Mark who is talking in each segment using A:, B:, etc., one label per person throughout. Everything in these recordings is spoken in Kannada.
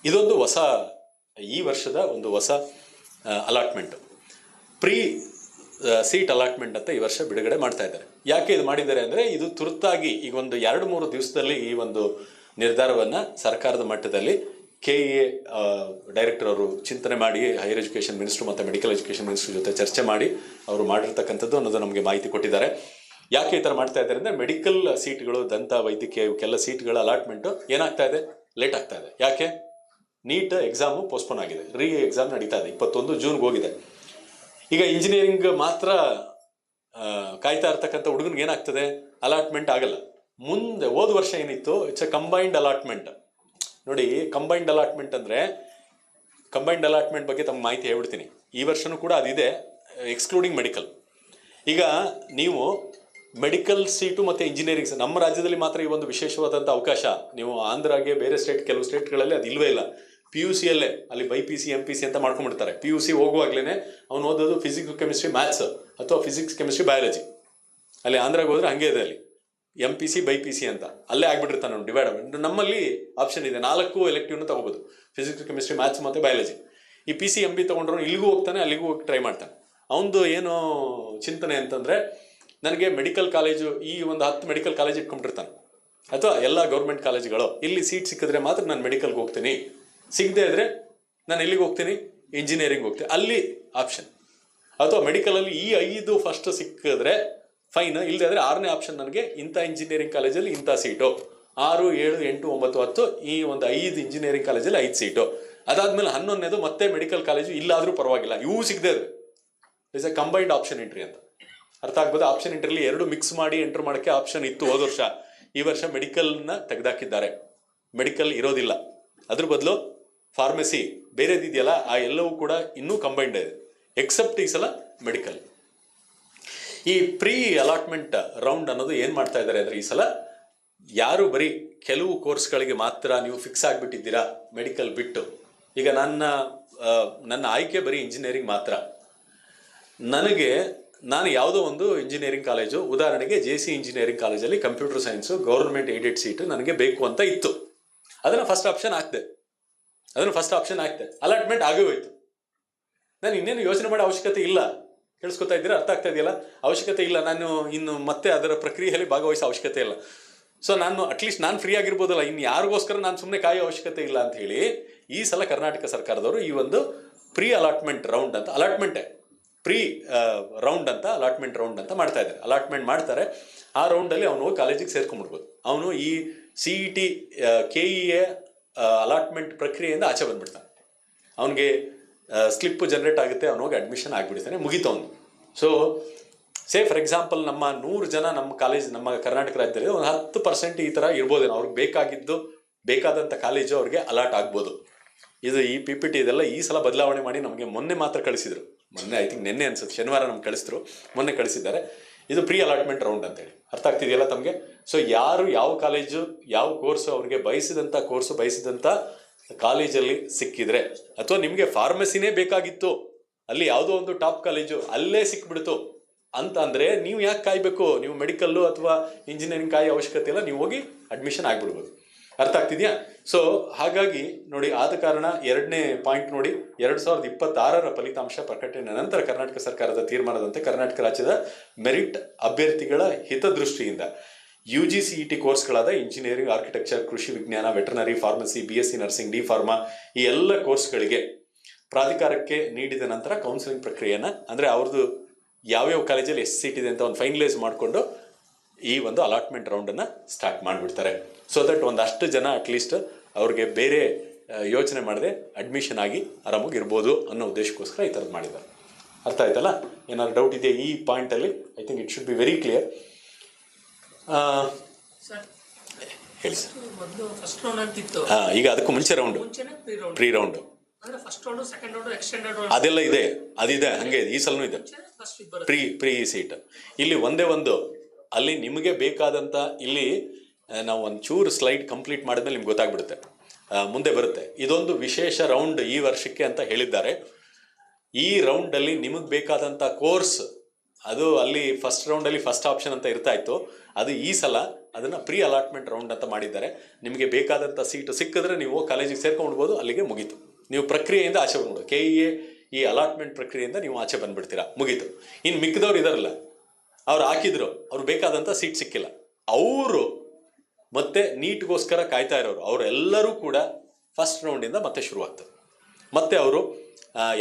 A: ಇದೊಂದು ಹೊಸ, ಈ ವರ್ಷದ ಒಂದು ಹೊಸ ಅಲಾಟ್ಮೆಂಟ್, ಪ್ರೀ ಸೀಟ್ ಅಲಾಟ್ಮೆಂಟ್ ಅಂತ ಈ ವರ್ಷ ಬಿಡುಗಡೆ ಮಾಡ್ತಾ ಇದ್ದಾರೆ. ಯಾಕೆ ಇದು ಮಾಡಿದ್ದಾರೆ ಅಂದರೆ, ಇದು ತುರ್ತಾಗಿ ಈಗ ಒಂದು 2-3 ದಿವಸದಲ್ಲಿ ಈ ಒಂದು ನಿರ್ಧಾರವನ್ನು ಸರ್ಕಾರದ ಮಟ್ಟದಲ್ಲಿ KEA ಡೈರೆಕ್ಟರ್ ಅವರು ಚಿಂತನೆ ಮಾಡಿ ಹೈಯರ್ ಎಜುಕೇಷನ್ ಮಿನಿಸ್ಟ್ರು ಮತ್ತು ಮೆಡಿಕಲ್ ಎಜುಕೇಷನ್ ಮಿನಿಸ್ಟ್ರ್ ಜೊತೆ ಚರ್ಚೆ ಮಾಡಿ ಅವರು ಮಾಡಿರ್ತಕ್ಕಂಥದ್ದು ಅನ್ನೋದು ನಮಗೆ ಮಾಹಿತಿ ಕೊಟ್ಟಿದ್ದಾರೆ. ಯಾಕೆ ಈ ಥರ ಮಾಡ್ತಾ ಇದ್ದಾರೆ ಅಂದರೆ, ಮೆಡಿಕಲ್ ಸೀಟ್ಗಳು, ದಂತ ವೈದ್ಯಕೀಯ ಇವಕ್ಕೆಲ್ಲ ಸೀಟ್ಗಳ ಅಲಾಟ್ಮೆಂಟು ಏನಾಗ್ತಾ ಇದೆ, ಲೇಟ್ ಆಗ್ತಾ ಇದೆ. ಯಾಕೆ? ನೀಟ್ ಎಕ್ಸಾಮು ಪೋಸ್ಟ್ಪೋನ್ ಆಗಿದೆ, ಎಕ್ಸಾಮ್ ನಡೀತಾ ಇದೆ, 21 ಜೂನ್ಗೆ ಹೋಗಿದೆ. ಈಗ ಇಂಜಿನಿಯರಿಂಗ್ ಮಾತ್ರ ಕಾಯ್ತಾ ಇರ್ತಕ್ಕಂಥ ಹುಡುಗನಿಗೆ ಏನಾಗ್ತದೆ, ಅಲಾಟ್ಮೆಂಟ್ ಆಗಲ್ಲ. ಮುಂದೆ ಹೋದ ವರ್ಷ ಏನಿತ್ತು, ಇಟ್ಸ್ ಎ ಕಂಬೈನ್ಡ್ ಅಲಾಟ್ಮೆಂಟ್. ನೋಡಿ, ಕಂಬೈನ್ಡ್ ಅಲಾಟ್ಮೆಂಟ್ ಅಂದರೆ, ಕಂಬೈನ್ಡ್ ಅಲಾಟ್ಮೆಂಟ್ ಬಗ್ಗೆ ತಮ್ಮ ಮಾಹಿತಿ ಹೇಳ್ಬಿಡ್ತೀನಿ. ಈ ವರ್ಷನೂ ಕೂಡ ಅದಿದೆ, ಎಕ್ಸ್ಕ್ಲೂಡಿಂಗ್ ಮೆಡಿಕಲ್. ಈಗ ನೀವು ಮೆಡಿಕಲ್ ಸೀಟು ಮತ್ತು ಇಂಜಿನಿಯರಿಂಗ್, ನಮ್ಮ ರಾಜ್ಯದಲ್ಲಿ ಮಾತ್ರ ಈ ಒಂದು ವಿಶೇಷವಾದಂಥ ಅವಕಾಶ. ನೀವು ಆಂಧ್ರಾಗೆ, ಬೇರೆ ಸ್ಟೇಟ್, ಕೆಲವು ಸ್ಟೇಟ್ಗಳಲ್ಲಿ ಅದು ಇಲ್ಲವೇ ಇಲ್ಲ. PUCಯಲ್ಲೇ ಅಲ್ಲಿ BPC MPC ಅಂತ ಮಾಡ್ಕೊಂಡ್ಬಿಡ್ತಾರೆ. PUC ಹೋಗುವಾಗ್ಲೇ ಅವ್ನು ಓದೋದು ಫಿಸಿಕ್ಸ್ ಕೆಮಿಸ್ಟ್ರಿ ಮ್ಯಾಥ್ಸ್ ಅಥವಾ ಫಿಸಿಕ್ಸ್ ಕೆಮಿಸ್ಟ್ರಿ ಬಯಾಲಜಿ. ಅಲ್ಲಿ ಆಂಧ್ರಾಗೆ ಹೋದ್ರೆ ಹಂಗೆ ಇದೆ, ಅಲ್ಲಿ MPC BPC ಅಂತ ಅಲ್ಲೇ ಆಗ್ಬಿಟ್ಟಿರ್ತಾನೆ ಅವ್ನು ಡಿವೈಡ್. ನಮ್ಮಲ್ಲಿ ಆಪ್ಷನ್ ಇದೆ, 4 ಎಲೆಕ್ಟಿವ್ನ ತಗೋಬೋದು, ಫಿಸಿಕ್ಸ್ ಕೆಮಿಸ್ಟ್ರಿ ಮ್ಯಾಥ್ಸ್ ಮತ್ತು ಬಯಾಲಜಿ. ಈ PC MB ತೊಗೊಂಡ್ರು ಇಲ್ಲಿಗೂ ಹೋಗ್ತಾನೆ, ಅಲ್ಲಿಗೂ ಹೋಗಿ ಟ್ರೈ ಮಾಡ್ತಾನೆ. ಅವನದು ಏನು ಚಿಂತನೆ ಅಂತಂದರೆ, ನನಗೆ ಮೆಡಿಕಲ್ ಕಾಲೇಜು, ಈ ಒಂದು 10 ಮೆಡಿಕಲ್ ಕಾಲೇಜ್ ಇಟ್ಕೊಂಡಿರ್ತಾನೆ, ಅಥವಾ ಎಲ್ಲ ಗೌರ್ಮೆಂಟ್ ಕಾಲೇಜುಗಳು, ಇಲ್ಲಿ ಸೀಟ್ ಸಿಕ್ಕಿದ್ರೆ ಮಾತ್ರ ನಾನು ಮೆಡಿಕಲ್ಗೆ ಹೋಗ್ತೀನಿ, ಸಿಗದೆ ಇದ್ರೆ ನಾನು ಎಲ್ಲಿಗೆ ಹೋಗ್ತೀನಿ, ಇಂಜಿನಿಯರಿಂಗ್ ಹೋಗ್ತೀನಿ, ಅಲ್ಲಿ ಆಪ್ಷನ್. ಅಥವಾ ಮೆಡಿಕಲಲ್ಲಿ ಈ 5 ಫಸ್ಟ್ ಸಿಕ್ಕಿದ್ರೆ ಫೈನ್, ಇಲ್ಲದೆ ಆದರೆ 6ನೇ ಆಪ್ಷನ್, ನನಗೆ ಇಂಥ ಇಂಜಿನಿಯರಿಂಗ್ ಕಾಲೇಜಲ್ಲಿ ಇಂಥ ಸೀಟು, 6, 7, 8, 9, 10, ಈ ಒಂದು 5 ಇಂಜಿನಿಯರಿಂಗ್ ಕಾಲೇಜಲ್ಲಿ 5 ಸೀಟು. ಅದಾದ್ಮೇಲೆ 11ನೇದು ಮತ್ತೆ ಮೆಡಿಕಲ್ ಕಾಲೇಜು ಇಲ್ಲಾದರೂ ಪರವಾಗಿಲ್ಲ, ಇವು ಸಿಗದೆ ಇದ್ರೆ is A combined option entry ಅಂತ ಅರ್ಥ ಆಗ್ಬೋದು. ಆಪ್ಷನ್ ಎಂಟ್ರಿಲಿ 2 ಮಿಕ್ಸ್ ಮಾಡಿ ಎಂಟ್ರ್ ಮಾಡೋಕ್ಕೆ ಆಪ್ಷನ್ ಇತ್ತು ಹೋದ ವರ್ಷ. ಈ ವರ್ಷ ಮೆಡಿಕಲ್ನ ತೆಗೆದಾಕಿದ್ದಾರೆ, ಮೆಡಿಕಲ್ ಇರೋದಿಲ್ಲ. ಅದ್ರ ಬದಲು ಫಾರ್ಮಸಿ ಬೇರೆದಿದೆಯಲ್ಲ, ಆ ಎಲ್ಲವೂ ಕೂಡ ಇನ್ನೂ ಕಂಬೈನ್ಡ್ ಇದೆ, ಎಕ್ಸೆಪ್ಟ್ ಈ ಸಲ ಮೆಡಿಕಲ್. ಈ ಪ್ರೀ ಅಲಾಟ್ಮೆಂಟ್ ರೌಂಡ್ ಅನ್ನೋದು ಏನು ಮಾಡ್ತಾ ಇದ್ದಾರೆ ಅಂದರೆ, ಈ ಸಲ ಯಾರು ಬರೀ ಕೆಲವು ಕೋರ್ಸ್ಗಳಿಗೆ ಮಾತ್ರ ನೀವು ಫಿಕ್ಸ್ ಆಗಿಬಿಟ್ಟಿದ್ದೀರಾ ಮೆಡಿಕಲ್ ಬಿಟ್ಟು, ಈಗ ನನ್ನ ಆಯ್ಕೆ ಬರೀ ಇಂಜಿನಿಯರಿಂಗ್ ಮಾತ್ರ, ನಾನು ಯಾವುದೋ ಒಂದು ಇಂಜಿನಿಯರಿಂಗ್ ಕಾಲೇಜು, ಉದಾಹರಣೆಗೆ JC ಇಂಜಿನಿಯರಿಂಗ್ ಕಾಲೇಜಲ್ಲಿ computer science government aided seat ನನಗೆ ಬೇಕು ಅಂತ ಇತ್ತು, ಅದನ್ನು ಫಸ್ಟ್ ಆಪ್ಷನ್ ಹಾಕ್ದೆ, ಅಲಾಟ್ಮೆಂಟ್ ಆಗೇ ಹೋಯ್ತು. ನಾನು ಇನ್ನೇನು ಯೋಚನೆ ಮಾಡೋ ಅವಶ್ಯಕತೆ ಇಲ್ಲ. ಕೇಳಿಸ್ಕೊತಾ ಇದ್ದೀರಾ? ಅರ್ಥ ಆಗ್ತಾ ಇದೆಯಲ್ಲ? ಅವಶ್ಯಕತೆ ಇಲ್ಲ, ನಾನು ಇನ್ನು ಮತ್ತೆ ಅದರ ಪ್ರಕ್ರಿಯೆಯಲ್ಲಿ ಭಾಗವಹಿಸೋ ಅವಶ್ಯಕತೆ ಇಲ್ಲ. ಸೊ ಅಟ್ಲೀಸ್ಟ್ ನಾನು ಫ್ರೀ ಆಗಿರ್ಬೋದಲ್ಲ, ಇನ್ನು ಯಾರಿಗೋಸ್ಕರ ನಾನು ಸುಮ್ಮನೆ ಕಾಯೋ ಅವಶ್ಯಕತೆ ಇಲ್ಲ ಅಂತ ಹೇಳಿ ಈ ಸಲ ಕರ್ನಾಟಕ ಸರ್ಕಾರದವರು ಈ ಒಂದು ಪ್ರೀ ಅಲಾಟ್ಮೆಂಟ್ ರೌಂಡ್ ಅಂತ, ಅಲಾಟ್ಮೆಂಟೇ ಪ್ರೀ ರೌಂಡ್ ಅಂತ, ಅಲಾಟ್ಮೆಂಟ್ ರೌಂಡ್ ಅಂತ ಮಾಡ್ತಾ ಇದ್ದಾರೆ. ಅಲಾಟ್ಮೆಂಟ್ ಮಾಡ್ತಾರೆ, ಆ ರೌಂಡಲ್ಲಿ ಅವನು ಹೋಗಿ ಕಾಲೇಜಿಗೆ ಸೇರ್ಕೊಂಡ್ಬಿಡ್ಬೋದು. ಅವನು ಈ CET KEA ಅಲಾಟ್ಮೆಂಟ್ ಪ್ರಕ್ರಿಯೆಯಿಂದ ಆಚೆ ಬಂದ್ಬಿಡ್ತಾನೆ, ಅವನಿಗೆ ಸ್ಲಿಪ್ಪು ಜನ್ರೇಟ್ ಆಗುತ್ತೆ, ಅವನಿಗೆ ಅಡ್ಮಿಷನ್ ಆಗಿಬಿಡ್ತಾನೆ, ಮುಗಿತವನು. ಸೊ ಫಾರ್ ಎಕ್ಸಾಂಪಲ್, ನಮ್ಮ 100 ಜನ ನಮ್ಮ ಕಾಲೇಜ್, ನಮ್ಮ ಕರ್ನಾಟಕ ರಾಜ್ಯದಲ್ಲಿ ಒಂದು 10% ಈ ಥರ ಇರ್ಬೋದೇನೋ, ಅವ್ರಿಗೆ ಬೇಕಾದಂಥ ಕಾಲೇಜು ಅವ್ರಿಗೆ ಅಲಾಟ್ ಆಗ್ಬೋದು. ಇದು ಈ PPT ಇದೆಲ್ಲ ಈ ಸಲ ಬದಲಾವಣೆ ಮಾಡಿ ನಮಗೆ ಮೊನ್ನೆ ಮಾತ್ರ ಕಳಿಸಿದ್ರು, ಮೊನ್ನೆ ಐ ಥಿಂಕ್ ನಿನ್ನೆ ಅನ್ಸುತ್ತೆ, ಶನಿವಾರ ನಮ್ಗೆ ಕಳಿಸಿದ್ರು, ಮೊನ್ನೆ ಕಳಿಸಿದ್ದಾರೆ. ಇದು ಪ್ರೀ ಅಲಾಟ್ಮೆಂಟ್ ರೌಂಡ್ ಅಂತೇಳಿ. ಅರ್ಥ ಆಗ್ತಿದೆಯಲ್ಲ ತಮಗೆ? ಸೊ ಯಾರು ಯಾವ ಕಾಲೇಜು, ಯಾವ ಕೋರ್ಸು ಅವ್ರಿಗೆ ಬಯಸಿದಂಥ ಕಾಲೇಜಲ್ಲಿ ಸಿಕ್ಕಿದ್ರೆ, ಅಥವಾ ನಿಮಗೆ ಫಾರ್ಮಸಿನೇ ಬೇಕಾಗಿತ್ತು, ಅಲ್ಲಿ ಯಾವುದೋ ಒಂದು ಟಾಪ್ ಕಾಲೇಜು ಅಲ್ಲೇ ಸಿಕ್ಬಿಡ್ತು ಅಂತ ಅಂದರೆ, ನೀವು ಯಾಕೆ ಕಾಯಬೇಕು? ನೀವು ಮೆಡಿಕಲ್ಲು ಅಥವಾ ಇಂಜಿನಿಯರಿಂಗ್ ಕಾಯೋ ಅವಶ್ಯಕತೆ ಇಲ್ಲ, ನೀವು ಹೋಗಿ ಅಡ್ಮಿಷನ್ ಆಗಿಬಿಡ್ಬೋದು. ಅರ್ಥ ಆಗ್ತಿದೆಯಾ? ಸೊ ಹಾಗಾಗಿ ನೋಡಿ, ಆದ ಕಾರಣ 2ನೇ ಪಾಯಿಂಟ್ ನೋಡಿ, 2026ರ ಫಲಿತಾಂಶ ಪ್ರಕಟಣೆ ನಂತರ ಕರ್ನಾಟಕ ಸರ್ಕಾರದ ತೀರ್ಮಾನದಂತೆ ಕರ್ನಾಟಕ ರಾಜ್ಯದ ಮೆರಿಟ್ ಅಭ್ಯರ್ಥಿಗಳ ಹಿತದೃಷ್ಟಿಯಿಂದ UG CET ಕೋರ್ಸ್ಗಳಾದ ಇಂಜಿನಿಯರಿಂಗ್, ಆರ್ಕಿಟೆಕ್ಚರ್, ಕೃಷಿ ವಿಜ್ಞಾನ, veterinary, pharmacy, BSc nursing, D pharma, ಈ ಎಲ್ಲ ಕೋರ್ಸ್ಗಳಿಗೆ ಪ್ರಾಧಿಕಾರಕ್ಕೆ ನೀಡಿದ ನಂತರ ಕೌನ್ಸಿಲಿಂಗ್ ಪ್ರಕ್ರಿಯೆಯನ್ನು, ಅಂದರೆ ಅವ್ರದ್ದು ಯಾವ್ಯಾವ ಕಾಲೇಜಲ್ಲಿ ಎಷ್ಟು ಸೀಟ್ ಇದೆ ಅಂತ ಒಂದು ಫೈನಲೈಸ್ ಮಾಡಿಕೊಂಡು ಈ ಒಂದು ಅಲಾಟ್ಮೆಂಟ್ ರೌಂಡನ್ನು ಸ್ಟಾರ್ಟ್ ಮಾಡಿಬಿಡ್ತಾರೆ. ಸೊ ದಟ್ ಒಂದಷ್ಟು ಜನ ಅಟ್ಲೀಸ್ಟ್ ಅವ್ರಿಗೆ ಬೇರೆ ಯೋಚನೆ ಮಾಡದೆ ಅಡ್ಮಿಷನ್ ಆಗಿ ಆರಾಮಾಗಿ ಇರ್ಬೋದು ಅನ್ನೋ ಉದ್ದೇಶಕ್ಕೋಸ್ಕರ ಈ ಥರದ್ದು ಮಾಡಿದ್ದಾರೆ. ಅರ್ಥ ಆಯ್ತಲ್ಲ? ಏನಾದ್ರು ಡೌಟ್ ಇದೆಯಾ ಈ ಪಾಯಿಂಟಲ್ಲಿ? I think it should be very clear. ಹೇಳಿ ಸರ್. ಈಗ ಅದಕ್ಕೂ ಮುಂಚೆ ಪ್ರೀ ರೌಂಡ್ ಅದೆಲ್ಲ ಇದೆ, ಹಂಗೆ ಈ ಸಲನೂ ಇದೆ ಪ್ರೀ ಸೀಟ್. ಇಲ್ಲಿ ಒಂದೇ ಒಂದು, ಅಲ್ಲಿ ನಿಮಗೆ ಬೇಕಾದಂಥ, ಇಲ್ಲಿ ನಾವು ಒಂಚೂರು ಸ್ಲೈಡ್ ಕಂಪ್ಲೀಟ್ ಮಾಡಿದ್ಮೇಲೆ ನಿಮ್ಗೆ ಗೊತ್ತಾಗ್ಬಿಡುತ್ತೆ, ಮುಂದೆ ಬರುತ್ತೆ. ಇದೊಂದು ವಿಶೇಷ ರೌಂಡ್ ಈ ವರ್ಷಕ್ಕೆ ಅಂತ ಹೇಳಿದ್ದಾರೆ. ಈ ರೌಂಡಲ್ಲಿ ನಿಮಗೆ ಬೇಕಾದಂಥ ಕೋರ್ಸ್ ಅದು ಅಲ್ಲಿ ಫಸ್ಟ್ ರೌಂಡಲ್ಲಿ ಫಸ್ಟ್ ಆಪ್ಷನ್ ಅಂತ ಇರ್ತಾ ಇತ್ತು. ಅದು ಈ ಸಲ ಅದನ್ನು ಪ್ರೀ ಅಲಾಟ್ಮೆಂಟ್ ರೌಂಡ್ ಅಂತ ಮಾಡಿದ್ದಾರೆ. ನಿಮಗೆ ಬೇಕಾದಂಥ ಸೀಟು ಸಿಕ್ಕಿದ್ರೆ ನೀವು ಕಾಲೇಜಿಗೆ ಸೇರ್ಕೊಂಡ್ಬೋದು, ಅಲ್ಲಿಗೆ ಮುಗೀತು. ನೀವು ಪ್ರಕ್ರಿಯೆಯಿಂದ ಆಚೆ ಬಂದ್ಬಿಡು. KEA ಈ ಅಲಾಟ್ಮೆಂಟ್ ಪ್ರಕ್ರಿಯೆಯಿಂದ ನೀವು ಆಚೆ ಬಂದ್ಬಿಡ್ತೀರಾ, ಮುಗೀತು. ಇನ್ನು ಮಿಕ್ಕಿದವ್ರು ಇದಾರಲ್ಲ, ಅವ್ರು ಹಾಕಿದ್ರು, ಅವ್ರು ಬೇಕಾದಂಥ ಸೀಟ್ ಸಿಕ್ಕಿಲ್ಲ, ಅವರು ಮತ್ತೆ ನೀಟ್ಗೋಸ್ಕರ ಕಾಯ್ತಾ ಇರೋರು ಅವರೆಲ್ಲರೂ ಕೂಡ ಫಸ್ಟ್ ರೌಂಡಿಂದ ಮತ್ತೆ ಶುರುವಾಗ್ತದೆ. ಮತ್ತೆ ಅವರು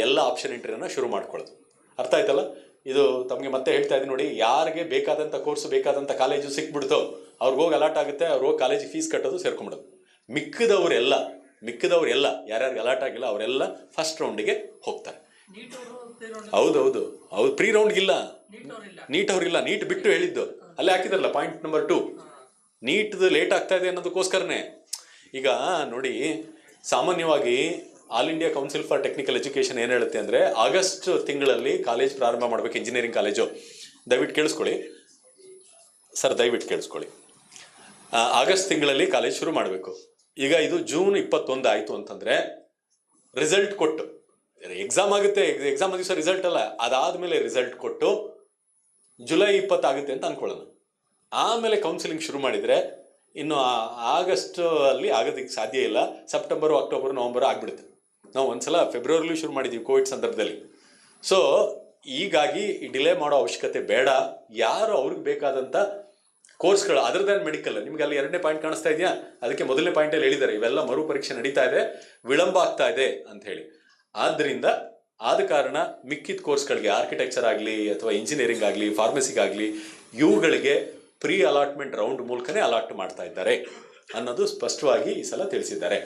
A: ಎಲ್ಲ ಆಪ್ಷನ್ ಎಂಟ್ರಿಯನ್ನು ಶುರು ಮಾಡ್ಕೊಳ್ಳೋದು. ಅರ್ಥ ಆಯ್ತಲ್ಲ? ಇದು ತಮಗೆ ಮತ್ತೆ ಹೇಳ್ತಾ ಇದ್ದೀನಿ ನೋಡಿ, ಯಾರಿಗೆ ಬೇಕಾದಂಥ ಕೋರ್ಸ್ ಬೇಕಾದಂಥ ಕಾಲೇಜು ಸಿಕ್ಬಿಡ್ತೋ ಅವ್ರಿಗೆ ಹೋಗಿ ಅಲಾಟ್ ಆಗುತ್ತೆ, ಅವ್ರು ಹೋಗಿ ಕಾಲೇಜಿಗೆ ಫೀಸ್ ಕಟ್ಟೋದು, ಸೇರ್ಕೊಂಬಿಡೋದು. ಮಿಕ್ಕಿದವರೆಲ್ಲ ಯಾರ್ಯಾರಿಗೆ ಅಲಾಟ್ ಆಗಿಲ್ಲ ಅವರೆಲ್ಲ ಫಸ್ಟ್ ರೌಂಡಿಗೆ ಹೋಗ್ತಾರೆ. ಹೌದು, ಪ್ರೀ ರೌಂಡ್ಗಿಲ್ಲ, ನೀಟ್ ಅವ್ರಿಲ್ಲ. ನೀಟ್ ಬಿಟ್ಟು ಹೇಳಿದ್ದು ಅಲ್ಲೇ ಹಾಕಿದಾರಲ್ಲ ಪಾಯಿಂಟ್ ನಂಬರ್ 2, ನೀಟ್ದು ಲೇಟ್ ಆಗ್ತಾ ಇದೆ ಅನ್ನೋದಕ್ಕೋಸ್ಕರನೇ. ಈಗ ನೋಡಿ, ಸಾಮಾನ್ಯವಾಗಿ All India Council for Technical Education ಏನು ಹೇಳುತ್ತೆ ಅಂದರೆ, ಆಗಸ್ಟ್ ತಿಂಗಳಲ್ಲಿ ಕಾಲೇಜ್ ಪ್ರಾರಂಭ ಮಾಡಬೇಕು, ಇಂಜಿನಿಯರಿಂಗ್ ಕಾಲೇಜು. ದಯವಿಟ್ಟು ಕೇಳಿಸ್ಕೊಳ್ಳಿ ಸರ್, ದಯವಿಟ್ಟು ಕೇಳಿಸ್ಕೊಳ್ಳಿ. ಆಗಸ್ಟ್ ತಿಂಗಳಲ್ಲಿ ಕಾಲೇಜ್ ಶುರು ಮಾಡಬೇಕು. ಈಗ ಇದು ಜೂನ್ 21 ಆಯಿತು ಅಂತಂದರೆ ರಿಸಲ್ಟ್ ಕೊಟ್ಟು, ಎಕ್ಸಾಮ್ ಆಗುತ್ತೆ, ಎಕ್ಸಾಮ್ ದಿವಸ ರಿಸಲ್ಟ್ ಅಲ್ಲ, ಅದಾದಮೇಲೆ ರಿಸಲ್ಟ್ ಕೊಟ್ಟು ಜುಲೈ 20 ಆಗುತ್ತೆ ಅಂತ ಅಂದ್ಕೊಳ್ಳೋಣ. ಆಮೇಲೆ ಕೌನ್ಸಿಲಿಂಗ್ ಶುರು ಮಾಡಿದರೆ ಇನ್ನು ಆಗಸ್ಟ್ ಅಲ್ಲಿ ಆಗೋದಕ್ಕೆ ಸಾಧ್ಯ ಇಲ್ಲ. ಸೆಪ್ಟೆಂಬರು, ಅಕ್ಟೋಬರ್, ನವಂಬರ್ ಆಗಿಬಿಡುತ್ತೆ. ನಾವು ಒಂದ್ಸಲ ಫೆಬ್ರವರಿಲಿ ಶುರು ಮಾಡಿದ್ದೀವಿ ಕೋವಿಡ್ ಸಂದರ್ಭದಲ್ಲಿ. ಸೊ ಹೀಗಾಗಿ ಡಿಲೇ ಮಾಡೋ ಅವಶ್ಯಕತೆ ಬೇಡ. ಯಾರು ಅವ್ರಿಗೆ ಬೇಕಾದಂಥ ಕೋರ್ಸ್ಗಳು ಅದರ್ ದ್ಯಾನ್ ಮೆಡಿಕಲ್, ನಿಮ್ಗೆ ಅಲ್ಲಿ 2ನೇ ಪಾಯಿಂಟ್ ಕಾಣಿಸ್ತಾ ಇದೆಯಾ? ಅದಕ್ಕೆ ಮೊದಲನೇ ಪಾಯಿಂಟಲ್ಲಿ ಹೇಳಿದ್ದಾರೆ, ಇವೆಲ್ಲ ಮರು ಪರೀಕ್ಷೆ ನಡೀತಾ ಇದೆ, ವಿಳಂಬ ಆಗ್ತಾ ಇದೆ ಅಂತ ಹೇಳಿ. ಆದ್ದರಿಂದ ಆದ ಕಾರಣ ಮಿಕ್ಕಿದ ಕೋರ್ಸ್ಗಳಿಗೆ, ಆರ್ಕಿಟೆಕ್ಚರ್ ಆಗಲಿ ಅಥವಾ ಇಂಜಿನಿಯರಿಂಗ್ ಆಗಲಿ, ಫಾರ್ಮಸಿಗಾಗಲಿ, ಇವುಗಳಿಗೆ ಪ್ರೀ ಅಲಾಟ್ಮೆಂಟ್ ರೌಂಡ್ ಮೂಲಕನೇ ಅಲಾಟ್ ಮಾಡ್ತಾ ಇದ್ದಾರೆ ಅನ್ನೋದು ಸ್ಪಷ್ಟವಾಗಿ ಈ ಸಲ ತಿಳಿಸಿದ್ದಾರೆ.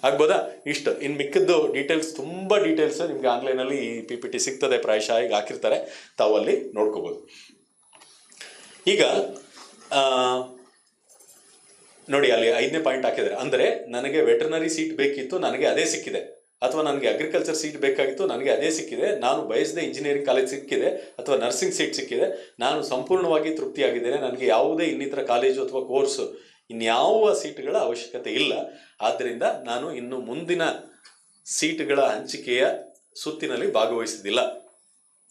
A: ಆಗ್ಬೋದಾ? ಇಷ್ಟು. ಇನ್ನು ಮಿಕ್ಕಿದ್ದು ಡೀಟೇಲ್ಸ್, ತುಂಬ ಡೀಟೇಲ್ಸ್ ನಿಮಗೆ ಆನ್ಲೈನಲ್ಲಿ ಈ PPT ಸಿಗ್ತದೆ, ಪ್ರಾಯಶಃ ಈಗ ಹಾಕಿರ್ತಾರೆ, ತಾವು ಅಲ್ಲಿ ನೋಡ್ಕೋಬೋದು. ಈಗ ನೋಡಿ, ಅಲ್ಲಿ 5ನೇ ಪಾಯಿಂಟ್ ಹಾಕಿದ್ದಾರೆ. ಅಂದರೆ ನನಗೆ ವೆಟರ್ನರಿ ಸೀಟ್ ಬೇಕಿತ್ತು, ನನಗೆ ಅದೇ ಸಿಕ್ಕಿದೆ, ಅಥವಾ ನನಗೆ ಅಗ್ರಿಕಲ್ಚರ್ ಸೀಟ್ ಬೇಕಾಗಿತ್ತು, ನನಗೆ ಅದೇ ಸಿಕ್ಕಿದೆ, ನಾನು ಬಯಸದೆ ಇಂಜಿನಿಯರಿಂಗ್ ಕಾಲೇಜ್ ಸಿಕ್ಕಿದೆ ಅಥವಾ ನರ್ಸಿಂಗ್ ಸೀಟ್ ಸಿಕ್ಕಿದೆ, ನಾನು ಸಂಪೂರ್ಣವಾಗಿ ತೃಪ್ತಿಯಾಗಿದ್ದೇನೆ, ನನಗೆ ಯಾವುದೇ ಇನ್ನಿತರ ಕಾಲೇಜು ಅಥವಾ ಕೋರ್ಸು ಇನ್ಯಾವ ಸೀಟುಗಳ ಅವಶ್ಯಕತೆ ಇಲ್ಲ, ಆದ್ದರಿಂದ ನಾನು ಇನ್ನು ಮುಂದಿನ ಸೀಟುಗಳ ಹಂಚಿಕೆಯ ಸುತ್ತಿನಲ್ಲಿ ಭಾಗವಹಿಸುವುದಿಲ್ಲ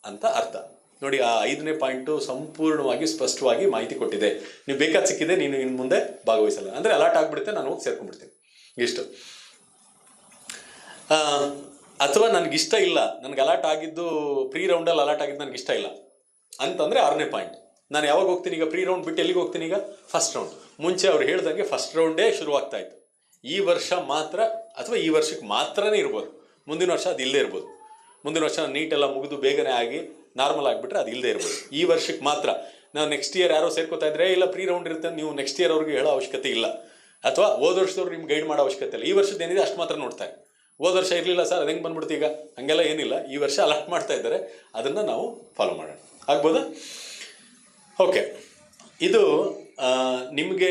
A: ಅಂತ ಅರ್ಥ. ನೋಡಿ, ಆ 5ನೇ ಪಾಯಿಂಟು ಸಂಪೂರ್ಣವಾಗಿ ಸ್ಪಷ್ಟವಾಗಿ ಮಾಹಿತಿ ಕೊಟ್ಟಿದೆ. ನೀವು ಬೇಕಾದ ಸಿಕ್ಕಿದೆ, ನೀನು ಇನ್ನು ಮುಂದೆ ಭಾಗವಹಿಸಲ್ಲ, ಅಂದರೆ ಅಲಾಟ್ ಆಗಿಬಿಡುತ್ತೆ, ನಾನು ಹೋಗಿ ಸೇರ್ಕೊಂಡ್ಬಿಡ್ತೀನಿ. ಇಷ್ಟು. ಅಥವಾ ನನಗಿಷ್ಟ ಇಲ್ಲ, ನನಗೆ ಅಲಾಟ್ ಆಗಿದ್ದು ಪ್ರೀ ರೌಂಡಲ್ಲಿ ಅಲಾಟ್ ಆಗಿದ್ದು ನನಗೆ ಇಷ್ಟ ಇಲ್ಲ ಅಂತಂದರೆ 6ನೇ ಪಾಯಿಂಟ್. ನಾನು ಯಾವಾಗ ಹೋಗ್ತೀನಿ ಈಗ? ಪ್ರೀ ರೌಂಡ್ ಬಿಟ್ಟು ಎಲ್ಲಿಗೆ ಹೋಗ್ತೀನಿ ಈಗ? First round. ಮುಂಚೆ ಅವ್ರು ಹೇಳ್ದಂಗೆ ಫಸ್ಟ್ ರೌಂಡೇ ಶುರುವಾಗ್ತಾ ಇತ್ತು. ಈ ವರ್ಷ ಮಾತ್ರ, ಅಥವಾ ಈ ವರ್ಷಕ್ಕೆ ಮಾತ್ರನೇ ಇರ್ಬೋದು, ಮುಂದಿನ ವರ್ಷ ಅದು ಇಲ್ಲದೇ ಇರ್ಬೋದು. ಮುಂದಿನ ವರ್ಷ ನೀಟೆಲ್ಲ ಮುಗಿದು ಬೇಗನೆ ಆಗಿ ನಾರ್ಮಲ್ ಆಗಿಬಿಟ್ರೆ ಅದು ಇಲ್ಲದೇ ಇರ್ಬೋದು. ಈ ವರ್ಷಕ್ಕೆ ಮಾತ್ರ. ನಾವು ನೆಕ್ಸ್ಟ್ ಇಯರ್ ಯಾರೋ ಸೇರ್ಕೋತಾ ಇದ್ರೆ, ಇಲ್ಲ ಪ್ರೀ ರೌಂಡ್ ಇರುತ್ತೆ, ನೀವು ನೆಕ್ಸ್ಟ್ ಇಯರ್ ಅವ್ರಿಗೆ ಹೇಳೋ ಅವಶ್ಯಕತೆ ಇಲ್ಲ, ಅಥವಾ ಹೋದ ವರ್ಷದವ್ರು ನಿಮ್ಗೆ ಗೈಡ್ ಮಾಡೋ ಅವಶ್ಯಕತೆ ಇಲ್ಲ. ಈ ವರ್ಷದ ಏನಿದೆ ಅಷ್ಟು ಮಾತ್ರ ನೋಡ್ತಾರೆ. ಹೋದ ವರ್ಷ ಇರಲಿಲ್ಲ ಸರ್, ಅದು ಹೆಂಗೆ ಬಂದ್ಬಿಡ್ತು ಈಗ? ಹಂಗೆಲ್ಲ ಏನಿಲ್ಲ, ಈ ವರ್ಷ ಅಲಾಟ್ ಮಾಡ್ತಾ ಇದ್ದಾರೆ, ಅದನ್ನು ನಾವು ಫಾಲೋ ಮಾಡೋಣ. ಆಗ್ಬೋದಾ? ಓಕೆ. ಇದು ನಿಮಗೆ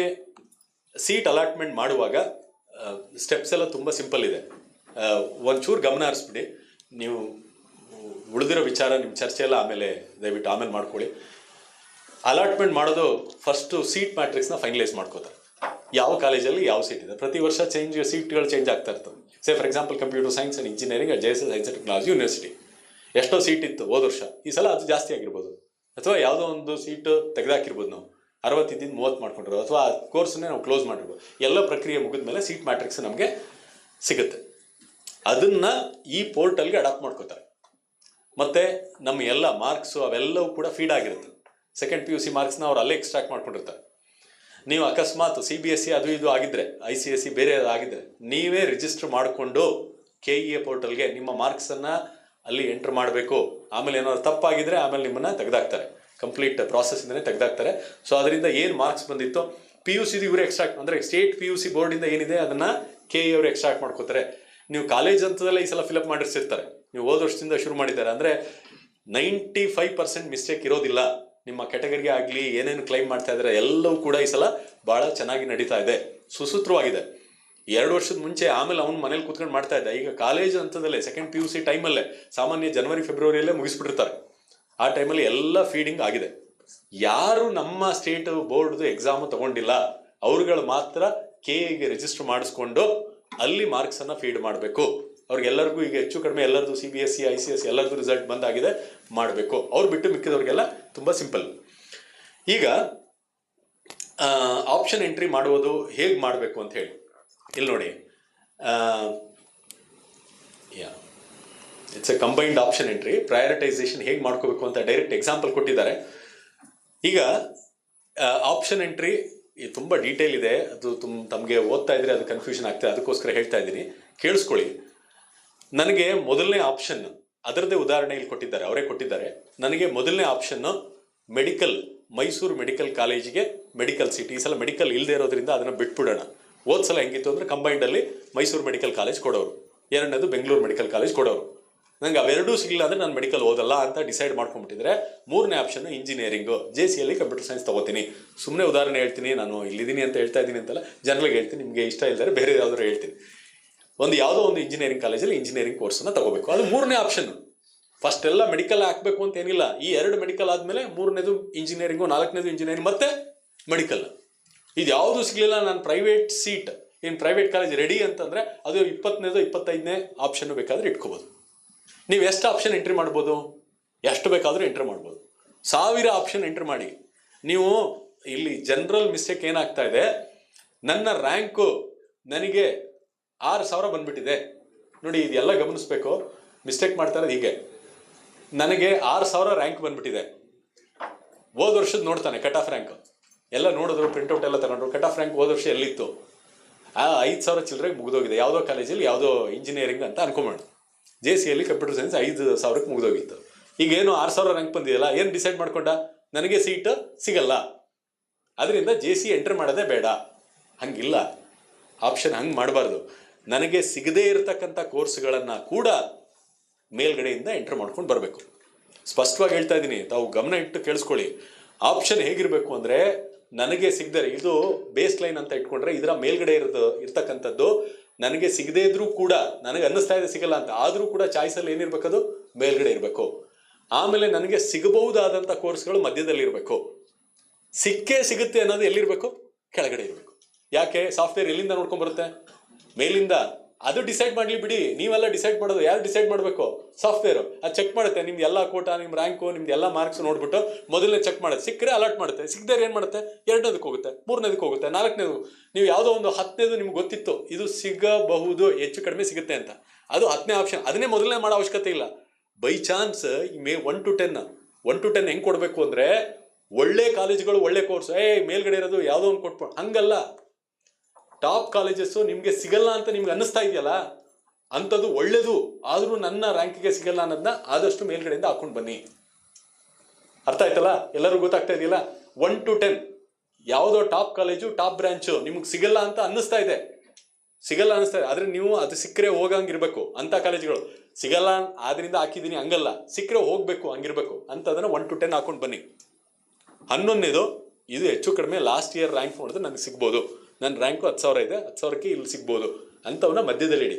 A: ಸೀಟ್ ಅಲಾಟ್ಮೆಂಟ್ ಮಾಡುವಾಗ ಸ್ಟೆಪ್ಸ್ ಎಲ್ಲ ತುಂಬ ಸಿಂಪಲ್ ಇದೆ. ಒಂಚೂರು ಗಮನ ಹರಿಸ್ಬಿಡಿ. ನೀವು ಉಳಿದಿರೋ ವಿಚಾರ ನಿಮ್ಮ ಚರ್ಚೆಯೆಲ್ಲ ದಯವಿಟ್ಟು ಆಮೇಲೆ ಮಾಡ್ಕೊಳ್ಳಿ. ಅಲಾಟ್ಮೆಂಟ್ ಮಾಡೋದು ಫಸ್ಟು ಸೀಟ್ ಮ್ಯಾಟ್ರಿಕ್ಸ್ನ ಫೈನಲೈಸ್ ಮಾಡ್ಕೋತಾರೆ. ಯಾವ ಕಾಲೇಜಲ್ಲಿ ಯಾವ ಸೀಟ್ ಇದೆ, ಪ್ರತಿ ವರ್ಷ ಸೀಟ್ಗಳು ಚೇಂಜ್ ಆಗ್ತಾ ಇರ್ತವೆ. Say for example computer science and engineering at JSS science and technology university ಎಷ್ಟೋ ಸೀಟ್ ಇತ್ತು ಹೋದ ವರ್ಷ, ಈ ಸಲ ಅದು ಜಾಸ್ತಿ ಆಗಿರ್ಬೋದು, ಅಥವಾ ಯಾವುದೋ ಒಂದು ಸೀಟು ತೆಗೆದಾಕಿರ್ಬೋದು. ನಾವು 60 ಇದ್ದಿದ್ದು 30 ಮಾಡ್ಕೊಂಡಿರೋ, ಅಥವಾ ಆ ಕೋರ್ಸನ್ನೇ ನಾವು ಕ್ಲೋಸ್ ಮಾಡಿರ್ಬೋದು. ಎಲ್ಲ ಪ್ರಕ್ರಿಯೆ ಮುಗಿದ ಮೇಲೆ ಸೀಟ್ ಮ್ಯಾಟ್ರಿಕ್ಸ್ ನಮಗೆ ಸಿಗುತ್ತೆ. ಅದನ್ನು ಈ ಪೋರ್ಟಲ್ಗೆ ಅಡಾಪ್ಟ್ ಮಾಡ್ಕೋತಾರೆ. ಮತ್ತು ನಮ್ಮ ಎಲ್ಲ ಮಾರ್ಕ್ಸು ಅವೆಲ್ಲವೂ ಕೂಡ ಫೀಡ್ ಆಗಿರುತ್ತೆ. ಸೆಕೆಂಡ್ PUC ಮಾರ್ಕ್ಸ್ನ ಅವ್ರು ಅಲ್ಲೇ ಎಕ್ಸ್ಟ್ರಾಕ್ಟ್ ಮಾಡ್ಕೊಂಡಿರ್ತಾರೆ. ನೀವು ಅಕಸ್ಮಾತ್ CBSE ಅದು ಇದು ಆಗಿದ್ದರೆ, ICSE ಬೇರೆ ಆಗಿದ್ದರೆ, ನೀವೇ ರಿಜಿಸ್ಟರ್ ಮಾಡಿಕೊಂಡು KEA ಪೋರ್ಟಲ್ಗೆ ನಿಮ್ಮ ಮಾರ್ಕ್ಸನ್ನು ಅಲ್ಲಿ ಎಂಟ್ರ್ ಮಾಡಬೇಕು. ಆಮೇಲೆ ಏನಾದ್ರು ತಪ್ಪಾಗಿದ್ದರೆ ಆಮೇಲೆ ನಿಮ್ಮನ್ನು ತೆಗೆದಾಕ್ತಾರೆ, ಕಂಪ್ಲೀಟ್ ಪ್ರಾಸೆಸ್ಸಿಂದನೇ ತೆಗೆದಾಕ್ತಾರೆ. ಸೊ ಅದರಿಂದ ಏನು ಮಾರ್ಕ್ಸ್ ಬಂದಿತ್ತು PUCದು ಇವರೇ ಎಕ್ಸ್ಟ್ರಾಕ್ಟ್, ಅಂದರೆ ಸ್ಟೇಟ್ PUC ಬೋರ್ಡಿಂದ ಏನಿದೆ ಅದನ್ನು KEA ಅವರು ಎಕ್ಸ್ಟ್ರಾಕ್ಟ್ ಮಾಡ್ಕೋತಾರೆ. ನೀವು ಕಾಲೇಜ್ ಹಂತದಲ್ಲೇ ಈ ಸಲ ಫಿಲಪ್ ಮಾಡಿರ್ಸಿರ್ತಾರೆ. ನೀವು ಹೋದ ವರ್ಷದಿಂದ ಶುರು ಮಾಡಿದ್ದಾರೆ ಅಂದರೆ 95% ಮಿಸ್ಟೇಕ್ ಇರೋದಿಲ್ಲ. ನಿಮ್ಮ ಕ್ಯಾಟಗರಿಗೆ ಆಗಲಿ ಏನೇನು ಕ್ಲೈಮ್ ಮಾಡ್ತಾ ಇದ್ದಾರೆ ಎಲ್ಲವೂ ಕೂಡ ಈ ಸಲ ಭಾಳ ಚೆನ್ನಾಗಿ ನಡೀತಾ ಇದೆ, ಸುಸೂತ್ರವಾಗಿದೆ. 2 ವರ್ಷದ ಮುಂಚೆ ಆಮೇಲೆ ಅವ್ನು ಮನೇಲಿ ಕೂತ್ಕೊಂಡು ಮಾಡ್ತಾ ಇದ್ದ. ಈಗ ಕಾಲೇಜ್ ಹಂತದಲ್ಲೇ ಸೆಕೆಂಡ್ PUC ಟೈಮಲ್ಲೇ, ಸಾಮಾನ್ಯ ಜನವರಿ ಫೆಬ್ರವರಿಯಲ್ಲೇ ಮುಗಿಸ್ಬಿಟ್ಟಿರ್ತಾರೆ. ಆ ಟೈಮಲ್ಲಿ ಎಲ್ಲ ಫೀಡಿಂಗ್ ಆಗಿದೆ. ಯಾರು ನಮ್ಮ ಸ್ಟೇಟ್ ಬೋರ್ಡ್ದು ಎಕ್ಸಾಮು ತಗೊಂಡಿಲ್ಲ ಅವ್ರುಗಳು ಮಾತ್ರ KEAಗೆ ರಿಜಿಸ್ಟರ್ ಮಾಡಿಸ್ಕೊಂಡು ಅಲ್ಲಿ ಮಾರ್ಕ್ಸನ್ನು ಫೀಡ್ ಮಾಡಬೇಕು. ಅವ್ರಿಗೆಲ್ಲರಿಗೂ ಈಗ ಹೆಚ್ಚು ಕಡಿಮೆ ಎಲ್ಲರದು CBSE ICSE ಎಲ್ಲರದು ರಿಸಲ್ಟ್ ಬಂದಾಗಿದೆ, ಮಾಡಬೇಕು. ಅವ್ರು ಬಿಟ್ಟು ಮಿಕ್ಕಿದವ್ರಿಗೆಲ್ಲ ತುಂಬ ಸಿಂಪಲ್. ಈಗ ಆಪ್ಷನ್ ಎಂಟ್ರಿ ಮಾಡುವುದು ಹೇಗೆ ಮಾಡಬೇಕು ಅಂತ ಹೇಳಿ ಇಲ್ಲಿ ನೋಡಿ. It's A combined option entry. Prioritisation ಹೇಗೆ ಮಾಡ್ಕೋಬೇಕು ಅಂತ ಡೈರೆಕ್ಟ್ ಎಕ್ಸಾಂಪಲ್ ಕೊಟ್ಟಿದ್ದಾರೆ. ಈಗ ಆಪ್ಷನ್ ಎಂಟ್ರಿ ತುಂಬ ಡೀಟೇಲ್ ಇದೆ, ಅದು ತಮಗೆ ಓದ್ತಾ ಇದ್ರೆ ಅದು ಕನ್ಫ್ಯೂಷನ್ ಆಗ್ತದೆ, ಅದಕ್ಕೋಸ್ಕರ ಹೇಳ್ತಾ ಇದ್ದೀನಿ, ಕೇಳಿಸ್ಕೊಳ್ಳಿ. ನನಗೆ ಮೊದಲನೇ ಆಪ್ಷನ್ ಅದರದ್ದೇ ಉದಾಹರಣೆ ಇಲ್ಲಿ ಕೊಟ್ಟಿದ್ದಾರೆ, ಅವರೇ ಕೊಟ್ಟಿದ್ದಾರೆ. ನನಗೆ ಮೊದಲನೇ ಆಪ್ಷನ್ನು ಮೆಡಿಕಲ್, ಮೈಸೂರು ಮೆಡಿಕಲ್ ಕಾಲೇಜಿಗೆ ಮೆಡಿಕಲ್ ಸೀಟ್. ಈ ಸಲ ಮೆಡಿಕಲ್ ಇಲ್ಲದೆ ಇರೋದ್ರಿಂದ ಅದನ್ನು ಬಿಟ್ಬಿಡೋಣ. ಹೋದ ಸಲ ಹೆಂಗಿತ್ತು ಅಂದರೆ ಕಂಬೈಂಡಲ್ಲಿ ಮೈಸೂರು ಮೆಡಿಕಲ್ ಕಾಲೇಜ್ ಕೊಡೋರು, ಎರಡನೇದು ಬೆಂಗಳೂರು ಮೆಡಿಕಲ್ ಕಾಲೇಜ್ ಕೊಡೋರು. ನಂಗೆ ಅವೆರಡೂ ಸಿಗಲಿಲ್ಲ ಅಂದರೆ ನಾನು ಮೆಡಿಕಲ್ ಓದಲ್ಲ ಅಂತ ಡಿಸೈಡ್ ಮಾಡ್ಕೊಂಡ್ಬಿಟ್ಟಿದ್ರೆ ಮೂರನೇ ಆಪ್ಷನ್ ಇಂಜಿನಿಯರಿಂಗು. JCಯಲ್ಲಿ ಕಂಪ್ಯೂಟರ್ ಸೈನ್ಸ್ ತೊಗೋತೀನಿ. ಸುಮ್ಮನೆ ಉದಾಹರಣೆ ಹೇಳ್ತೀನಿ, ನಾನು ಇಲ್ಲಿದ್ದೀನಿ ಅಂತ ಹೇಳ್ತಾ ಇದ್ದೀನಿ ಅಂತಲ್ಲ, ಜನರಲ್ಗೆ ಹೇಳ್ತೀನಿ, ನಿಮಗೆ ಇಷ್ಟ ಇಲ್ಲದ್ರೆ ಬೇರೆ ಯಾವ್ದಾದ್ರು ಹೇಳ್ತೀನಿ. ಯಾವುದೋ ಒಂದು ಇಂಜಿನಿಯರಿಂಗ್ ಕಾಲೇಜಲ್ಲಿ ಇಂಜಿನಿಯರಿಂಗ್ ಕೋರ್ಸನ್ನು ತಗೋಬೇಕು, ಅದು ಮೂರನೇ ಆಪ್ಷನ್. ಫಸ್ಟ್ ಎಲ್ಲ ಮೆಡಿಕಲ್ ಹಾಕಬೇಕು ಅಂತ ಏನಿಲ್ಲ. ಈ 2 ಮೆಡಿಕಲ್ ಆದಮೇಲೆ ಮೂರನೇದು ಇಂಜಿನಿಯರಿಂಗು, 4ನೇದು ಇಂಜಿನಿಯರಿಂಗ್, ಮತ್ತೆ ಮೆಡಿಕಲ್. ಇದು ಯಾವುದು ಸಿಗಲಿಲ್ಲ, ನಾನು private seat private college ready ಅಂತಂದರೆ ಅದು 20ನೇದು 25ನೇ ಆಪ್ಷನ್ನು ಬೇಕಾದರೆ ಇಟ್ಕೋಬೋದು. ನೀವು ಎಷ್ಟು ಆಪ್ಷನ್ ಎಂಟ್ರಿ ಮಾಡ್ಬೋದು, ಎಷ್ಟು ಬೇಕಾದರೂ ಎಂಟ್ರಿ ಮಾಡ್ಬೋದು. 1000 ಆಪ್ಷನ್ ಎಂಟ್ರಿ ಮಾಡಿ. ನೀವು ಇಲ್ಲಿ ಜನರಲ್ ಮಿಸ್ಟೇಕ್ ಏನಾಗ್ತಾ ಇದೆ, ನನ್ನ ರ್ಯಾಂಕು ನನಗೆ 6000 ಬಂದ್ಬಿಟ್ಟಿದೆ ನೋಡಿ. ಇದೆಲ್ಲ ಗಮನಿಸ್ಬೇಕು. ಮಿಸ್ಟೇಕ್ ಮಾಡ್ತಾ ಇರೋದು ಹೀಗೆ, ನನಗೆ 6000 ರ್ಯಾಂಕ್ ಬಂದ್ಬಿಟ್ಟಿದೆ. ಹೋದ ವರ್ಷದ ನೋಡ್ತಾನೆ ಕಟ್ ಆಫ್ ರ್ಯಾಂಕ್ ಎಲ್ಲ ನೋಡಿದ್ರು, ಪ್ರಿಂಟ್ಔಟ್ ಎಲ್ಲ ತಗೊಂಡ್ರು. ಕಟ್ ಆಫ್ ರ್ಯಾಂಕ್ ಹೋದ ವರ್ಷ ಎಲ್ಲಿತ್ತು, 5000 ಚಿಲ್ಲರೆಗೆ ಮುಗಿದೋಗಿದೆ. ಯಾವುದೋ ಕಾಲೇಜಲ್ಲಿ ಯಾವುದೋ ಇಂಜಿನಿಯರಿಂಗ್ ಅಂತ ಅನ್ಕೊಂಬೇಡ. JCಯಲ್ಲಿ ಕಂಪ್ಯೂಟರ್ ಸೈನ್ಸ್ 5000ಕ್ಕೆ ಮುಗಿದೋಗಿತ್ತು. ಈಗೇನು 6000 ರ್ಯಾಂಕ್ ಬಂದಿದೆಯಲ್ಲ, ಏನು ಡಿಸೈಡ್ ಮಾಡ್ಕೊಂಡ, ನನಗೆ ಸೀಟ್ ಸಿಗಲ್ಲ, ಅದರಿಂದ JC ಎಂಟ್ರ್ ಮಾಡೋದೇ ಬೇಡ. ಹಂಗಿಲ್ಲ, ಆಪ್ಷನ್ ಹಂಗೆ ಮಾಡಬಾರ್ದು. ನನಗೆ ಸಿಗದೇ ಇರತಕ್ಕಂಥ ಕೋರ್ಸ್ಗಳನ್ನು ಕೂಡ ಮೇಲ್ಗಡೆಯಿಂದ ಎಂಟ್ರ್ ಮಾಡ್ಕೊಂಡು ಬರಬೇಕು. ಸ್ಪಷ್ಟವಾಗಿ ಹೇಳ್ತಾ ಇದ್ದೀನಿ, ತಾವು ಗಮನ ಇಟ್ಟು ಕೇಳಿಸ್ಕೊಳ್ಳಿ. ಆಪ್ಷನ್ ಹೇಗಿರಬೇಕು ಅಂದರೆ, ನನಗೆ ಸಿಗದರೆ, ಇದು ಬೇಸ್ ಲೈನ್ ಅಂತ ಇಟ್ಕೊಂಡ್ರೆ ಇದರ ಮೇಲ್ಗಡೆ ಇರ್ತಕ್ಕಂಥದ್ದು ನನಗೆ ಸಿಗದೇ ಇದ್ರೂ ಕೂಡ, ನನಗೆ ಅನ್ನಿಸ್ತಾ ಇದೆ ಸಿಗಲ್ಲ ಅಂತ, ಆದರೂ ಕೂಡ ಚಾಯ್ಸಲ್ಲಿ ಏನಿರಬೇಕದು ಮೇಲ್ಗಡೆ ಇರಬೇಕು. ಆಮೇಲೆ ನನಗೆ ಸಿಗಬಹುದಾದಂಥ ಕೋರ್ಸ್ಗಳು ಮಧ್ಯದಲ್ಲಿ ಇರಬೇಕು. ಸಿಕ್ಕೇ ಸಿಗುತ್ತೆ ಅನ್ನೋದು ಎಲ್ಲಿರಬೇಕು, ಕೆಳಗಡೆ ಇರಬೇಕು. ಯಾಕೆ, ಸಾಫ್ಟ್ವೇರ್ ಎಲ್ಲಿಂದ ನೋಡ್ಕೊಂಡ್ಬರುತ್ತೆ, ಮೇಲಿಂದ. ಅದು ಡಿಸೈಡ್ ಮಾಡಲಿ ಬಿಡಿ, ನೀವೆಲ್ಲ ಡಿಸೈಡ್ ಮಾಡೋದು. ಯಾರು ಡಿಸೈಡ್ ಮಾಡಬೇಕು, ಸಾಫ್ಟ್ವೇರು. ಅದು ಚೆಕ್ ಮಾಡುತ್ತೆ ನಿಮ್ದು ಎಲ್ಲ ಕೋಟಾ, ನಿಮ್ಮ ರ್ಯಾಂಕು, ನಿಮ್ದು ಎಲ್ಲ ಮಾರ್ಕ್ಸ್ ನೋಡ್ಬಿಟ್ಟು ಮೊದಲನೇ ಚೆಕ್ ಮಾಡುತ್ತೆ. ಸಿಕ್ಕರೆ ಅಲರ್ಟ್ ಮಾಡುತ್ತೆ, ಸಿಗದೇ ಏನು ಮಾಡುತ್ತೆ, 2ನೇದಕ್ಕೆ ಹೋಗುತ್ತೆ, 3ನೇದಕ್ಕೆ ಹೋಗುತ್ತೆ, 4ನೇದು. ನೀವು ಯಾವುದೋ ಒಂದು 10ನೇದು ನಿಮ್ಗೆ ಗೊತ್ತಿತ್ತು ಇದು ಸಿಗಬಹುದು, ಹೆಚ್ಚು ಕಡಿಮೆ ಸಿಗುತ್ತೆ ಅಂತ, ಅದು 10ನೇ ಆಪ್ಷನ್. ಅದನ್ನೇ ಮೊದಲನೇ ಮಾಡೋ ಅವಶ್ಯಕತೆ ಇಲ್ಲ. ಬೈ ಚಾನ್ಸ್ 1 to 10 ಹೆಂಗೆ ಕೊಡಬೇಕು ಅಂದರೆ, ಒಳ್ಳೆ ಕಾಲೇಜುಗಳು ಒಳ್ಳೆ ಕೋರ್ಸ್, ಮೇಲ್ಗಡೆ ಇರೋದು ಯಾವುದೋ ಒಂದು ಕೊಟ್ಬಿಟ್ಟು, ಹಂಗಲ್ಲ. ಟಾಪ್ ಕಾಲೇಜಸ್ಸು ನಿಮಗೆ ಸಿಗಲ್ಲ ಅಂತ ನಿಮ್ಗೆ ಅನ್ನಿಸ್ತಾ ಇದೆಯಲ್ಲ, ಅಂಥದ್ದು ಒಳ್ಳೇದು, ಆದರೂ ನನ್ನ ರ್ಯಾಂಕಿಗೆ ಸಿಗಲ್ಲ ಅನ್ನೋದನ್ನ ಆದಷ್ಟು ಮೇಲ್ಗಡೆಯಿಂದ ಹಾಕೊಂಡು ಬನ್ನಿ. ಅರ್ಥ ಆಯ್ತಲ್ಲ, ಎಲ್ಲರಿಗೂ ಗೊತ್ತಾಗ್ತಾ ಇದೆಯಲ್ಲ. 1 to 10 ಯಾವುದೋ ಟಾಪ್ ಕಾಲೇಜು, ಟಾಪ್ ಬ್ರಾಂಚು ನಿಮಗೆ ಸಿಗಲ್ಲ ಅಂತ ಅನ್ನಿಸ್ತಾ ಇದೆ, ಆದರೆ ನೀವು ಅದು ಸಿಕ್ಕರೆ ಹೋಗಂಗಿರ್ಬೇಕು. ಅಂಥ ಕಾಲೇಜುಗಳು ಸಿಗಲ್ಲ ಆದ್ರಿಂದ ಹಾಕಿದ್ದೀನಿ ಹಂಗಲ್ಲ, ಸಿಕ್ಕರೆ ಹೋಗಬೇಕು ಹಂಗಿರ್ಬೇಕು ಅಂತ, ಅದನ್ನು 1 to 10 ಹಾಕೊಂಡು ಬನ್ನಿ. 11ನೇದು, ಇದು ಹೆಚ್ಚು ಕಡಿಮೆ ಲಾಸ್ಟ್ ಇಯರ್ ರ್ಯಾಂಕ್ ನೋಡಿದ್ರೆ ನನಗೆ ಸಿಗ್ಬೋದು, ನನ್ನ ರ್ಯಾಂಕು 10,000 ಇದೆ, 10,000ಕ್ಕೆ ಇಲ್ಲಿ ಸಿಗ್ಬೋದು ಅಂಥವನ್ನ ಮಧ್ಯದಲ್ಲಿ ಇಡಿ.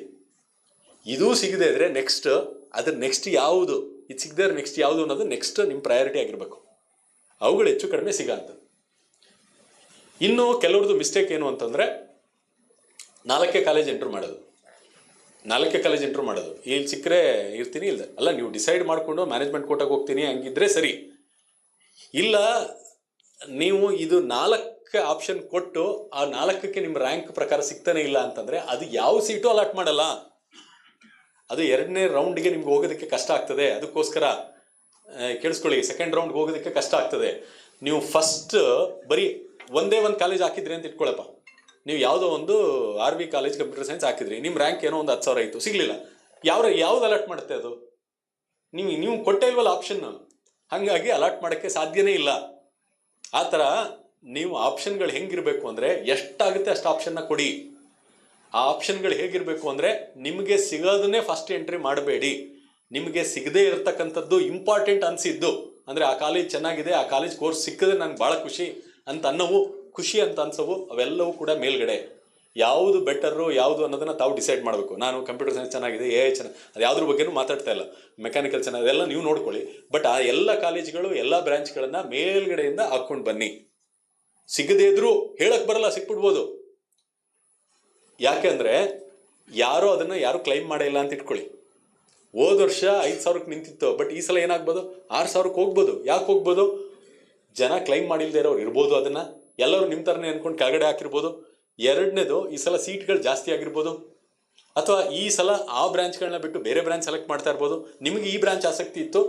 A: ಇದೂ ಸಿಗದೆ ಇದ್ರೆ ನೆಕ್ಸ್ಟ್ ಯಾವುದು, ಇದು ಸಿಗದೆ ನೆಕ್ಸ್ಟ್ ಯಾವುದು ಅನ್ನೋದು ನೆಕ್ಸ್ಟ್ ನಿಮ್ಮ ಪ್ರಯಾರಿಟಿ ಆಗಿರಬೇಕು. ಅವುಗಳು ಹೆಚ್ಚು ಕಡಿಮೆ ಸಿಗಂತ. ಇನ್ನು ಕೆಲವ್ರದ್ದು ಮಿಸ್ಟೇಕ್ ಏನು ಅಂತಂದರೆ, 4ನೇ ಕಾಲೇಜ್ ಎಂಟ್ರ್ ಮಾಡೋದು. ಇಲ್ಲಿ ಸಿಕ್ಕರೆ ಇರ್ತೀನಿ, ಇಲ್ಲ ಅಲ್ಲ, ನೀವು ಡಿಸೈಡ್ ಮಾಡಿಕೊಂಡು ಮ್ಯಾನೇಜ್ಮೆಂಟ್ ಕೋಟಾಗೆ ಹೋಗ್ತೀನಿ ಹಂಗಿದ್ರೆ ಸರಿ. ಇಲ್ಲ, ನೀವು ಇದು 4 ಆಪ್ಷನ್ ಕೊಟ್ಟು ಆ 4ಕ್ಕೆ ನಿಮ್ಮ ರ್ಯಾಂಕ್ ಪ್ರಕಾರ ಸಿಗ್ತಾನೆ ಇಲ್ಲ ಅಂತಂದರೆ ಅದು ಯಾವ ಸೀಟು ಅಲಾಟ್ ಮಾಡಲ್ಲ. ಅದು 2ನೇ ರೌಂಡಿಗೆ ನಿಮ್ಗೆ ಹೋಗೋದಕ್ಕೆ ಕಷ್ಟ ಆಗ್ತದೆ. ಅದಕ್ಕೋಸ್ಕರ ಕೇಳಿಸ್ಕೊಳ್ಳಿ, 2nd ರೌಂಡ್ಗೆ ಹೋಗೋದಕ್ಕೆ ಕಷ್ಟ ಆಗ್ತದೆ. ನೀವು ಫಸ್ಟ್ ಬರೀ ಒಂದೇ ಒಂದು ಕಾಲೇಜ್ ಹಾಕಿದ್ರಿ ಅಂತ ಇಟ್ಕೊಳ್ಳಪ್ಪ. ನೀವು ಯಾವುದೋ ಒಂದು RV ಕಾಲೇಜ್ ಕಂಪ್ಯೂಟರ್ ಸೈನ್ಸ್ ಹಾಕಿದ್ರಿ, ನಿಮ್ಮ ರ್ಯಾಂಕ್ ಏನೋ ಒಂದು 10,000 ಇತ್ತು, ಸಿಗಲಿಲ್ಲ. ಯಾವ್ದು ಅಲಾಟ್ ಮಾಡುತ್ತೆ ಅದು? ನೀವು ಕೊಟ್ಟೇ ಇಲ್ವಲ್ಲ ಆಪ್ಷನ್, ಹಾಗಾಗಿ ಅಲಾಟ್ ಮಾಡೋಕ್ಕೆ ಸಾಧ್ಯನೇ ಇಲ್ಲ. ಆ ಥರ ನೀವು ಆಪ್ಷನ್ಗಳು ಹೆಂಗಿರಬೇಕು ಅಂದರೆ, ಎಷ್ಟಾಗುತ್ತೆ ಅಷ್ಟು ಆಪ್ಷನ್ನ ಕೊಡಿ. ಆ ಆಪ್ಷನ್ಗಳು ಹೇಗಿರಬೇಕು ಅಂದರೆ, ನಿಮಗೆ ಸಿಗೋದನ್ನೇ ಫಸ್ಟ್ ಎಂಟ್ರಿ ಮಾಡಬೇಡಿ. ನಿಮಗೆ ಸಿಗದೇ ಇರತಕ್ಕಂಥದ್ದು ಇಂಪಾರ್ಟೆಂಟ್ ಅನಿಸಿದ್ದು, ಅಂದರೆ ಆ ಕಾಲೇಜ್ ಚೆನ್ನಾಗಿದೆ, ಆ ಕಾಲೇಜ್ ಕೋರ್ಸ್ ಸಿಕ್ಕಿದ್ರೆ ನಂಗೆ ಭಾಳ ಖುಷಿ ಅಂತ ಅನ್ಸವು, ಅವೆಲ್ಲವೂ ಕೂಡ ಮೇಲ್ಗಡೆ. ಯಾವುದು ಬೆಟರು ಯಾವುದು ಅನ್ನೋದನ್ನು ತಾವು ಡಿಸೈಡ್ ಮಾಡಬೇಕು. ನಾನು ಕಂಪ್ಯೂಟರ್ ಸೈನ್ಸ್ ಚೆನ್ನಾಗಿದೆ, AI ಚೆನ್ನಾಗಿ, ಅದು ಯಾವುದ್ರ ಬಗ್ಗೆನೂ ಮಾತಾಡ್ತಾ ಇಲ್ಲ, ಮೆಕ್ಯಾನಿಕಲ್ ಚೆನ್ನಾಗಿ, ಅದೆಲ್ಲ ನೀವು ನೋಡ್ಕೊಳ್ಳಿ. ಬಟ್ ಆ ಎಲ್ಲ ಕಾಲೇಜುಗಳು, ಎಲ್ಲ ಬ್ರಾಂಚ್ಗಳನ್ನು ಮೇಲ್ಗಡೆಯಿಂದ ಹಾಕ್ಕೊಂಡು ಬನ್ನಿ. ಸಿಗದೇ ಇದ್ರೂ ಹೇಳಕ್ಕೆ ಬರಲ್ಲ, ಸಿಕ್ಬಿಡ್ಬೋದು. ಯಾಕೆ ಅಂದರೆ ಯಾರು ಕ್ಲೈಮ್ ಮಾಡೇ ಇಲ್ಲ ಅಂತ ಇಟ್ಕೊಳ್ಳಿ. ಹೋದ ವರ್ಷ 5,000ಕ್ಕೆ ನಿಂತಿತ್ತು, ಬಟ್ ಈ ಸಲ ಏನಾಗ್ಬೋದು 6,000ಕ್ಕೆ ಹೋಗ್ಬೋದು. ಯಾಕೆ ಹೋಗ್ಬೋದು? ಜನ ಕ್ಲೈಮ್ ಮಾಡಿಲ್ದೇ ಇರೋರು ಇರ್ಬೋದು, ಅದನ್ನ ಎಲ್ಲರೂ ನಿಮ್ಮ ಥರನೇ ಅನ್ಕೊಂಡು ಕೆಳಗಡೆ ಹಾಕಿರ್ಬೋದು. ಎರಡನೇದು, ಈ ಸಲ ಸೀಟ್ಗಳು ಜಾಸ್ತಿ ಆಗಿರ್ಬೋದು, ಅಥವಾ ಈ ಸಲ ಆ ಬ್ರಾಂಚ್ಗಳನ್ನ ಬಿಟ್ಟು ಬೇರೆ ಬ್ರಾಂಚ್ ಸೆಲೆಕ್ಟ್ ಮಾಡ್ತಾ ಇರ್ಬೋದು. ನಿಮಗೆ ಈ ಬ್ರಾಂಚ್ ಆಸಕ್ತಿ ಇತ್ತು,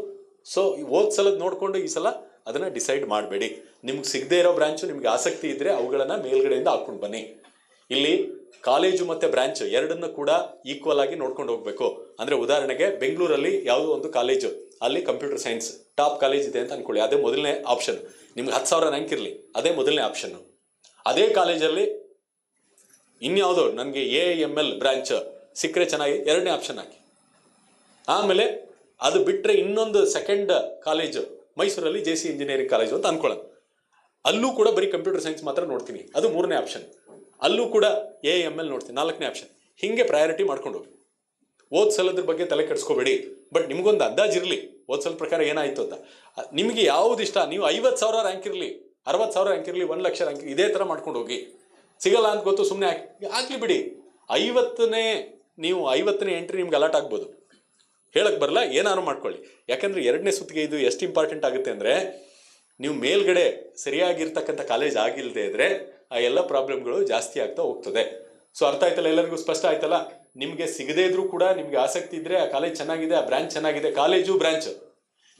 A: ಸೊ ಹೋದ ಸಲದ ನೋಡಿಕೊಂಡು ಈ ಸಲ ಅದನ್ನು ಡಿಸೈಡ್ ಮಾಡಬೇಡಿ. ನಿಮ್ಗೆ ಸಿಗದೇ ಇರೋ ಬ್ರಾಂಚು ನಿಮ್ಗೆ ಆಸಕ್ತಿ ಇದ್ದರೆ ಅವುಗಳನ್ನು ಮೇಲ್ಗಡೆಯಿಂದ ಹಾಕ್ಕೊಂಡು ಬನ್ನಿ. ಇಲ್ಲಿ ಕಾಲೇಜು ಮತ್ತು ಬ್ರಾಂಚ್ ಎರಡನ್ನು ಕೂಡ ಈಕ್ವಲ್ ಆಗಿ ನೋಡ್ಕೊಂಡು ಹೋಗಬೇಕು. ಅಂದರೆ ಉದಾಹರಣೆಗೆ ಬೆಂಗಳೂರಲ್ಲಿ ಯಾವುದೋ ಒಂದು ಕಾಲೇಜು, ಅಲ್ಲಿ ಕಂಪ್ಯೂಟರ್ ಸೈನ್ಸ್ ಟಾಪ್ ಕಾಲೇಜ್ ಇದೆ ಅಂತ ಅಂದ್ಕೊಳ್ಳಿ, ಅದೇ ಮೊದಲನೇ ಆಪ್ಷನ್. ನಿಮ್ಗೆ 10,000 ರ್ಯಾಂಕ್ ಇರಲಿ, ಅದೇ ಮೊದಲನೇ ಆಪ್ಷನ್ನು. ಅದೇ ಕಾಲೇಜಲ್ಲಿ ಇನ್ಯಾವುದೋ ನನಗೆ AIML ಬ್ರಾಂಚ್ ಸಿಕ್ಕರೆ ಚೆನ್ನಾಗಿ ಎರಡನೇ ಆಪ್ಷನ್ ಹಾಕಿ. ಆಮೇಲೆ ಅದು ಬಿಟ್ಟರೆ ಇನ್ನೊಂದು ಸೆಕೆಂಡ್ ಕಾಲೇಜು ಮೈಸೂರಲ್ಲಿ JC ಇಂಜಿನಿಯರಿಂಗ್ ಕಾಲೇಜು ಅಂತ ಅಂದ್ಕೊಳ್ಳೋಣ. ಅಲ್ಲೂ ಕೂಡ ಬರೀ ಕಂಪ್ಯೂಟರ್ ಸೈನ್ಸ್ ಮಾತ್ರ ನೋಡ್ತೀನಿ, ಅದು ಮೂರನೇ ಆಪ್ಷನ್. ಅಲ್ಲೂ ಕೂಡ AIML ನೋಡ್ತೀನಿ, ನಾಲ್ಕನೇ ಆಪ್ಷನ್. ಹೀಗೆ ಪ್ರಯಾರಿಟಿ ಮಾಡ್ಕೊಂಡು ಹೋಗಿ. ಓದ್ ಸಲದ್ರ ಬಗ್ಗೆ ತಲೆ ಕೆಡಿಸ್ಕೋಬೇಡಿ, ಬಟ್ ನಿಮ್ಗೊಂದು ಅಂದಾಜಿರಲಿ ಓದ್ ಸಲ ಪ್ರಕಾರ ಏನಾಯಿತು ಅಂತ. ನಿಮಗೆ ಯಾವ್ದು ಇಷ್ಟ, ನೀವು 50,000 ರ್ಯಾಂಕ್ ಇರಲಿ, 60,000 ರ್ಯಾಂಕ್ ಇರಲಿ, 1 ಲಕ್ಷ ರ್ಯಾಂಕ್, ಇದೇ ಥರ ಮಾಡ್ಕೊಂಡು ಹೋಗಿ. ಸಿಗಲ್ಲ ಅಂತ ಗೊತ್ತು, ಸುಮ್ಮನೆ ಹಾಕ್ಲಿ ಬಿಡಿ. 50ನೇ ಎಂಟ್ರಿ ನಿಮ್ಗೆ ಅಲಾಟ್ ಆಗ್ಬೋದು, ಹೇಳಕ್ ಬರಲ್ಲ, ಏನಾದ್ರು ಮಾಡ್ಕೊಳ್ಳಿ. ಯಾಕಂದ್ರೆ ಎರಡನೇ ಸುತ್ತಿಗೆ ಇದು ಎಷ್ಟು ಇಂಪಾರ್ಟೆಂಟ್ ಆಗುತ್ತೆ ಅಂದರೆ, ನೀವು ಮೇಲ್ಗಡೆ ಸರಿಯಾಗಿರ್ತಕ್ಕಂಥ ಕಾಲೇಜ್ ಆಗಿಲ್ಲದೆ ಇದ್ರೆ ಆ ಎಲ್ಲ ಪ್ರಾಬ್ಲಮ್ಗಳು ಜಾಸ್ತಿ ಆಗ್ತಾ ಹೋಗ್ತದೆ. ಸೊ ಅರ್ಥ ಆಯ್ತಲ್ಲ, ಎಲ್ಲರಿಗೂ ಸ್ಪಷ್ಟ ಆಯ್ತಲ್ಲ? ನಿಮಗೆ ಸಿಗದೇ ಇದ್ರೂ ಕೂಡ ನಿಮ್ಗೆ ಆಸಕ್ತಿ ಇದ್ರೆ ಆ ಕಾಲೇಜ್ ಚೆನ್ನಾಗಿದೆ, ಆ ಬ್ರಾಂಚ್ ಚೆನ್ನಾಗಿದೆ, ಕಾಲೇಜು ಬ್ರಾಂಚ್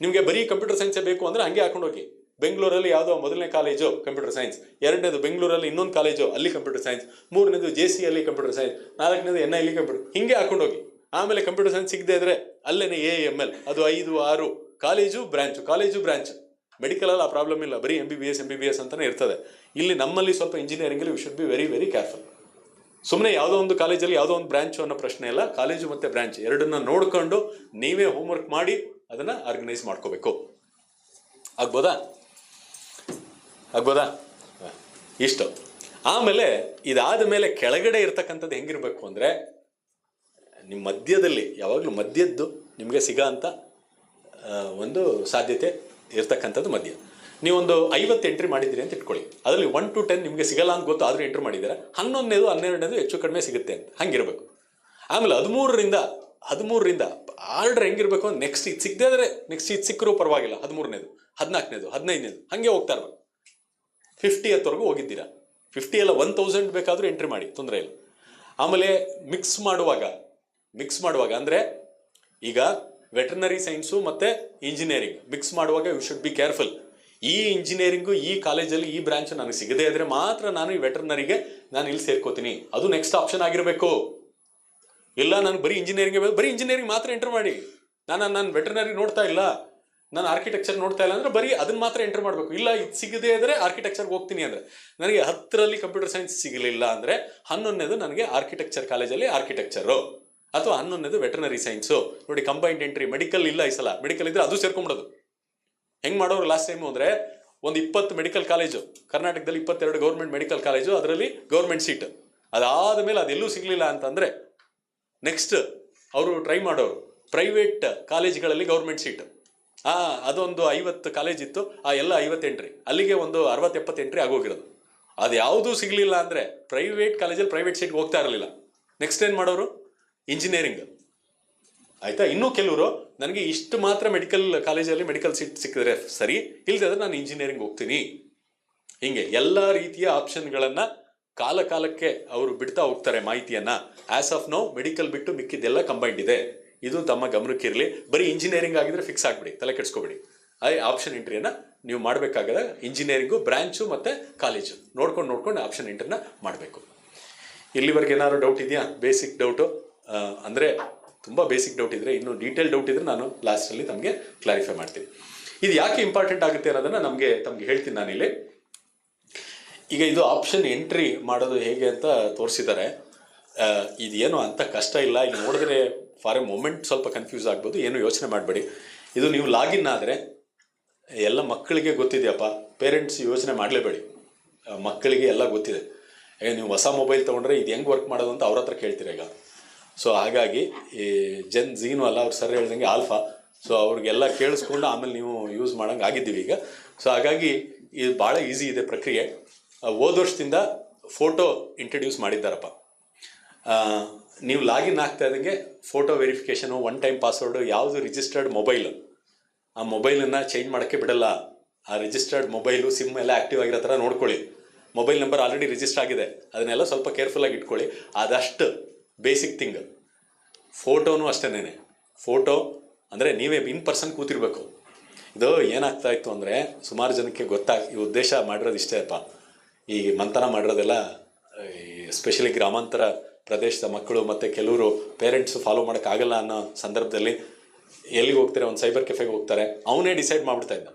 A: ನಿಮಗೆ ಬರೀ ಕಂಪ್ಯೂಟರ್ ಸೈನ್ಸೇ ಬೇಕು ಅಂದ್ರೆ ಹಂಗೆ ಹಾಕೊಂಡು ಹೋಗಿ. ಬೆಂಗಳೂರಲ್ಲಿ ಯಾವುದೋ ಮೊದಲನೇ ಕಾಲೇಜು ಕಂಪ್ಯೂಟರ್ ಸೈನ್ಸ್, ಎರಡನೇದು ಬೆಂಗಳೂರಲ್ಲಿ ಇನ್ನೊಂದು ಕಾಲೇಜು ಅಲ್ಲಿ ಕಂಪ್ಯೂಟರ್ ಸೈನ್ಸ್, ಮೂರನೇದು JC ಅಲ್ಲಿ ಕಂಪ್ಯೂಟರ್ ಸೈನ್ಸ್, ನಾಲ್ಕನೇದು NIL ಕಂಪ್ಯೂಟರ್, ಹಿಂಗೆ ಹಾಕೊಂಡು ಹೋಗಿ. ಆಮೇಲೆ ಕಂಪ್ಯೂಟರ್ ಸೈನ್ಸ್ ಸಿಗದೆ ಇದ್ರೆ ಅಲ್ಲೇನೆ AIML, ಅದು 5, 6 ಕಾಲೇಜು ಬ್ರಾಂಚ್. ಮೆಡಿಕಲಲ್ಲಿ ಆ ಪ್ರಾಬ್ಲಮ್ ಇಲ್ಲ, ಬರೀ MBBS ಅಂತಾನೆ ಇರ್ತದೆ. ಇಲ್ಲಿ ನಮ್ಮಲ್ಲಿ ಸ್ವಲ್ಪ ಇಂಜಿನಿಯರಿಂಗಲ್ಲಿ we should be very very careful. ಸುಮ್ಮನೆ ಯಾವುದೋ ಒಂದು ಕಾಲೇಜಲ್ಲಿ ಯಾವುದೋ ಒಂದು ಬ್ರಾಂಚು ಅನ್ನೋ ಪ್ರಶ್ನೆ ಇಲ್ಲ, ಕಾಲೇಜು ಮತ್ತು ಬ್ರಾಂಚ್ ಎರಡನ್ನ ನೋಡ್ಕೊಂಡು ನೀವೇ ಹೋಮ್ವರ್ಕ್ ಮಾಡಿ ಅದನ್ನು ಆರ್ಗನೈಸ್ ಮಾಡ್ಕೋಬೇಕು. ಆಗ್ಬೋದಾ? ಇಷ್ಟು. ಆಮೇಲೆ ಇದಾದ ಮೇಲೆ ಕೆಳಗಡೆ ಇರ್ತಕ್ಕಂಥದ್ದು ಹೆಂಗಿರ್ಬೇಕು ಅಂದರೆ, ನಿಮ್ಮ ಮಧ್ಯದಲ್ಲಿ ಯಾವಾಗಲೂ ಮಧ್ಯದ್ದು ನಿಮಗೆ ಸಿಗೋ ಅಂಥ ಒಂದು ಸಾಧ್ಯತೆ ಇರ್ತಕ್ಕಂಥದ್ದು ಮಧ್ಯ. ನೀವೊಂದು 50 ಎಂಟ್ರಿ ಮಾಡಿದ್ದೀರಿ ಅಂತ ಇಟ್ಕೊಳ್ಳಿ, ಅದರಲ್ಲಿ 1 to 10 ನಿಮಗೆ ಸಿಗಲ್ಲ ಅಂತ ಗೊತ್ತು, ಆದರೂ ಎಂಟ್ರಿ ಮಾಡಿದ್ದೀರಾ. 11ನೇದು 12ನೇದು ಹೆಚ್ಚು ಕಡಿಮೆ ಸಿಗುತ್ತೆ ಅಂತ ಹಂಗಿರ್ಬೇಕು. ಆಮೇಲೆ 13ರಿಂದ ಆರ್ಡರ್ ಹೆಂಗಿರ್ಬೇಕು, ನೆಕ್ಸ್ಟ್ ಇದು ಸಿಗದೆ ಆದರೆ ನೆಕ್ಸ್ಟ್ ಇದು ಸಿಕ್ಕರೂ ಪರವಾಗಿಲ್ಲ, 13ನೇದು 14ನೇದು 15ನೇದು ಹಾಗೆ ಹೋಗ್ತಾ ಇರ್ಬೇಕು. 50th ಹೋಗಿದ್ದೀರಾ, 50 ಎಲ್ಲ 1000 ಬೇಕಾದರೂ ಎಂಟ್ರಿ ಮಾಡಿ, ತೊಂದರೆ ಇಲ್ಲ. ಆಮೇಲೆ ಮಿಕ್ಸ್ ಮಾಡುವಾಗ ಅಂದರೆ ಈಗ ವೆಟರ್ನರಿ ಸೈನ್ಸು ಮತ್ತು ಇಂಜಿನಿಯರಿಂಗ್ ಮಿಕ್ಸ್ ಮಾಡುವಾಗ ಯು ಶುಡ್ ಬಿ ಕೇರ್ಫುಲ್. ಈ ಇಂಜಿನಿಯರಿಂಗು ಈ ಕಾಲೇಜಲ್ಲಿ ಈ ಬ್ರಾಂಚ್ ನನಗೆ ಸಿಗದೇ ಇದ್ರೆ ಮಾತ್ರ ನಾನು ಈ ವೆಟರ್ನರಿಗೆ ನಾನು ಇಲ್ಲಿ ಸೇರ್ಕೋತೀನಿ, ಅದು ನೆಕ್ಸ್ಟ್ ಆಪ್ಷನ್ ಆಗಿರಬೇಕು. ಇಲ್ಲ ನಾನು ಬರೀ ಇಂಜಿನಿಯರಿಂಗ್ ಮಾತ್ರ ಎಂಟರ್ ಮಾಡಿ, ನಾನು ವೆಟರ್ನರಿ ನೋಡ್ತಾ ಇಲ್ಲ, ನಾನು ಆರ್ಕಿಟೆಕ್ಚರ್ ನೋಡ್ತಾ ಇಲ್ಲ ಅಂದರೆ ಬರೀ ಅದನ್ನ ಮಾತ್ರ ಎಂಟರ್ ಮಾಡಬೇಕು. ಇಲ್ಲ ಇದು ಸಿಗದೇ ಇದ್ರೆ ಆರ್ಕಿಟೆಕ್ಚರ್ಗೆ ಹೋಗ್ತೀನಿ ಅಂದರೆ, ನನಗೆ 10ರಲ್ಲಿ ಕಂಪ್ಯೂಟರ್ ಸೈನ್ಸ್ ಸಿಗಲಿಲ್ಲ ಅಂದರೆ 11ನೇದು ನನಗೆ ಆರ್ಕಿಟೆಕ್ಚರ್ ಕಾಲೇಜಲ್ಲಿ ಆರ್ಕಿಟೆಕ್ಚರು, ಅಥವಾ 11ನೇದು ವೆಟರ್ನರಿ ಸೈನ್ಸು. ನೋಡಿ, ಕಂಬೈನ್ಡ್ ಎಂಟ್ರಿ. ಮೆಡಿಕಲ್ ಇಲ್ಲ ಈ ಸಲ, ಮೆಡಿಕಲ್ ಇದ್ರೆ ಅದು ಸೇರ್ಕೊಂಡ್ಬಿಡೋದು. ಹೆಂಗೆ ಮಾಡೋರು ಲಾಸ್ಟ್ ಟೈಮು ಅಂದರೆ, ಒಂದು 20 ಮೆಡಿಕಲ್ ಕಾಲೇಜು ಕರ್ನಾಟಕದಲ್ಲಿ, 22 ಗೌರ್ಮೆಂಟ್ ಮೆಡಿಕಲ್ ಕಾಲೇಜು, ಅದರಲ್ಲಿ ಗೌರ್ಮೆಂಟ್ ಸೀಟ್. ಅದಾದ ಮೇಲೆ ಅದೆಲ್ಲೂ ಸಿಗಲಿಲ್ಲ ಅಂತಂದರೆ ನೆಕ್ಸ್ಟ್ ಅವರು ಟ್ರೈ ಮಾಡೋರು ಪ್ರೈವೇಟ್ ಕಾಲೇಜ್ಗಳಲ್ಲಿ ಗೌರ್ಮೆಂಟ್ ಸೀಟ್. ಅದೊಂದು 50 ಕಾಲೇಜ್ ಇತ್ತು, ಆ ಎಲ್ಲ 50 ಎಂಟ್ರಿ, ಅಲ್ಲಿಗೆ ಒಂದು 60-70 ಎಂಟ್ರಿ ಆಗೋಗಿರೋದು. ಅದು ಯಾವುದೂ ಸಿಗಲಿಲ್ಲ ಅಂದರೆ ಪ್ರೈವೇಟ್ ಕಾಲೇಜಲ್ಲಿ ಪ್ರೈವೇಟ್ ಸೀಟ್ಗೆ ಹೋಗ್ತಾ ಇರಲಿಲ್ಲ. ನೆಕ್ಸ್ಟ್ ಏನು ಮಾಡೋರು? ಇಂಜಿನಿಯರಿಂಗ್. ಆಯಿತಾ? ಇನ್ನೂ ಕೆಲವರು ನನಗೆ ಇಷ್ಟು ಮಾತ್ರ ಮೆಡಿಕಲ್ ಕಾಲೇಜಲ್ಲಿ ಮೆಡಿಕಲ್ ಸೀಟ್ ಸಿಕ್ಕಿದ್ರೆ ಸರಿ, ಇಲ್ಲದ್ರೆ ನಾನು ಇಂಜಿನಿಯರಿಂಗ್ ಹೋಗ್ತೀನಿ. ಹೀಗೆ ಎಲ್ಲ ರೀತಿಯ ಆಪ್ಷನ್ಗಳನ್ನು ಕಾಲಕ್ಕೆ ಅವರು ಬಿಡ್ತಾ ಹೋಗ್ತಾರೆ ಮಾಹಿತಿಯನ್ನು. ಆಸ್ ಆಫ್ ನೌ ಮೆಡಿಕಲ್ ಬಿಟ್ಟು ಮಿಕ್ಕಿದ್ದೆಲ್ಲ ಕಂಬೈಂಡ್ ಇದೆ, ಇದು ತಮ್ಮ ಗಮನಕ್ಕೆ ಇರಲಿ. ಬರೀ ಇಂಜಿನಿಯರಿಂಗ್ ಆಗಿದ್ರೆ ಫಿಕ್ಸ್ ಆಗಿಬಿಡಿ, ತಲೆ ಕೆಡಿಸ್ಕೊಬೇಡಿ. ಆಪ್ಷನ್ ಎಂಟ್ರಿಯನ್ನು ನೀವು ಮಾಡಬೇಕಾಗದ ಇಂಜಿನಿಯರಿಂಗು ಬ್ರಾಂಚು ಮತ್ತು ಕಾಲೇಜು ನೋಡ್ಕೊಂಡು ಆಪ್ಷನ್ ಎಂಟ್ರಿನ ಮಾಡಬೇಕು. ಇಲ್ಲಿವರೆಗೆ ಏನಾದ್ರು ಡೌಟ್ ಇದೆಯಾ? ಬೇಸಿಕ್ ಡೌಟು ಅಂದರೆ ತುಂಬ ಬೇಸಿಕ್ ಡೌಟ್ ಇದ್ದರೆ, ಇನ್ನೂ ಡೀಟೇಲ್ ಡೌಟ್ ಇದ್ದರೆ ನಾನು ಲಾಸ್ಟಲ್ಲಿ ತಮಗೆ ಕ್ಲಾರಿಫೈ ಮಾಡ್ತೀನಿ. ಇದು ಯಾಕೆ ಇಂಪಾರ್ಟೆಂಟ್ ಆಗುತ್ತೆ ಅನ್ನೋದನ್ನು ತಮಗೆ ಹೇಳ್ತೀನಿ ನಾನಿಲ್ಲಿ. ಈಗ ಇದು ಆಪ್ಷನ್ ಎಂಟ್ರಿ ಮಾಡೋದು ಹೇಗೆ ಅಂತ ತೋರಿಸಿದ್ದಾರೆ. ಇದೇನು ಅಂತ ಕಷ್ಟ ಇಲ್ಲ. ಈಗ ನೋಡಿದ್ರೆ ಫಾರ್ ಎ ಮೊಮೆಂಟ್ ಸ್ವಲ್ಪ ಕನ್ಫ್ಯೂಸ್ ಆಗ್ಬೋದು, ಏನು ಯೋಚನೆ ಮಾಡಬೇಡಿ. ಇದು ನೀವು ಲಾಗಿನ್ ಆದರೆ ಎಲ್ಲ ಮಕ್ಕಳಿಗೆ ಗೊತ್ತಿದೆಯಪ್ಪ, ಪೇರೆಂಟ್ಸ್ ಯೋಚನೆ ಮಾಡಲೇಬೇಡಿ, ಮಕ್ಕಳಿಗೆ ಎಲ್ಲ ಗೊತ್ತಿದೆ. ಈಗ ನೀವು ಹೊಸ ಮೊಬೈಲ್ ತೊಗೊಂಡ್ರೆ ಇದು ಹೆಂಗೆ ವರ್ಕ್ ಮಾಡೋದು ಅಂತ ಅವ್ರ ಹತ್ರ ಕೇಳ್ತೀರ ಈಗ. ಸೊ ಹಾಗಾಗಿ ಈ ಝೀನು ಅಲ್ಲ, ಅವ್ರು ಸರ್ ಹೇಳ್ದಂಗೆ ಆಲ್ಫಾ. ಸೊ ಅವ್ರಿಗೆಲ್ಲ ಕೇಳಿಸ್ಕೊಂಡು ಆಮೇಲೆ ನೀವು ಯೂಸ್ ಮಾಡೋಂಗೆ ಆಗಿದ್ದೀವಿ ಈಗ. ಸೊ ಹಾಗಾಗಿ ಇದು ಭಾಳ ಈಸಿ ಇದೆ ಪ್ರಕ್ರಿಯೆ. ಹೋದ ವರ್ಷದಿಂದ ಫೋಟೋ ಇಂಟ್ರಡ್ಯೂಸ್ ಮಾಡಿದ್ದಾರಪ್ಪ. ನೀವು ಲಾಗಿನ್ ಆಗ್ತಾ ಇದ್ದಂಗೆ photo verification, one time password, ಯಾವುದು ರಿಜಿಸ್ಟರ್ಡ್ ಮೊಬೈಲು, ಆ ಮೊಬೈಲನ್ನು ಚೇಂಜ್ ಮಾಡೋಕ್ಕೆ ಬಿಡಲ್ಲ. ಆ ರಿಜಿಸ್ಟರ್ಡ್ ಮೊಬೈಲು, ಸಿಮ್ ಎಲ್ಲ ಆ್ಯಕ್ಟಿವ್ ಆಗಿರೋ ಥರ ನೋಡ್ಕೊಳ್ಳಿ. ಮೊಬೈಲ್ ನಂಬರ್ ಆಲ್ರೆಡಿ ರಿಜಿಸ್ಟರ್ ಆಗಿದೆ, ಅದನ್ನೆಲ್ಲ ಸ್ವಲ್ಪ ಕೇರ್ಫುಲ್ಲಾಗಿ ಇಟ್ಕೊಳ್ಳಿ. ಅದಷ್ಟು ಬೇಸಿಕ್ ಥಿಂಗ್. ಫೋಟೋನು ಅಷ್ಟೇನೆ. ಫೋಟೋ ಅಂದರೆ ನೀವೇ ಇನ್ ಪರ್ಸನ್ ಕೂತಿರ್ಬೇಕು. ಇದು ಏನಾಗ್ತಾ ಇತ್ತು ಅಂದರೆ, ಸುಮಾರು ಜನಕ್ಕೆ ಈ ಉದ್ದೇಶ ಮಾಡಿರೋದು ಇಷ್ಟೇ ಅಪ್ಪ. ಈ ಮಂಥನ ಮಾಡಿರೋದೆಲ್ಲ ಎಸ್ಪೆಷಲಿ ಗ್ರಾಮಾಂತರ ಪ್ರದೇಶದ ಮಕ್ಕಳು ಮತ್ತು ಕೆಲವರು ಪೇರೆಂಟ್ಸು ಫಾಲೋ ಮಾಡೋಕ್ಕಾಗಲ್ಲ ಅನ್ನೋ ಸಂದರ್ಭದಲ್ಲಿ ಎಲ್ಲಿಗೆ ಹೋಗ್ತಾರೆ, ಒಂದು ಸೈಬರ್ ಕೆಫೆಗೆ ಹೋಗ್ತಾರೆ. ಅವನೇ ಡಿಸೈಡ್ ಮಾಡಿಬಿಡ್ತಾ ಇದ್ದ,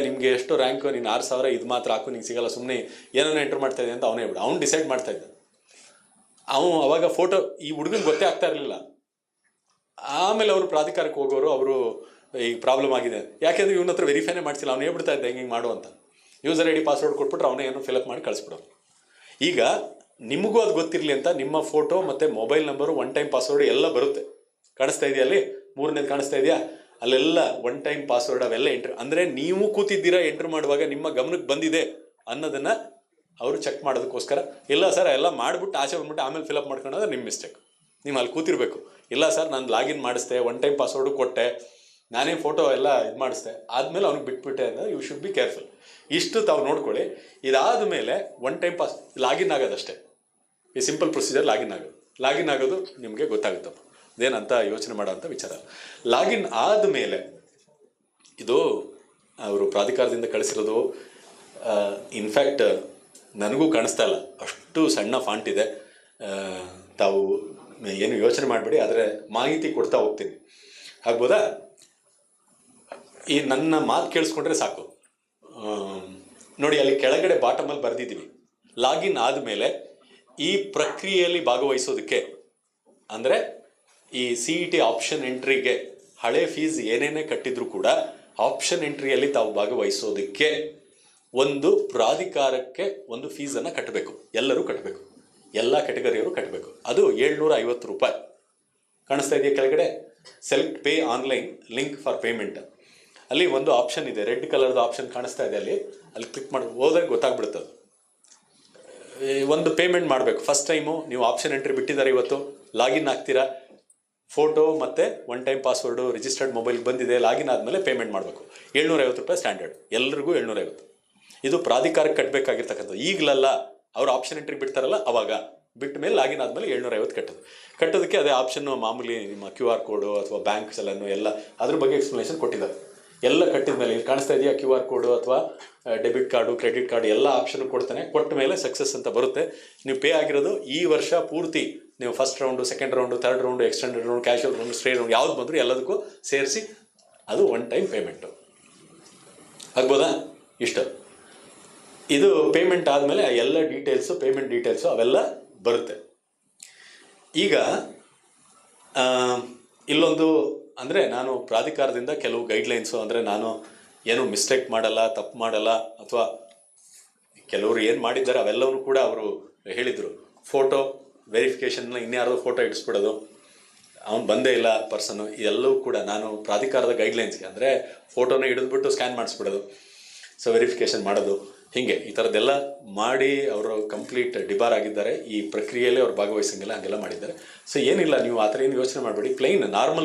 A: ನಿಮಗೆ ಎಷ್ಟು ರ್ಯಾಂಕು, ನೀನು 6,000 ಇದು ಮಾತ್ರ ಹಾಕು, ನಿಂಗೆ ಸಿಗಲ್ಲ, ಸುಮ್ಮನೆ ಏನೋ ಎಂಟ್ರ್ ಮಾಡ್ತಾ ಇದೆ ಅಂತ ಅವನೇ ಬಿಡು. ಅವ್ನು ಡಿಸೈಡ್ ಮಾಡ್ತಾ ಇದ್ದ. ಅವಾಗ ಫೋಟೋ ಈ ಹುಡುಗನಿಗೆ ಗೊತ್ತೇ ಆಗ್ತಾ ಇರಲಿಲ್ಲ. ಆಮೇಲೆ ಅವರು ಪ್ರಾಧಿಕಾರಕ್ಕೆ ಹೋಗೋರು, ಅವರು ಈಗ ಪ್ರಾಬ್ಲಮ್ ಆಗಿದೆ, ಯಾಕೆಂದರೆ ಇವನ ಹತ್ರ ವೆರಿಫೈನೇ ಮಾಡ್ತಿಲ್ಲ, ಅವ್ನು ಹೇಳ್ಬಿಡ್ತಾ ಇದ್ದ ಹಿಂಗೆ ಮಾಡು ಅಂತ. ಯೂಸರ್ ಐ ಡಿ ಪಾಸ್ವರ್ಡ್ ಕೊಟ್ಬಿಟ್ರೆ ಅವನೇ ಏನೋ ಫಿಲಪ್ ಮಾಡಿ ಕಳಿಸ್ಬಿಡೋರು. ಈಗ ನಿಮಗೂ ಅದು ಗೊತ್ತಿರಲಿ ಅಂತ ನಿಮ್ಮ ಫೋಟೋ ಮತ್ತು mobile number, one time password ಎಲ್ಲ ಬರುತ್ತೆ. ಕಾಣಿಸ್ತಾ ಇದೆಯಾ ಅಲ್ಲಿ, 3ನೇದು ಕಾಣಿಸ್ತಾ ಇದೆಯಾ, ಅಲ್ಲೆಲ್ಲ ಒನ್ ಟೈಮ್ ಪಾಸ್ವರ್ಡ್ ಅವೆಲ್ಲ ಎಂಟ್ರ್, ಅಂದರೆ ನೀವು ಕೂತಿದ್ದೀರಾ ಎಂಟ್ರ್ ಮಾಡುವಾಗ ನಿಮ್ಮ ಗಮನಕ್ಕೆ ಬಂದಿದೆ ಅನ್ನೋದನ್ನು ಅವರು ಚೆಕ್ ಮಾಡೋದಕ್ಕೋಸ್ಕರ. ಇಲ್ಲ ಸರ್ ಎಲ್ಲ ಮಾಡಿಬಿಟ್ಟು ಆಚೆ ಬಂದ್ಬಿಟ್ಟು ಆಮೇಲೆ ಫಿಲಪ್ ಮಾಡ್ಕೊಳ್ಳೋದು ನಿಮ್ಮ ಮಿಸ್ಟೇಕ್. ನೀವು ಅಲ್ಲಿ ಕೂತಿರ್ಬೇಕು. ಇಲ್ಲ ಸರ್ ನಾನು ಲಾಗಿನ್ ಮಾಡಿಸ್ದೆ, ಒನ್ ಟೈಮ್ ಪಾಸ್ವರ್ಡು ಕೊಟ್ಟೆ, ನಾನೇ ಫೋಟೋ ಎಲ್ಲ ಇದು ಮಾಡಿಸ್ದೆ, ಆದಮೇಲೆ ಅವ್ನಿಗೆ ಬಿಟ್ಬಿಟ್ಟೆ ಅಂದರೆ ಯು ಶುಡ್ ಬಿ ಕೇರ್ಫುಲ್. ಇಷ್ಟು ತಾವು ನೋಡ್ಕೊಳ್ಳಿ. ಇದಾದ ಮೇಲೆ ಒನ್ ಟೈಮ್ ಲಾಗಿನ್ ಆಗೋದಷ್ಟೇ. ಈ ಸಿಂಪಲ್ ಪ್ರೊಸೀಜರ್ ಲಾಗಿನ್ ಆಗೋದು ನಿಮಗೆ ಗೊತ್ತಾಗುತ್ತಪ್ಪ, ಅದೇನಂತ ಯೋಚನೆ ಮಾಡೋಂಥ ವಿಚಾರ. ಲಾಗಿನ್ ಆದಮೇಲೆ ಇದು ಅವರು ಪ್ರಾಧಿಕಾರದಿಂದ ಕಳಿಸಿರೋದು. ಇನ್ಫ್ಯಾಕ್ಟ್ ನನಗೂ ಕಾಣಿಸ್ತಾ ಇಲ್ಲ, ಅಷ್ಟು ಸಣ್ಣ ಫಾಂಟ್ ಇದೆ. ತಾವು ಏನು ಯೋಚನೆ ಮಾಡಬೇಡಿ, ಆದರೆ ಮಾಹಿತಿ ಕೊಡ್ತಾ ಹೋಗ್ತೀನಿ. ಆಗ್ಬೋದಾ? ಈ ನನ್ನ ಮಾತು ಕೇಳಿಸ್ಕೊಂಡ್ರೆ ಸಾಕು. ನೋಡಿ, ಅಲ್ಲಿ ಕೆಳಗಡೆ ಬಾಟಮಲ್ಲಿ ಬರೆದಿದ್ದೀವಿ, ಲಾಗಿನ್ ಆದಮೇಲೆ ಈ ಪ್ರಕ್ರಿಯೆಯಲ್ಲಿ ಭಾಗವಹಿಸೋದಕ್ಕೆ, ಅಂದರೆ ಈ CET ಆಪ್ಷನ್ ಎಂಟ್ರಿಗೆ ಹಳೆ ಫೀಸ್ ಏನೇನೇ ಕಟ್ಟಿದ್ರು ಕೂಡ ಆಪ್ಷನ್ ಎಂಟ್ರಿಯಲ್ಲಿ ತಾವು ಭಾಗವಹಿಸೋದಕ್ಕೆ ಒಂದು ಪ್ರಾಧಿಕಾರಕ್ಕೆ ಒಂದು ಫೀಸನ್ನು ಕಟ್ಟಬೇಕು. ಎಲ್ಲರೂ ಕಟ್ಟಬೇಕು, ಎಲ್ಲ ಕೆಟಗರಿಯವರು ಕಟ್ಟಬೇಕು. ಅದು 750 ರೂಪಾಯಿ. ಕಾಣಿಸ್ತಾ ಇದೆಯಾ ಕೆಳಗಡೆ? Select pay online link for payment. ಅಲ್ಲಿ ಒಂದು ಆಪ್ಷನ್ ಇದೆ, ರೆಡ್ ಕಲರ್ದು ಆಪ್ಷನ್ ಕಾಣಿಸ್ತಾ ಇದೆ. ಅಲ್ಲಿ ಕ್ಲಿಕ್ ಮಾಡಿ ಹೋದಾಗ ಗೊತ್ತಾಗ್ಬಿಡುತ್ತೆ. ಒಂದು ಪೇಮೆಂಟ್ ಮಾಡಬೇಕು. ಫಸ್ಟ್ ಟೈಮು ನೀವು ಆಪ್ಷನ್ ಎಂಟ್ರಿ ಬಿಟ್ಟಿದ್ದಾರೆ, ಇವತ್ತು ಲಾಗಿನ್ ಆಗ್ತೀರಾ, ಫೋಟೋ ಮತ್ತು one time password registered mobile ಬಂದಿದೆ, ಲಾಗಿನ್ ಆದಮೇಲೆ ಪೇಮೆಂಟ್ ಮಾಡಬೇಕು. 750 ರೂಪಾಯಿ ಸ್ಟ್ಯಾಂಡರ್ಡ್, ಎಲ್ರಿಗೂ 750. ಇದು ಪ್ರಾಧಿಕಾರಕ್ಕೆ ಕಟ್ಟಬೇಕಾಗಿರ್ತಕ್ಕಂಥದ್ದು. ಈಗಲಲ್ಲ, ಅವ್ರು ಆಪ್ಷನ್ ಎಂಟ್ರಿ ಬಿಡ್ತಾರಲ್ಲ ಅವಾಗ, ಬಿಟ್ಟ ಮೇಲೆ ಲಾಗಿನ್ ಆದಮೇಲೆ 750 ಕಟ್ಟೋದಕ್ಕೆ ಅದೇ ಆಪ್ಷನ್ನು. ಮಾಮೂಲಿ ನಿಮ್ಮ QR ಕೋಡು ಅಥವಾ ಬ್ಯಾಂಕ್ ಚಲನ್ನು ಎಲ್ಲ ಅದ್ರ ಬಗ್ಗೆ ಎಕ್ಸ್ಪ್ಲನೇಷನ್ ಕೊಟ್ಟಿದ್ದಾರೆ. ಎಲ್ಲ ಕಟ್ಟಿದ ಮೇಲೆ ಇಲ್ಲಿ ಕಾಣಿಸ್ತಾ ಇದೆಯಾ, QR ಕೋಡು ಅಥವಾ ಡೆಬಿಟ್ ಕಾರ್ಡು, ಕ್ರೆಡಿಟ್ ಕಾರ್ಡು ಎಲ್ಲ ಆಪ್ಷನ್ ಕೊಡ್ತಾನೆ. ಕೊಟ್ಟ ಮೇಲೆ ಸಕ್ಸಸ್ ಅಂತ ಬರುತ್ತೆ. ನೀವು ಪೇ ಆಗಿರೋದು ಈ ವರ್ಷ ಪೂರ್ತಿ, ನೀವು first round, second round, third round, extended round, casual round, stray round ಯಾವ್ದು ಬಂದರೂ ಎಲ್ಲದಕ್ಕೂ ಸೇರಿಸಿ ಅದು ಒನ್ ಟೈಮ್ ಪೇಮೆಂಟು. ಆಗ್ಬೋದಾ? ಇಷ್ಟು. ಇದು ಪೇಮೆಂಟ್ ಆದಮೇಲೆ ಎಲ್ಲ ಡೀಟೇಲ್ಸು, ಪೇಮೆಂಟ್ ಡೀಟೇಲ್ಸು ಅವೆಲ್ಲ ಬರುತ್ತೆ. ಈಗ ಇಲ್ಲೊಂದು ಅಂದರೆ ನಾನು ಪ್ರಾಧಿಕಾರದಿಂದ ಕೆಲವು ಗೈಡ್ಲೈನ್ಸು, ಅಂದರೆ ನಾನು ಏನು ಮಿಸ್ಟೇಕ್ ಮಾಡಲ್ಲ, ತಪ್ಪು ಮಾಡಲ್ಲ, ಅಥವಾ ಕೆಲವರು ಏನು ಮಾಡಿದ್ದಾರೆ ಅವೆಲ್ಲವೂ ಕೂಡ ಅವರು ಹೇಳಿದರು. ಫೋಟೋ ವೆರಿಫಿಕೇಷನ್ನ ಇನ್ಯಾರೋ ಫೋಟೋ ಇಡಿಸ್ಬಿಡೋದು, ಅವ್ನು ಬಂದೇ ಇಲ್ಲ ಪರ್ಸನ್ನು, ಇದೆಲ್ಲವೂ ಕೂಡ ನಾನು ಪ್ರಾಧಿಕಾರದ ಗೈಡ್ಲೈನ್ಸ್ಗೆ, ಅಂದರೆ ಫೋಟೋನ ಹಿಡಿದ್ಬಿಟ್ಟು ಸ್ಕ್ಯಾನ್ ಮಾಡಿಸ್ಬಿಡೋದು, ಸೊ ವೆರಿಫಿಕೇಷನ್ ಮಾಡೋದು, ಹೀಗೆ ಈ ಥರದ್ದೆಲ್ಲ ಮಾಡಿ ಅವರು ಕಂಪ್ಲೀಟ್ ಡಿಬಾರ್ ಆಗಿದ್ದಾರೆ. ಈ ಪ್ರಕ್ರಿಯೆಯಲ್ಲಿ ಅವ್ರು ಭಾಗವಹಿಸಂಗಿಲ್ಲ, ಹಾಗೆಲ್ಲ ಮಾಡಿದ್ದಾರೆ. ಸೊ ಏನಿಲ್ಲ, ನೀವು ಆ ಥರ ಏನು ಯೋಚನೆ ಮಾಡಬೇಡಿ. ಪ್ಲೈನ್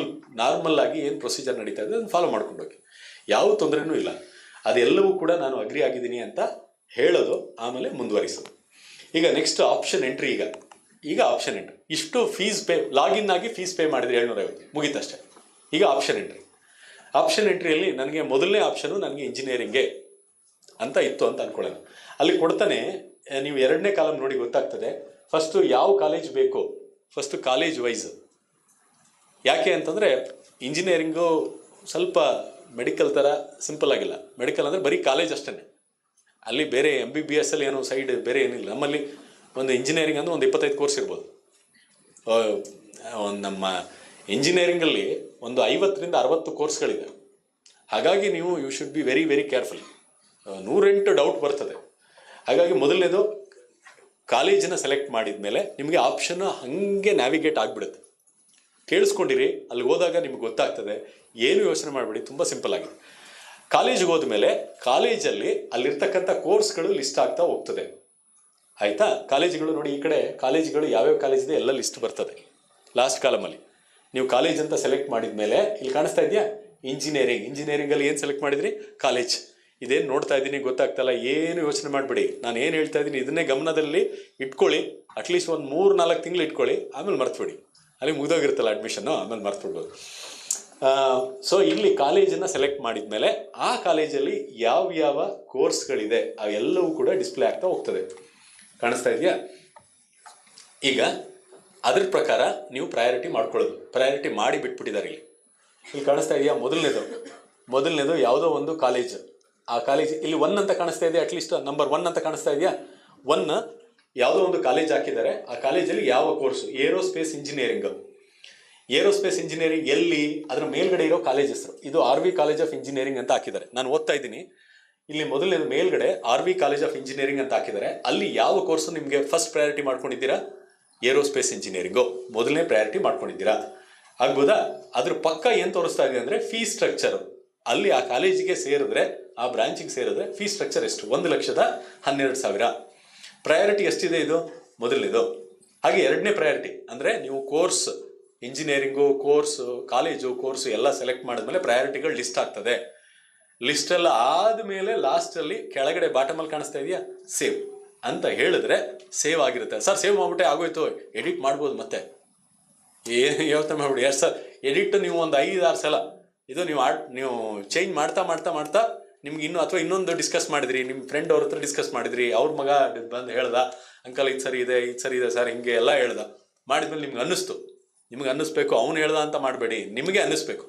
A: ನಾರ್ಮಲ್ ಆಗಿ ಏನು ಪ್ರೊಸೀಜರ್ ನಡೀತಾ ಇದೆ ಅದನ್ನು ಫಾಲೋ ಮಾಡ್ಕೊಂಡು ಹೋಗಿ, ಯಾವ ತೊಂದರೆನೂ ಇಲ್ಲ. ಅದೆಲ್ಲವೂ ಕೂಡ ನಾನು ಅಗ್ರಿ ಆಗಿದ್ದೀನಿ ಅಂತ ಹೇಳೋದು, ಆಮೇಲೆ ಮುಂದುವರಿಸೋದು. ಈಗ ನೆಕ್ಸ್ಟ್ ಆಪ್ಷನ್ ಎಂಟ್ರಿ. ಈಗ ಆಪ್ಷನ್ ಎಂಟ್ರಿ, ಇಷ್ಟು ಫೀಸ್ ಪೇ, ಲಾಗಿನ್ ಆಗಿ ಫೀಸ್ ಪೇ ಮಾಡಿದರೆ 750 ಮುಗೀತಷ್ಟೇ. ಈಗ ಆಪ್ಷನ್ ಎಂಟ್ರಿಯಲ್ಲಿ ನನಗೆ ಮೊದಲನೇ ಆಪ್ಷನು ನನಗೆ ಇಂಜಿನಿಯರಿಂಗೇ ಅಂತ ಇತ್ತು ಅಂತ ಅಂದ್ಕೊಳ್ಳೋಣ. ಅಲ್ಲಿ ಕೊಡ್ತಾನೆ, ನೀವು 2ನೇ ಕಾಲಮ್ ನೋಡಿ ಗೊತ್ತಾಗ್ತದೆ. ಫಸ್ಟು ಯಾವ ಕಾಲೇಜ್ ಬೇಕೋ, ಫಸ್ಟು ಕಾಲೇಜ್ ವೈಸ್. ಯಾಕೆ ಅಂತಂದರೆ ಇಂಜಿನಿಯರಿಂಗು ಸ್ವಲ್ಪ ಮೆಡಿಕಲ್ ಥರ ಸಿಂಪಲ್ ಆಗಿಲ್ಲ. ಮೆಡಿಕಲ್ ಅಂದರೆ ಬರೀ ಕಾಲೇಜ್ ಅಷ್ಟೇ, ಅಲ್ಲಿ ಬೇರೆ MBBS ಅಲ್ಲಿ ಏನೋ ಸೈಡ್ ಬೇರೆ ಏನಿಲ್ಲ. ನಮ್ಮಲ್ಲಿ ಒಂದು ಇಂಜಿನಿಯರಿಂಗ್ ಅಂದರೆ ಒಂದು 25 ಕೋರ್ಸ್ ಇರ್ಬೋದು. ನಮ್ಮ ಇಂಜಿನಿಯರಿಂಗಲ್ಲಿ ಒಂದು 50ರಿಂದ 60 ಕೋರ್ಸ್ಗಳಿದೆ. ಹಾಗಾಗಿ ನೀವು you should be very very careful. 108 doubt ಬರ್ತದೆ. ಹಾಗಾಗಿ ಮೊದಲನೇದು ಕಾಲೇಜನ್ನ ಸೆಲೆಕ್ಟ್ ಮಾಡಿದ ಮೇಲೆ ನಿಮಗೆ ಆಪ್ಷನ್ ಹಾಗೆ ನ್ಯಾವಿಗೇಟ್ ಆಗಿಬಿಡುತ್ತೆ. ಕೇಳಿಸ್ಕೊಂಡಿರಿ, ಅಲ್ಲಿಗೆ ಹೋದಾಗ ನಿಮ್ಗೆ ಗೊತ್ತಾಗ್ತದೆ. ಏನು ಯೋಚನೆ ಮಾಡಬೇಡಿ, ತುಂಬ ಸಿಂಪಲ್ ಆಗಿದೆ. ಕಾಲೇಜಿಗೆ ಹೋದ್ಮೇಲೆ ಕಾಲೇಜಲ್ಲಿ ಅಲ್ಲಿರ್ತಕ್ಕಂಥ ಕೋರ್ಸ್ಗಳು ಲಿಸ್ಟ್ ಆಗ್ತಾ ಹೋಗ್ತದೆ. ಆಯಿತಾ. ಕಾಲೇಜುಗಳು ನೋಡಿ, ಈ ಕಡೆ ಕಾಲೇಜುಗಳು ಯಾವ್ಯಾವ ಕಾಲೇಜ್ ಇದೆ ಎಲ್ಲ ಲಿಸ್ಟ್ ಬರ್ತದೆ ಲಾಸ್ಟ್ ಕಾಲಮಲ್ಲಿ. ನೀವು ಕಾಲೇಜ್ ಅಂತ ಸೆಲೆಕ್ಟ್ ಮಾಡಿದ ಮೇಲೆ ಇಲ್ಲಿ ಕಾಣಿಸ್ತಾ ಇದೆಯಾ ಇಂಜಿನಿಯರಿಂಗಲ್ಲಿ ಏನು ಸೆಲೆಕ್ಟ್ ಮಾಡಿದ್ರಿ? ಕಾಲೇಜ್. ಇದೇನು ನೋಡ್ತಾ ಇದ್ದೀನಿ ಗೊತ್ತಾಗ್ತಲ್ಲ, ಏನು ಯೋಚನೆ ಮಾಡಬೇಡಿ. ನಾನು ಏನು ಹೇಳ್ತಾ ಇದ್ದೀನಿ ಇದನ್ನೇ ಗಮನದಲ್ಲಿ ಇಟ್ಕೊಳ್ಳಿ. ಅಟ್ಲೀಸ್ಟ್ ಒಂದು 3-4 ತಿಂಗಳು ಇಟ್ಕೊಳ್ಳಿ, ಆಮೇಲೆ ಮರ್ತುಬಿಡಿ. ಅಲ್ಲಿ ಮುಗಿದೋಗಿರುತ್ತಲ್ಲ ಅಡ್ಮಿಷನ್ನು, ಆಮೇಲೆ ಮರ್ತುಬಿಡ್ಬೋದು. ಸೊ ಇಲ್ಲಿ ಕಾಲೇಜನ್ನು ಸೆಲೆಕ್ಟ್ ಮಾಡಿದ ಮೇಲೆ ಆ ಕಾಲೇಜಲ್ಲಿ ಯಾವ ಕೋರ್ಸ್ಗಳಿದೆ ಅವೆಲ್ಲವೂ ಕೂಡ ಡಿಸ್ಪ್ಲೇ ಆಗ್ತಾ ಹೋಗ್ತದೆ. ಕಾಣಿಸ್ತಾ ಇದೆಯಾ? ಈಗ ಅದ್ರ ಪ್ರಕಾರ ನೀವು ಪ್ರಯಾರಿಟಿ ಮಾಡ್ಕೊಳ್ಳೋದು. ಪ್ರಯಾರಿಟಿ ಮಾಡಿ ಬಿಟ್ಬಿಟ್ಟಿದ್ದಾರೆ ಇಲ್ಲಿ ಕಾಣಿಸ್ತಾ ಇದೆಯಾ? ಮೊದಲನೇದು ಯಾವುದೋ ಒಂದು ಕಾಲೇಜ್. ಆ ಕಾಲೇಜ್ ಇಲ್ಲಿ 1 ಅಂತ ಕಾಣಿಸ್ತಾ ಇದೆ, ಅಟ್ಲೀಸ್ಟ್ ನಂಬರ್ 1 ಅಂತ ಕಾಣಿಸ್ತಾ ಇದೆಯಾ? 1 ಯಾವುದೋ ಒಂದು ಕಾಲೇಜ್ ಹಾಕಿದ್ದಾರೆ. ಆ ಕಾಲೇಜಲ್ಲಿ ಯಾವ ಕೋರ್ಸು? ಏರೋಸ್ಪೇಸ್ ಇಂಜಿನಿಯರಿಂಗ್ ಎಲ್ಲಿ? ಅದರ ಮೇಲ್ಗಡೆ ಇರೋ ಕಾಲೇಜ್ ಹೆಸರು ಇದು RV ಕಾಲೇಜ್ ಆಫ್ ಇಂಜಿನಿಯರಿಂಗ್ ಅಂತ ಹಾಕಿದ್ದಾರೆ. ನಾನು ಓದ್ತಾ ಇದ್ದೀನಿ ಇಲ್ಲಿ. ಮೊದಲನೇದು ಮೇಲ್ಗಡೆ RV ಕಾಲೇಜ್ ಆಫ್ ಇಂಜಿನಿಯರಿಂಗ್ ಅಂತ ಹಾಕಿದ್ದಾರೆ. ಅಲ್ಲಿ ಯಾವ ಕೋರ್ಸು ನಿಮಗೆ ಫಸ್ಟ್ ಪ್ರಯಾರಿಟಿ ಮಾಡ್ಕೊಂಡಿದ್ದೀರಾ? ಏರೋಸ್ಪೇಸ್ ಇಂಜಿನಿಯರಿಂಗು ಮೊದಲನೇ ಪ್ರಯಾರಿಟಿ ಮಾಡ್ಕೊಂಡಿದ್ದೀರಾ. ಆಗ್ಬೋದಾ? ಅದ್ರ ಪಕ್ಕ ಏನು ತೋರಿಸ್ತಾ ಇದೆ ಅಂದರೆ ಫೀಸ್ ಸ್ಟ್ರಕ್ಚರ್. ಅಲ್ಲಿ ಆ ಕಾಲೇಜಿಗೆ ಸೇರಿದ್ರೆ, ಆ ಬ್ರಾಂಚಿಗೆ ಸೇರಿದ್ರೆ ಫೀಸ್ ಸ್ಟ್ರಕ್ಚರ್ ಎಷ್ಟು? 1,12,000. ಪ್ರಯಾರಿಟಿ ಎಷ್ಟಿದೆ ಇದು? ಮೊದಲನೇದು. ಹಾಗೆ ಎರಡನೇ ಪ್ರಯಾರಿಟಿ ಅಂದರೆ ನೀವು course, engineering course, college course ಎಲ್ಲ ಸೆಲೆಕ್ಟ್ ಮಾಡಿದ್ಮೇಲೆ ಪ್ರಯಾರಿಟಿಗಳು ಲಿಸ್ಟ್ ಆಗ್ತದೆ. ಲಿಸ್ಟೆಲ್ಲ ಆದಮೇಲೆ ಲಾಸ್ಟಲ್ಲಿ ಕೆಳಗಡೆ ಬಾಟಮಲ್ಲಿ ಕಾಣಿಸ್ತಾ ಇದೆಯಾ ಸೇವ್ ಅಂತ ಹೇಳಿದ್ರೆ ಸೇವ್ ಆಗಿರುತ್ತೆ. ಸರ್ ಸೇವ್ ಮಾಡ್ಬಿಟ್ಟೆ ಆಗೋಯ್ತು, ಎಡಿಟ್ ಮಾಡ್ಬೋದು ಮತ್ತೆ. ಏನು ಯೋಚನೆ ಮಾಡ್ಬಿಡಿ. ಎಷ್ಟು ಸರ್ ಎಡಿಟ್ ನೀವು ಒಂದು 5-6 ಸಲ ಇದು ನೀವು ಚೇಂಜ್ ಮಾಡ್ತಾ ನಿಮ್ಗೆ ಅಥವಾ ಇನ್ನೊಂದು ಡಿಸ್ಕಸ್ ಮಾಡಿದ್ರಿ, ನಿಮ್ಮ ಫ್ರೆಂಡ್ ಅವ್ರ ಹತ್ರ ಡಿಸ್ಕಸ್ ಮಾಡಿದ್ರಿ, ಅವ್ರ ಮಗ ಬಂದು ಹೇಳ್ದ ಅಂಕಲ್ ಇದು ಸರಿ ಇದೆ ಸರ್ ಹಿಂಗೆ ಎಲ್ಲ ಹೇಳ್ದ. ಮಾಡಿದ್ಮೇಲೆ ನಿಮ್ಗೆ ಅನ್ನಿಸ್ಬೇಕು. ಅವ್ನು ಹೇಳ್ದ ಅಂತ ಮಾಡಬೇಡಿ, ನಿಮಗೆ ಅನ್ನಿಸ್ಬೇಕು.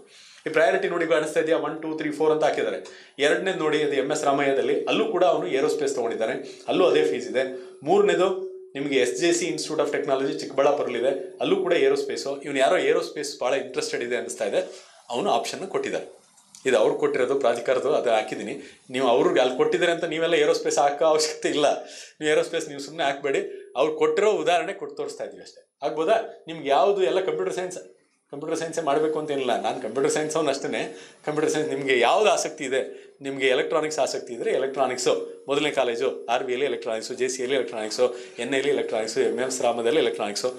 A: ಈ ಪ್ರಯಾರಿಟಿ ನೋಡಿ ಕಾಣಿಸ್ತಾ ಇದೆಯಾ? 1, 2, 3, 4 ಅಂತ ಹಾಕಿದ್ದಾರೆ. ಎರಡನೇದು ನೋಡಿ, ಅದು MS ರಾಮಯ್ಯದಲ್ಲಿ, ಅಲ್ಲೂ ಕೂಡ ಅವನು ಏರೋಸ್ಪೇಸ್ ತೊಗೊಂಡಿದ್ದಾನೆ, ಅಲ್ಲೂ ಅದೇ ಫೀಸ್ ಇದೆ. ಮೂರನೇದು ನಿಮಗೆ SJC ಇನ್ಸ್ಟಿಟ್ಯೂಟ್ ಆಫ್ ಟೆಕ್ನಾಲಜಿ ಚಿಕ್ಕಬಳ್ಳಾಪುರಲ್ಲಿದೆ, ಅಲ್ಲೂ ಕೂಡ ಏರೋಸ್ಪೇಸು. ಇವನು ಯಾರೋ ಏರೋಸ್ಪೇಸ್ ಭಾಳ ಇಂಟ್ರೆಸ್ಟೆಡ್ ಇದೆ ಅನ್ನಿಸ್ತಾ ಇದೆ, ಅವನು ಆಪ್ಷನ್ನ ಕೊಟ್ಟಿದ್ದಾರೆ. ಇದು ಅವ್ರು ಕೊಟ್ಟಿರೋದು, ಪ್ರಾಧಿಕಾರದ್ದು, ಅದು ಹಾಕಿದ್ದೀನಿ. ನೀವು ಅವ್ರಿಗೆ ಅಲ್ಲಿ ಕೊಟ್ಟಿದ್ದಾರೆ ಅಂತ ನೀವೆಲ್ಲ ಏರೋಸ್ಪೇಸ್ ಹಾಕೋ ಅವಶ್ಯಕತೆ ಇಲ್ಲ. ನೀವು ಏರೋಸ್ಪೇಸ್ ನೀವು ಸುಮ್ಮನೆ ಹಾಕಬೇಡಿ. ಅವ್ರು ಕೊಟ್ಟಿರೋ ಉದಾಹರಣೆ ಕೊಟ್ಟು ತೋರಿಸ್ತಾ ಇದ್ದೀವಿ ಅಷ್ಟೇ. ಆಗ್ಬೋದಾ? ನಿಮ್ಗೆ ಯಾವುದು ಎಲ್ಲ ಕಂಪ್ಯೂಟರ್ ಸೈನ್ಸೇ ಮಾಡಬೇಕು ಅಂತೇನಿಲ್ಲ. ನಾನು ಕಂಪ್ಯೂಟರ್ ಸೈನ್ಸ್ ಅವನು ಅಷ್ಟೇ. ಕಂಪ್ಯೂಟರ್ ಸೈನ್ಸ್ ನಿಮಗೆ ಯಾವುದು ಆಸಕ್ತಿ ಇದೆ, ನಿಮಗೆ ಎಲೆಕ್ಟ್ರಾನಿಕ್ಸ್ ಆಸಕ್ತಿ ಇದ್ದರೆ ಎಲೆಕ್ಟ್ರಾನಿಕ್ಸು ಮೊದಲನೇ ಕಾಲೇಜು, RVಯಲ್ಲಿ ಎಲೆಕ್ಟ್ರಾನಿಕ್ಸು, JCಯಲ್ಲಿ ಎಲೆಕ್ಟ್ರಾನಿಕ್ಸು, NIಯಲ್ಲಿ ಎಲೆಕ್ಟ್ರಾನಿಕ್ಸು, MS ರಾಮದಲ್ಲಿ ಎಲೆಕ್ಟ್ರಾನಿಕ್ಸು,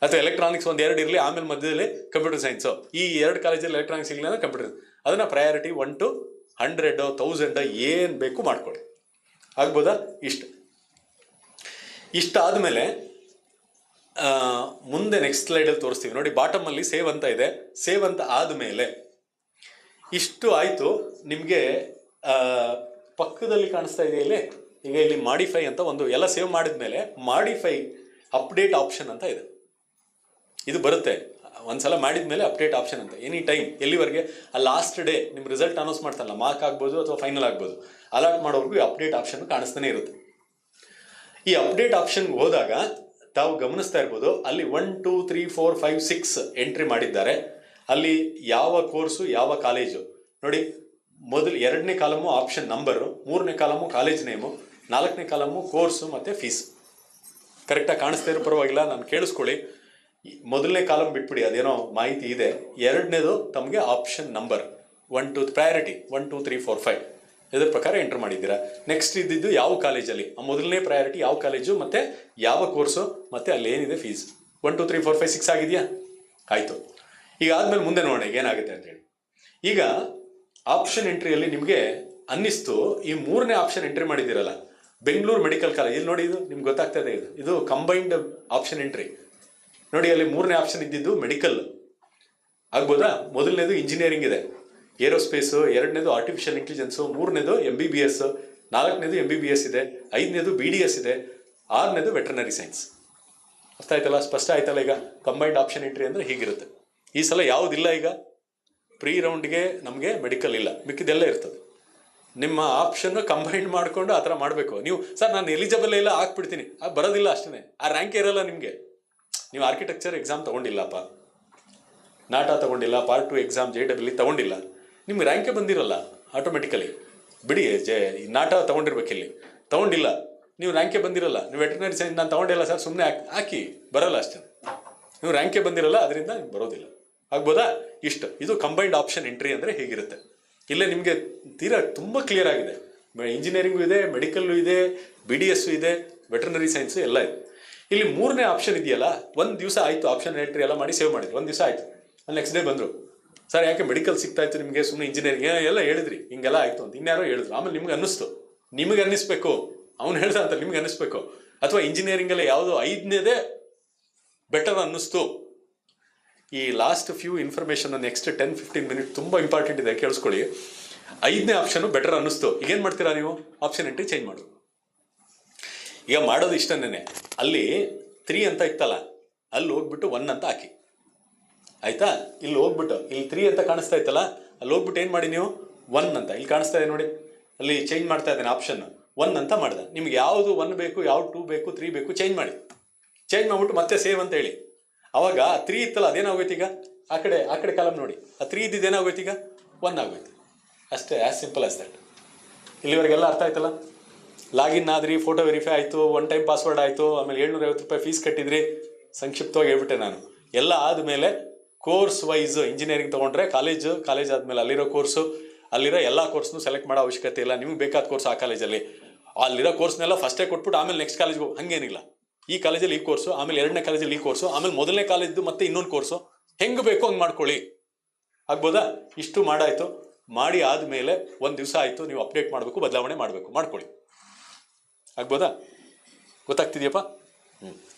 A: ಅಥವಾ ಎಲೆಕ್ಟ್ರಾನಿಕ್ಸ್ 1-2 ಇರಲಿ, ಆಮೇಲೆ ಮಧ್ಯದಲ್ಲಿ ಕಂಪ್ಯೂಟರ್ ಸೈನ್ಸು. ಈ 2 ಕಾಲೇಜಲ್ಲಿ ಎಲೆಕ್ಟ್ರಾನಿಕ್ಸ್ ಇರಲಿ ಅಂದರೆ ಕಂಪ್ಯೂಟರ್. ಅದನ್ನು ಪ್ರಯಾರಿಟಿ 1 to 100, 1000 ಏನು ಬೇಕು ಮಾಡ್ಕೊಳ್ಳಿ. ಆಗ್ಬೋದಾ? ಇಷ್ಟಾದಮೇಲೆ ಮುಂದೆ ನೆಕ್ಸ್ಟ್ ಸ್ಲೈಡಲ್ಲಿ ತೋರಿಸ್ತೀವಿ ನೋಡಿ. ಬಾಟಮಲ್ಲಿ ಸೇವ್ ಅಂತ ಇದೆ. ಸೇವ್ ಅಂತ ಆದಮೇಲೆ ಇಷ್ಟು ಆಯಿತು. ನಿಮಗೆ ಪಕ್ಕದಲ್ಲಿ ಕಾಣಿಸ್ತಾ ಇದೆ ಇಲ್ಲಿ. ಈಗ ಇಲ್ಲಿ ಮಾಡಿಫೈ ಅಂತ ಒಂದು ಎಲ್ಲ ಸೇವ್ ಮಾಡಿದ ಮೇಲೆ ಮಾಡಿಫೈ ಅಪ್ಡೇಟ್ ಆಪ್ಷನ್ ಅಂತ ಇದೆ. ಇದು ಬರುತ್ತೆ ಒಂದ್ಸಲ ಮಾಡಿದ ಮೇಲೆ ಅಪ್ಡೇಟ್ ಆಪ್ಷನ್ ಅಂತ. ಎನಿ ಟೈಮ್ ಎಲ್ಲಿವರೆಗೆ? ಆ ಲಾಸ್ಟ್ ಡೇ ನಿಮ್ಮ ರಿಸಲ್ಟ್ ಅನೌನ್ಸ್ ಮಾಡ್ತಾರಲ್ಲ, ಮಾರ್ಕ್ ಆಗ್ಬೋದು ಅಥವಾ ಫೈನಲ್ ಆಗ್ಬೋದು, ಅಲಾಟ್ ಮಾಡೋವರೆಗೂ ಅಪ್ಡೇಟ್ ಆಪ್ಷನ್ ಕಾಣಿಸ್ತಾನೆ ಇರುತ್ತೆ. ಈ ಅಪ್ಡೇಟ್ ಆಪ್ಷನ್ಗೆ ಹೋದಾಗ ತಾವು ಗಮನಿಸ್ತಾ ಇರ್ಬೋದು, ಅಲ್ಲಿ 1, 2, 3, 4, 5, 6 ಎಂಟ್ರಿ ಮಾಡಿದ್ದಾರೆ. ಅಲ್ಲಿ ಯಾವ ಕೋರ್ಸು, ಯಾವ ಕಾಲೇಜು ನೋಡಿ. ಎರಡನೇ ಕಾಲಮು ಆಪ್ಷನ್ ನಂಬರು, 3ನೇ ಕಾಲಮು ಕಾಲೇಜ್ ನೇಮು, 4ನೇ ಕಾಲಮು ಕೋರ್ಸು ಮತ್ತು ಫೀಸ್. ಕರೆಕ್ಟಾಗಿ ಕಾಣಿಸ್ತಾ ಇರೋ ಪರವಾಗಿಲ್ಲ, ನಾನು ಕೇಳಿಸ್ಕೊಳ್ಳಿ. ಮೊದಲನೇ ಕಾಲಮ್ ಬಿಟ್ಬಿಡಿ, ಅದೇನೋ ಮಾಹಿತಿ ಇದೆ. ಎರಡನೇದು ತಮಗೆ ಆಪ್ಷನ್ ನಂಬರ್ 1, 2 ಪ್ರಯಾರಿಟಿ 1, 2, 3, 4, 5 ಇದರ ಪ್ರಕಾರ ಎಂಟರ್ ಮಾಡಿದ್ದೀರಾ. ನೆಕ್ಸ್ಟ್ ಇದ್ದಿದ್ದು ಯಾವ ಕಾಲೇಜಲ್ಲಿ, ಮೊದಲನೇ ಪ್ರಯಾರಿಟಿ ಯಾವ ಕಾಲೇಜು ಮತ್ತು ಯಾವ ಕೋರ್ಸು ಮತ್ತು ಅಲ್ಲಿ ಏನಿದೆ ಫೀಸ್. 1, 2, 3, 4, 5, 6 ಆಗಿದೆಯಾ? ಆಯಿತು. ಈಗ ಆದಮೇಲೆ ಮುಂದೆ ನೋಡೋಣ ಏನಾಗುತ್ತೆ ಅಂತೇಳಿ. ಈಗ ಆಪ್ಷನ್ ಎಂಟ್ರಿಯಲ್ಲಿ ನಿಮಗೆ ಅನ್ನಿಸ್ತು, ಈ 3ನೇ ಆಪ್ಷನ್ ಎಂಟ್ರಿ ಮಾಡಿದ್ದೀರಲ್ಲ, ಬೆಂಗಳೂರು ಮೆಡಿಕಲ್ ಕಾಲೇಜ್. ಇಲ್ಲಿ ನೋಡಿ, ಇದು ನಿಮ್ಗೆ ಗೊತ್ತಾಗ್ತಾ ಇದೆ, ಇದು ಕಂಬೈನ್ಡ್ ಆಪ್ಷನ್ ಎಂಟ್ರಿ ನೋಡಿ. ಅಲ್ಲಿ 3ನೇ ಆಪ್ಷನ್ ಇದ್ದಿದ್ದು ಮೆಡಿಕಲ್. ಆಗ್ಬೋದಾ? ಮೊದಲನೇದು ಇಂಜಿನಿಯರಿಂಗ್ ಇದೆ, ಏರೋಸ್ಪೇಸು, ಎರಡನೇದು ಆರ್ಟಿಫಿಷಿಯಲ್ ಇಂಟೆಲಿಜೆನ್ಸು, 3ನೇದು MBBS, 4ನೇದು MBBS ಇದೆ, 5ನೇದು BDS ಇದೆ, 6ನೇದು ವೆಟರ್ನರಿ ಸೈನ್ಸ್. ಅರ್ಥ ಆಯ್ತಲ್ಲ? ಸ್ಪಷ್ಟ ಆಯ್ತಲ್ಲ? ಈಗ ಕಂಬೈನ್ಡ್ ಆಪ್ಷನ್ ಎಂಟ್ರಿ ಅಂದರೆ ಹೀಗಿರುತ್ತೆ. ಈ ಸಲ ಯಾವುದಿಲ್ಲ, ಈಗ ಪ್ರೀ ರೌಂಡ್ಗೆ ನಮಗೆ ಮೆಡಿಕಲ್ ಇಲ್ಲ, ಮಿಕ್ಕಿದೆಲ್ಲ ಇರ್ತದೆ. ನಿಮ್ಮ ಆಪ್ಷನ್ನು ಕಂಬೈಂಡ್ ಮಾಡಿಕೊಂಡು ಆ ಥರ ಮಾಡಬೇಕು. ನೀವು ಸರ್ ನಾನು ಎಲಿಜಿಬಲ್ ಇಲ್ಲ ಹಾಕ್ಬಿಡ್ತೀನಿ, ಬರೋದಿಲ್ಲ ಅಷ್ಟೇ. ಆ ರ್ಯಾಂಕ್ ಇರೋಲ್ಲ ನಿಮಗೆ. ನೀವು ಆರ್ಕಿಟೆಕ್ಚರ್ ಎಕ್ಸಾಮ್ ತೊಗೊಂಡಿಲ್ಲಪ್ಪ, ನಾಟಾ ತೊಗೊಂಡಿಲ್ಲ, ಪಾರ್ಟ್ 2 ಎಕ್ಸಾಮ್ JEE ತೊಗೊಂಡಿಲ್ಲ, ನಿಮ್ಗೆ ರ್ಯಾಂಕೇ ಬಂದಿರಲ್ಲ ಆಟೋಮೆಟಿಕಲಿ. ಬಿಡಿ, ನಾಟಾ ತೊಗೊಂಡಿರ್ಬೇಕಿಲ್ಲಿ, ತೊಗೊಂಡಿಲ್ಲ, ನೀವು ರ್ಯಾಂಕೇ ಬಂದಿರಲ್ಲ. ನೀವು ವೆಟರ್ನರಿ ಸೈನ್ಸ್ ನಾನು ತೊಗೊಂಡಿಲ್ಲ ಸರ್, ಸುಮ್ಮನೆ ಹಾಕಿ ಬರೋಲ್ಲ ಅಷ್ಟೇ. ನೀವು ರ್ಯಾಂಕೇ ಬಂದಿರಲ್ಲ, ಅದರಿಂದ ಬರೋದಿಲ್ಲ. ಆಗ್ಬೋದಾ? ಇದು ಕಂಬೈನ್ಡ್ ಆಪ್ಷನ್ ಎಂಟ್ರಿ ಅಂದರೆ ಹೇಗಿರುತ್ತೆ. ಇಲ್ಲೇ ನಿಮಗೆ ತೀರಾ ತುಂಬ ಕ್ಲಿಯರ್ ಆಗಿದೆ. ಇಂಜಿನಿಯರಿಂಗು ಇದೆ, ಮೆಡಿಕಲ್ಲು ಇದೆ, BDS ಇದೆ, ವೆಟರ್ನರಿ ಸೈನ್ಸ್ ಎಲ್ಲ ಇದೆ. ಇಲ್ಲಿ ಮೂರನೇ ಆಪ್ಷನ್ ಇದೆಯಲ್ಲ, ಒಂದು ದಿವಸ ಆಯಿತು ಆಪ್ಷನ್ ಎಂಟ್ರಿ ಎಲ್ಲ ಮಾಡಿ ಸೇವ್ ಮಾಡಿದ್ರು, ಒಂದು ದಿವಸ ಆಯಿತು. ನೆಕ್ಸ್ಟ್ ಡೇ ಬಂದರು, ಸರ್ ಯಾಕೆ ಮೆಡಿಕಲ್ ಸಿಗ್ತಾ ಇತ್ತು ನಿಮಗೆ, ಸುಮ್ಮನೆ ಇಂಜಿನಿಯರಿಂಗ್ ಎಲ್ಲ ಹೇಳಿದ್ರಿ, ಹಿಂಗೆಲ್ಲ ಆಯಿತು ಅಂತ ಇನ್ಯಾರೋ ಹೇಳಿದ್ರು. ಆಮೇಲೆ ನಿಮ್ಗೆ ಅನ್ನಿಸ್ತು, ನಿಮಗೆ ಅನ್ನಿಸ್ಬೇಕು, ಅವ್ನು ಹೇಳ್ದ ಅಂತ ನಿಮ್ಗೆ ಅನ್ನಿಸ್ಬೇಕು, ಅಥವಾ ಇಂಜಿನಿಯರಿಂಗಲ್ಲಿ ಯಾವುದೋ 5ನೇದೇ ಬೆಟರ್ ಅನ್ನಿಸ್ತು. ಈ last few information next 10-15 minute ತುಂಬ ಇಂಪಾರ್ಟೆಂಟ್ ಇದೆ, ಕೇಳಿಸ್ಕೊಳ್ಳಿ. 5ನೇ ಆಪ್ಷನು ಬೆಟರ್ ಅನ್ನಿಸ್ತು, ಈಗೇನು ಮಾಡ್ತೀರಾ ನೀವು, ಆಪ್ಷನ್ ಎಂಟ್ರಿ ಚೇಂಜ್ ಮಾಡು. ಈಗ ಮಾಡೋದು ಇಷ್ಟನೇ, ಅಲ್ಲಿ 3 ಅಂತ ಇತ್ತಲ್ಲ, ಅಲ್ಲಿ ಹೋಗ್ಬಿಟ್ಟು 1 ಅಂತ ಹಾಕಿ, ಆಯ್ತಾ. ಇಲ್ಲಿ ಹೋಗ್ಬಿಟ್ಟು ಇಲ್ಲಿ 3 ಅಂತ ಕಾಣಿಸ್ತಾ ಇತ್ತಲ್ಲ, ಅಲ್ಲಿ ಹೋಗ್ಬಿಟ್ಟು ಏನು ಮಾಡಿ ನೀವು 1 ಅಂತ, ಇಲ್ಲಿ ಕಾಣಿಸ್ತಾ ಇದೆ ನೋಡಿ, ಅಲ್ಲಿ ಚೇಂಜ್ ಮಾಡ್ತಾ ಇದ್ದೇನೆ ಆಪ್ಷನ್ 1 ಅಂತ ಮಾಡಿದೆ. ನಿಮ್ಗೆ ಯಾವುದು 1 ಬೇಕು, ಯಾವ್ದು 2 ಬೇಕು, 3 ಬೇಕು, ಚೇಂಜ್ ಮಾಡಿ. ಚೇಂಜ್ ಮಾಡ್ಬಿಟ್ಟು ಮತ್ತೆ ಸೇವ್ ಅಂತ ಹೇಳಿ. ಅವಾಗ 3 ಇತ್ತಲ್ಲ, ಅದೇನಾಗೋಯ್ತು ಈಗ, ಆ ಕಡೆ ಕಾಲಮ್ ನೋಡಿ, ಆ 3 ಇದ್ದಿದ್ದು ಏನಾಗೋಯ್ತು ಈಗ 1 ಆಗೋಯ್ತು. ಅಷ್ಟೇ, ಆ್ಯಸ್ ಸಿಂಪಲ್ ಆಸ್ ದಟ್. ಇಲ್ಲಿವರೆಗೆಲ್ಲ ಅರ್ಥ ಆಯ್ತಲ್ಲ. ಲಾಗಿನ್ ಆದ್ರಿ, ಫೋಟೋ ವೆರಿಫೈ ಆಯಿತು, 1 ಟೈಮ್ ಪಾಸ್ವರ್ಡ್ ಆಯಿತು, ಆಮೇಲೆ 750 ರೂಪಾಯಿ ಫೀಸ್ ಕಟ್ಟಿದ್ರಿ. ಸಂಕ್ಷಿಪ್ತವಾಗಿ ಹೇಳ್ಬಿಟ್ಟೆ ನಾನು. ಎಲ್ಲ ಆದಮೇಲೆ ಕೋರ್ಸ್ ವೈಸ್ ಇಂಜಿನಿಯರಿಂಗ್ ತೊಗೊಂಡ್ರೆ ಕಾಲೇಜ್ ಆದಮೇಲೆ ಅಲ್ಲಿರೋ ಕೋರ್ಸು, ಅಲ್ಲಿರೋ ಎಲ್ಲ ಕೋರ್ಸ್ನು ಸೆಲೆಕ್ಟ್ ಮಾಡೋ ಅವಶ್ಯಕತೆ ಇಲ್ಲ. ನಿಮ್ಗೆ ಬೇಕಾದ ಕೋರ್ಸ್ ಆ ಕಾಲೇಜಲ್ಲಿ, ಅಲ್ಲಿರೋ ಕೋರ್ಸ್ನೆಲ್ಲ ಫಸ್ಟೇ ಕೊಟ್ಬಿಟ್ಟು ಆಮೇಲೆ ನೆಕ್ಸ್ಟ್ ಕಾಲೇಜ್ಗೆ ಹೋಗಿ, ಹಾಗೇನಿಲ್ಲ. ಈ ಕಾಲೇಜಲ್ಲಿ ಈ ಕೋರ್ಸು, ಆಮೇಲೆ 2ನೇ ಕಾಲೇಜಲ್ಲಿ ಈ ಕೋರ್ಸು, ಆಮೇಲೆ ಮೊದಲನೇ ಕಾಲೇಜ್ದು ಮತ್ತೆ ಇನ್ನೊಂದು ಕೋರ್ಸು, ಹೆಂಗೆ ಬೇಕೋ ಹಂಗೆ ಮಾಡ್ಕೊಳ್ಳಿ. ಆಗ್ಬೋದಾ? ಇಷ್ಟು ಮಾಡಾಯಿತು. ಮಾಡಿ ಆದಮೇಲೆ 1 ದಿವಸ ಆಯಿತು, ನೀವು ಅಪ್ಡೇಟ್ ಮಾಡಬೇಕು, ಬದಲಾವಣೆ ಮಾಡಬೇಕು, ಮಾಡ್ಕೊಳ್ಳಿ. ಆಗ್ಬೋದಾ? ಗೊತ್ತಾಗ್ತಿದೆಯಪ್ಪ?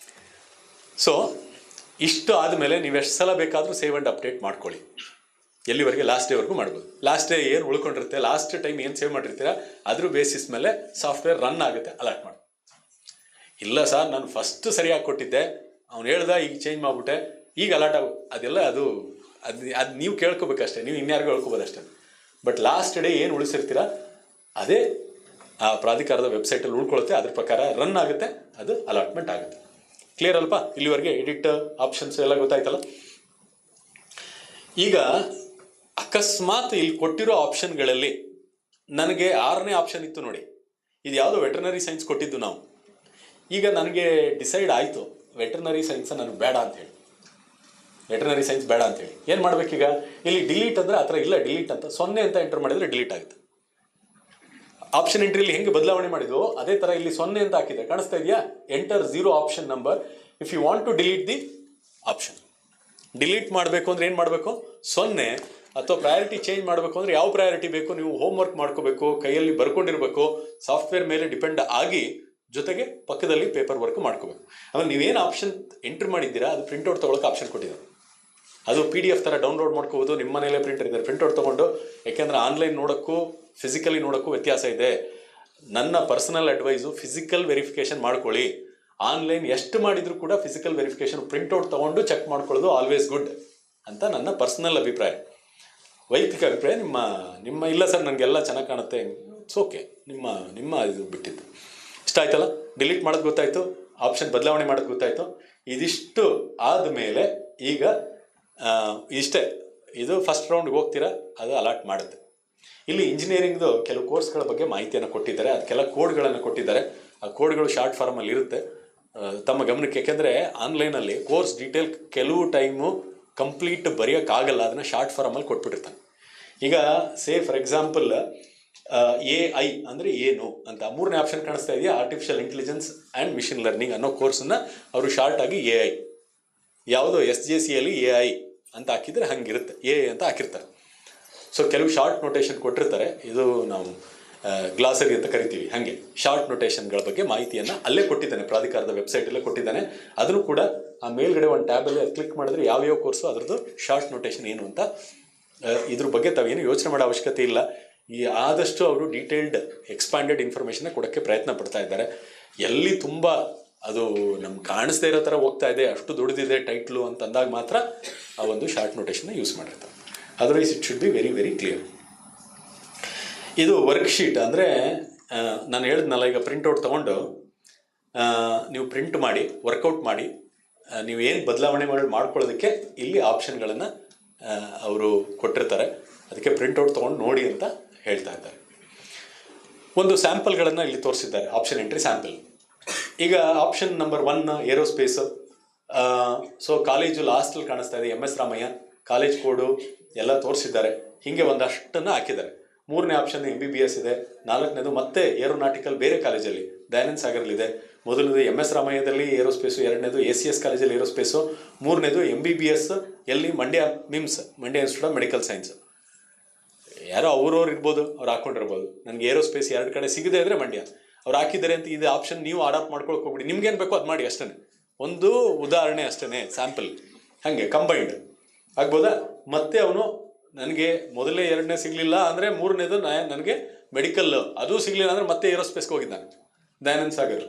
A: ಸೊ ಇಷ್ಟು ಆದಮೇಲೆ ನೀವು ಎಷ್ಟು ಸಲ ಬೇಕಾದರೂ ಸೇವ್ ಆ್ಯಂಡ್ ಅಪ್ಡೇಟ್ ಮಾಡ್ಕೊಳ್ಳಿ. ಎಲ್ಲಿವರೆಗೆ? ಲಾಸ್ಟ್ ಡೇವರೆಗೂ ಮಾಡ್ಬೋದು. ಲಾಸ್ಟ್ ಡೇ ಏನು ಉಳ್ಕೊಂಡಿರುತ್ತೆ, ಲಾಸ್ಟ್ ಟೈಮ್ ಏನು ಸೇವ್ ಮಾಡಿರ್ತೀರ, ಅದ್ರ ಬೇಸಿಸ್ ಮೇಲೆ ಸಾಫ್ಟ್ವೇರ್ ರನ್ ಆಗುತ್ತೆ, ಅಲರ್ಟ್ ಮಾಡಿ. ಇಲ್ಲ ಸರ್, ನಾನು ಫಸ್ಟ್ ಸರಿಯಾಗಿ ಕೊಟ್ಟಿದ್ದೆ, ಅವ್ನು ಹೇಳ್ದ, ಈಗ ಚೇಂಜ್ ಮಾಡಿಬಿಟ್ಟೆ, ಈಗ ಅಲರ್ಟ್ ಅದೆಲ್ಲ ಅದು ನೀವು ಕೇಳ್ಕೊಬೇಕಷ್ಟೇ, ನೀವು ಇನ್ಯಾರಿಗೂ ಹೇಳ್ಕೊಬೋದಷ್ಟೇ. ಬಟ್ ಲಾಸ್ಟ್ ಡೇ ಏನು ಉಳಿಸಿರ್ತೀರ ಅದೇ ಆ ಪ್ರಾಧಿಕಾರದ ವೆಬ್ಸೈಟಲ್ಲಿ ಉಳ್ಕೊಳುತ್ತೆ, ಅದ್ರ ಪ್ರಕಾರ ರನ್ ಆಗುತ್ತೆ, ಅದು ಅಲಾಟ್ಮೆಂಟ್ ಆಗುತ್ತೆ. ಕ್ಲಿಯರ್ ಅಲ್ಪ? ಇಲ್ಲಿವರೆಗೆ ಎಡಿಟ್ ಆಪ್ಷನ್ಸ್ ಎಲ್ಲ ಗೊತ್ತಾಯ್ತಲ್ಲ. ಈಗ ಅಕಸ್ಮಾತ್ ಇಲ್ಲಿ ಕೊಟ್ಟಿರೋ ಆಪ್ಷನ್ಗಳಲ್ಲಿ ನನಗೆ 6ನೇ ಆಪ್ಷನ್ ಇತ್ತು ನೋಡಿ, ಇದು ಯಾವುದೋ ವೆಟರ್ನರಿ ಸೈನ್ಸ್ ಕೊಟ್ಟಿದ್ದು ನಾವು. ಈಗ ನನಗೆ ಡಿಸೈಡ್ ಆಯಿತು ವೆಟರ್ನರಿ ಸೈನ್ಸ್ ನನಗೆ ಬೇಡ ಅಂಥೇಳಿ, ವೆಟರ್ನರಿ ಸೈನ್ಸ್ ಬೇಡ ಅಂಥೇಳಿ. ಏನು ಮಾಡಬೇಕೀಗ? ಇಲ್ಲಿ ಡಿಲೀಟ್ ಅಂದರೆ ಆ ಥರ ಇಲ್ಲ, ಡಿಲೀಟ್ ಅಂತ 0 ಅಂತ ಎಂಟರ್ ಮಾಡಿದರೆ ಡಿಲೀಟ್ ಆಗುತ್ತೆ. ಆಪ್ಷನ್ ಎಂಟ್ರಿಲಿ ಹೆಂಗೆ ಬದಲಾವಣೆ ಮಾಡಿದ್ವು ಅದೇ ಥರ ಇಲ್ಲಿ 0 ಅಂತ ಹಾಕಿದೆ, ಕಾಣಿಸ್ತಾ ಇದೆಯಾ? Enter 0 option number if you want to delete the option. Delete ಮಾಡಬೇಕು ಅಂದರೆ ಏನು ಮಾಡಬೇಕು? 0. ಅಥವಾ ಪ್ರಯಾರಿಟಿ ಚೇಂಜ್ ಮಾಡಬೇಕು ಅಂದರೆ ಯಾವ ಪ್ರಯಾರಿಟಿ ಬೇಕು ನೀವು ಹೋಮ್ ವರ್ಕ್ ಮಾಡ್ಕೋಬೇಕು, ಕೈಯಲ್ಲಿ ಬರ್ಕೊಂಡಿರ್ಬೇಕು, ಸಾಫ್ಟ್ವೇರ್ ಮೇಲೆ ಡಿಪೆಂಡ್ ಆಗಿ, ಜೊತೆಗೆ ಪಕ್ಕದಲ್ಲಿ ಪೇಪರ್ ವರ್ಕ್ ಮಾಡ್ಕೋಬೇಕು. ಆಮೇಲೆ ನೀವೇನು ಆಪ್ಷನ್ ಎಂಟ್ರ್ ಮಾಡಿದ್ದೀರಾ ಅದು ಪ್ರಿಂಟ್ಔಟ್ ತೊಗೊಳಕ್ಕೆ ಆಪ್ಷನ್ ಕೊಟ್ಟಿದ್ದಾರೆ. ಅದು PDF ಥರ ಡೌನ್ಲೋಡ್ ಮಾಡ್ಕೋಬೋದು. ನಿಮ್ಮ ಮನೇಲೆ ಪ್ರಿಂಟರ್ ಇದ್ದಾರೆ, ಪ್ರಿಂಟ್ಔಟ್ ತೊಗೊಂಡು, ಯಾಕೆಂದರೆ ಆನ್ಲೈನ್ ನೋಡೋಕ್ಕೂ ಫಿಸಿಕಲಿ ನೋಡೋಕ್ಕೂ ವ್ಯತ್ಯಾಸ ಇದೆ. ನನ್ನ ಪರ್ಸನಲ್ ಅಡ್ವೈಸು ಫಿಸಿಕಲ್ ವೆರಿಫಿಕೇಷನ್ ಮಾಡ್ಕೊಳ್ಳಿ. ಆನ್ಲೈನ್ ಎಷ್ಟು ಮಾಡಿದರೂ ಕೂಡ ಫಿಸಿಕಲ್ ವೆರಿಫಿಕೇಷನ್ ಪ್ರಿಂಟ್ಔಟ್ ತೊಗೊಂಡು ಚೆಕ್ ಮಾಡ್ಕೊಳ್ಳೋದು ಆಲ್ವೇಸ್ ಗುಡ್ ಅಂತ ನನ್ನ ಪರ್ಸನಲ್ ಅಭಿಪ್ರಾಯ, ವೈಯಕ್ತಿಕ ಅಭಿಪ್ರಾಯ. ನಿಮ್ಮ ಇಲ್ಲ ಸರ್ ನನಗೆಲ್ಲ ಚೆನ್ನಾಗಿ ಕಾಣುತ್ತೆ, ಇಟ್ಸ್ ಓಕೆ, ನಿಮ್ಮ ಇದು ಬಿಟ್ಟಿದ್ದು. ಇಷ್ಟ ಆಯ್ತಲ್ಲ? ಡಿಲೀಟ್ ಮಾಡೋದು ಗೊತ್ತಾಯಿತು, ಆಪ್ಷನ್ ಬದಲಾವಣೆ ಮಾಡೋದು ಗೊತ್ತಾಯಿತು. ಇದಿಷ್ಟು ಆದಮೇಲೆ ಈಗ ಇಷ್ಟೇ, ಇದು ಫಸ್ಟ್ ರೌಂಡ್ಗೆ ಹೋಗ್ತೀರಾ, ಅದು ಅಲಾಟ್ ಮಾಡುತ್ತೆ. ಇಲ್ಲಿ ಇಂಜಿನಿಯರಿಂಗ್ದು ಕೆಲವು ಕೋರ್ಸ್ಗಳ ಬಗ್ಗೆ ಮಾಹಿತಿಯನ್ನು ಕೊಟ್ಟಿದ್ದಾರೆ, ಅದಕ್ಕೆಲ್ಲ ಕೋಡ್ಗಳನ್ನು ಕೊಟ್ಟಿದ್ದಾರೆ. ಆ ಕೋಡ್ಗಳು ಶಾರ್ಟ್ ಫಾರ್ಮಲ್ಲಿ ಇರುತ್ತೆ, ತಮ್ಮ ಗಮನಕ್ಕೆ. ಯಾಕೆಂದರೆ ಆನ್ಲೈನಲ್ಲಿ ಕೋರ್ಸ್ ಡೀಟೇಲ್ ಕೆಲವು ಟೈಮು ಕಂಪ್ಲೀಟ್ ಬರೆಯೋಕ್ಕಾಗಲ್ಲ, ಅದನ್ನು ಶಾರ್ಟ್ ಫಾರ್ಮಲ್ಲಿ ಕೊಟ್ಬಿಟ್ಟಿರ್ತಾನೆ. ಈಗ ಫಾರ್ ಎಕ್ಸಾಂಪಲ್ AI ಅಂದರೆ ಏನು ಅಂತ 3ನೇ ಆಪ್ಷನ್ ಕಾಣಿಸ್ತಾ ಇದೆಯಾ, artificial intelligence and machine learning ಅನ್ನೋ ಕೋರ್ಸನ್ನು ಅವರು ಶಾರ್ಟಾಗಿ AI, ಯಾವುದೋ SJCಯಲ್ಲಿ AI ಅಂತ ಹಾಕಿದರೆ ಹಂಗಿರುತ್ತೆ, AI ಅಂತ ಹಾಕಿರ್ತಾರೆ. ಸೊ ಕೆಲವು ಶಾರ್ಟ್ ನೋಟೇಷನ್ ಕೊಟ್ಟಿರ್ತಾರೆ, ಇದು ನಾವು ಗ್ಲಾಸರಿ ಅಂತ ಕರಿತೀವಿ. ಹಾಗೆ ಶಾರ್ಟ್ ನೋಟೇಷನ್ಗಳ ಬಗ್ಗೆ ಮಾಹಿತಿಯನ್ನು ಅಲ್ಲೇ ಕೊಟ್ಟಿದ್ದಾನೆ, ಪ್ರಾಧಿಕಾರದ ವೆಬ್ಸೈಟಲ್ಲೇ ಕೊಟ್ಟಿದ್ದಾನೆ. ಅದನ್ನು ಕೂಡ ಆ ಮೇಲ್ಗಡೆ ಒಂದು ಟ್ಯಾಬಲ್ಲಿ ಕ್ಲಿಕ್ ಮಾಡಿದ್ರೆ ಯಾವ್ಯಾವ ಕೋರ್ಸು ಅದರದ್ದು ಶಾರ್ಟ್ ನೋಟೇಷನ್ ಏನು ಅಂತ, ಇದ್ರ ಬಗ್ಗೆ ತಾವೇನು ಯೋಚನೆ ಮಾಡೋ ಅವಶ್ಯಕತೆ ಇಲ್ಲ. ಆದಷ್ಟು ಅವರು ಡೀಟೇಲ್ಡ್ ಎಕ್ಸ್ಪ್ಯಾಂಡೆಡ್ ಇನ್ಫಾರ್ಮೇಷನ್ನ ಕೊಡೋಕ್ಕೆ ಪ್ರಯತ್ನ ಪಡ್ತಾ ಇದ್ದಾರೆ. ಎಲ್ಲಿ ತುಂಬ ಅದು ನಮ್ಗೆ ಕಾಣಿಸ್ದೇ ಇರೋ ಥರ ಹೋಗ್ತಾ ಇದೆ, ಅಷ್ಟು ದೊಡ್ಡದಿದೆ ಟೈಟ್ಲು ಅಂತ ಅಂದಾಗ ಮಾತ್ರ ಆ ಒಂದು ಶಾರ್ಟ್ ನೋಟೇಷನ್ನ ಯೂಸ್ ಮಾಡಿರ್ತಾರೆ. Otherwise it should be very very clear. ಇದು ವರ್ಕ್ಶೀಟ್ ಅಂದರೆ ನಾನು ಹೇಳಿದ್ನಲ್ಲ, ಈಗ ಪ್ರಿಂಟ್ಔಟ್ ತೊಗೊಂಡು ನೀವು ಪ್ರಿಂಟ್ ಮಾಡಿ ವರ್ಕೌಟ್ ಮಾಡಿ ನೀವು ಏನು ಬದಲಾವಣೆ ಮಾಡ್ಕೊಳ್ಳೋದಕ್ಕೆ ಇಲ್ಲಿ ಆಪ್ಷನ್ಗಳನ್ನು ಅವರು ಕೊಟ್ಟಿರ್ತಾರೆ. ಅದಕ್ಕೆ ಪ್ರಿಂಟ್ಔಟ್ ತೊಗೊಂಡು ನೋಡಿ ಅಂತ ಹೇಳ್ತಾ ಇದ್ದಾರೆ. ಒಂದು ಸ್ಯಾಂಪಲ್ಗಳನ್ನು ಇಲ್ಲಿ ತೋರಿಸಿದ್ದಾರೆ, ಆಪ್ಷನ್ ಎಂಟ್ರಿ ಸ್ಯಾಂಪಲ್. ಈಗ ಆಪ್ಷನ್ ನಂಬರ್ 1 ಏರೋಸ್ಪೇಸು. ಸೊ ಕಾಲೇಜು ಲಾಸ್ಟಲ್ಲಿ ಕಾಣಿಸ್ತಾ ಇದೆ, MS ರಾಮಯ್ಯ ಕಾಲೇಜ್ ಕೋಡು ಎಲ್ಲ ತೋರಿಸಿದ್ದಾರೆ. ಹೀಗೆ ಒಂದಷ್ಟನ್ನು ಹಾಕಿದ್ದಾರೆ. 3ನೇ ಆಪ್ಷನ್ MBBS ಇದೆ. 4ನೇದು ಮತ್ತೆ ಏರೋನಾಟಿಕಲ್ ಬೇರೆ ಕಾಲೇಜಲ್ಲಿ ದಯಾನಂದ ಸಾಗರಲ್ಲಿದೆ. ಮೊದಲನೇದು MS ರಾಮಯ್ಯದಲ್ಲಿ ಏರೋಸ್ಪೇಸು, ಎರಡನೇದು ACS ಕಾಲೇಜಲ್ಲಿ ಏರೋಸ್ಪೇಸು, ಮೂರನೇದು MBBS ಎಲ್ಲಿ Mandya MIMS, Mandya institute of medical science. ಯಾರೋ ಅವ್ರವ್ರು ಇರ್ಬೋದು, ಅವ್ರು ಹಾಕೊಂಡಿರ್ಬೋದು. ನನಗೆ ಏರೋಸ್ಪೇಸ್ ಎರಡು ಕಡೆ ಸಿಗದೆ ಇದ್ರೆ ಮಂಡ್ಯ ಅವ್ರು ಹಾಕಿದ್ದಾರೆ ಅಂತ ಇದು ಆಪ್ಷನ್ ನೀವು ಅಡಾಪ್ಟ್ ಮಾಡ್ಕೊಳಕ್ಕೆ ಹೋಗ್ಬಿಡಿ. ನಿಮ್ಗೇನು ಬೇಕೋ ಅದು ಮಾಡಿ ಅಷ್ಟೇ. ಒಂದು ಉದಾಹರಣೆ ಅಷ್ಟೇ, ಸ್ಯಾಂಪಲ್. ಹಾಗೆ ಕಂಬೈಂಡ್ ಆಗ್ಬೋದಾ? ಮತ್ತೆ ಅವನು ನನಗೆ ಮೊದಲೇ ಎರಡನೇ ಸಿಗಲಿಲ್ಲ ಅಂದರೆ ಮೂರನೇದು ನನಗೆ ಮೆಡಿಕಲ್ ಅದು ಸಿಗಲಿಲ್ಲ ಅಂದರೆ ಮತ್ತೆ ಏರೋಸ್ಪೇಸ್ಗೆ ಹೋಗಿದ್ದಾನೆ ದಯಾನಂದ್ ಸಾಗರ್.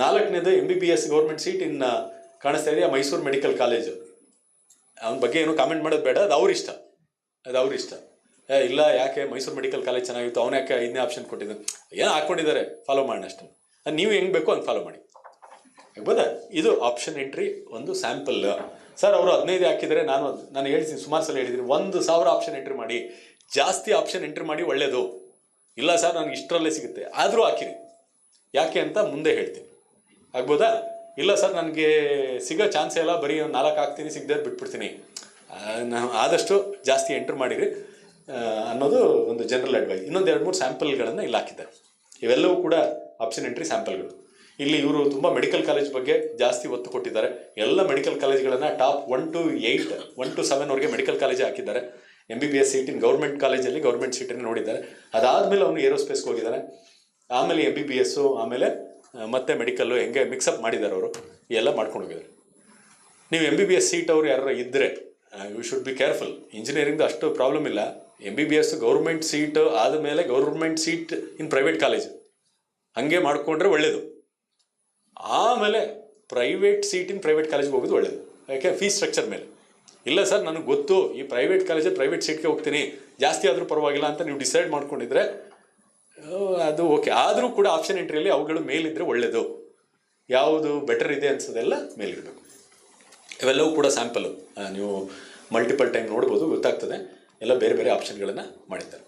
A: ನಾಲ್ಕನೇದು MBBS ಗೌರ್ಮೆಂಟ್ ಸೀಟ್ ಇನ್ ಕಾಣಿಸ್ತಾ ಇದೆಯಾ ಮೈಸೂರು ಮೆಡಿಕಲ್ ಕಾಲೇಜು. ಅವನ ಬಗ್ಗೆ ಏನು ಕಾಮೆಂಟ್ ಮಾಡೋದು ಬೇಡ, ಅದು ಅವ್ರಿಷ್ಟ. ಇಲ್ಲ ಯಾಕೆ ಮೈಸೂರು ಮೆಡಿಕಲ್ ಕಾಲೇಜ್ ಚೆನ್ನಾಗಿತ್ತು, ಅವನು ಯಾಕೆ 5ನೇ ಆಪ್ಷನ್ ಕೊಟ್ಟಿದ್ದಾನೆ, ಏನೋ ಹಾಕ್ಕೊಂಡಿದ್ದಾರೆ, ಫಾಲೋ ಮಾಡೋಣ ಅಷ್ಟೇ. ನೀವು ಹೆಂಗೆ ಬೇಕೋ ಹಂಗೆ ಫಾಲೋ ಮಾಡಿ, ಆಗ್ಬೋದಾ? ಇದು ಆಪ್ಷನ್ ಎಂಟ್ರಿ ಒಂದು ಸ್ಯಾಂಪಲ್. ಸರ್ ಅವರು 15 ಹಾಕಿದರೆ ನಾನು ಹೇಳ್ತೀನಿ, ಸುಮಾರು ಸಲ ಹೇಳಿದ್ದೀನಿ, 1000 ಆಪ್ಷನ್ ಎಂಟ್ರಿ ಮಾಡಿ, ಜಾಸ್ತಿ ಆಪ್ಷನ್ ಎಂಟ್ರಿ ಮಾಡಿ ಒಳ್ಳೆಯದು. ಇಲ್ಲ ಸರ್ ನನಗೆ ಇಷ್ಟರಲ್ಲೇ ಸಿಗುತ್ತೆ ಆದರೂ ಹಾಕಿರಿ, ಯಾಕೆ ಅಂತ ಮುಂದೆ ಹೇಳ್ತೀನಿ, ಆಗ್ಬೋದಾ? ಇಲ್ಲ ಸರ್ ನನಗೆ ಸಿಗೋ ಚಾನ್ಸೇ ಇಲ್ಲ, ಬರೀ 4 ಹಾಕ್ತೀನಿ, ಸಿಗದೆ ಬಿಟ್ಬಿಡ್ತೀನಿ. ನಾನು ಆದಷ್ಟು ಜಾಸ್ತಿ ಎಂಟ್ರ್ ಮಾಡಿರಿ ಅನ್ನೋದು ಒಂದು ಜನರಲ್ ಅಡ್ವೈಸ್. ಇನ್ನೊಂದು 2-3 ಸ್ಯಾಂಪಲ್ಗಳನ್ನು ಇಲ್ಲಿ ಹಾಕಿದ್ದಾರೆ. ಇವೆಲ್ಲವೂ ಕೂಡ ಆಪ್ಷನ್ ಎಂಟ್ರಿ ಸ್ಯಾಂಪಲ್ಗಳು. ಇಲ್ಲಿ ಇವರು ತುಂಬ ಮೆಡಿಕಲ್ ಕಾಲೇಜ್ ಬಗ್ಗೆ ಜಾಸ್ತಿ ಒತ್ತು ಕೊಟ್ಟಿದ್ದಾರೆ. ಎಲ್ಲ ಮೆಡಿಕಲ್ ಕಾಲೇಜ್ಗಳನ್ನು ಟಾಪ್ 1 to 8, 1 to 7ವರೆಗೆ ಮೆಡಿಕಲ್ ಕಾಲೇಜೇ ಹಾಕಿದ್ದಾರೆ. MBBS ಸೀಟ್ ಇನ್ ಗೌರ್ಮೆಂಟ್ ಕಾಲೇಜಲ್ಲಿ ಗೌರ್ಮೆಂಟ್ ಸೀಟನ್ನು ನೋಡಿದ್ದಾರೆ. ಅದಾದಮೇಲೆ ಅವನು ಏರೋಸ್ಪೇಸ್ಗೆ ಹೋಗಿದ್ದಾನೆ, ಆಮೇಲೆ MBBS, ಆಮೇಲೆ ಮತ್ತೆ ಮೆಡಿಕಲ್ಲು, ಹೆಂಗೆ ಮಿಕ್ಸಪ್ ಮಾಡಿದ್ದಾರೆ ಅವರು, ಎಲ್ಲ ಮಾಡ್ಕೊಂಡು ಹೋಗಿದ್ದಾರೆ. ನೀವು MBBS ಸೀಟ್ ಅವರು ಯಾರು ಇದ್ದರೆ ಯು ಶುಡ್ ಬಿ ಕೇರ್ಫುಲ್. ಇಂಜಿನಿಯರಿಂಗ್ದು ಅಷ್ಟು ಪ್ರಾಬ್ಲಮ್ ಇಲ್ಲ. MBBS ಗೌರ್ಮೆಂಟ್ ಸೀಟ್ ಆದಮೇಲೆ government seat in private college ಹಾಗೆ ಮಾಡಿಕೊಂಡ್ರೆ ಒಳ್ಳೆಯದು. ಆಮೇಲೆ ಪ್ರೈವೇಟ್ ಸೀಟ್ ಇನ್ ಪ್ರೈವೇಟ್ ಕಾಲೇಜ್ಗೆ ಹೋಗೋದು ಒಳ್ಳೆಯದು, ಯಾಕೆ ಫೀಸ್ ಸ್ಟ್ರಕ್ಚರ್ ಮೇಲೆ. ಇಲ್ಲ ಸರ್ ನನಗೆ ಗೊತ್ತು ಈ ಪ್ರೈವೇಟ್ ಕಾಲೇಜಲ್ಲಿ ಪ್ರೈವೇಟ್ ಸೀಟ್ಗೆ ಹೋಗ್ತೀನಿ, ಜಾಸ್ತಿ ಆದರೂ ಪರವಾಗಿಲ್ಲ ಅಂತ ನೀವು ಡಿಸೈಡ್ ಮಾಡ್ಕೊಂಡಿದ್ರೆ ಅದು ಓಕೆ. ಆದರೂ ಕೂಡ ಆಪ್ಷನ್ ಎಂಟ್ರಿಯಲ್ಲಿ ಅವುಗಳು ಮೇಲಿದ್ದರೆ ಒಳ್ಳೆಯದು. ಯಾವುದು ಬೆಟರ್ ಇದೆ ಅನ್ಸೋದೆಲ್ಲ ಮೇಲಿರಬೇಕು. ಇವೆಲ್ಲವೂ ಕೂಡ ಸ್ಯಾಂಪಲು, ನೀವು ಮಲ್ಟಿಪಲ್ ಟೈಮ್ ನೋಡ್ಬೋದು, ಗೊತ್ತಾಗ್ತದೆ. ಎಲ್ಲ ಬೇರೆ ಬೇರೆ ಆಪ್ಷನ್ಗಳನ್ನು ಮಾಡಿದ್ದಾರೆ.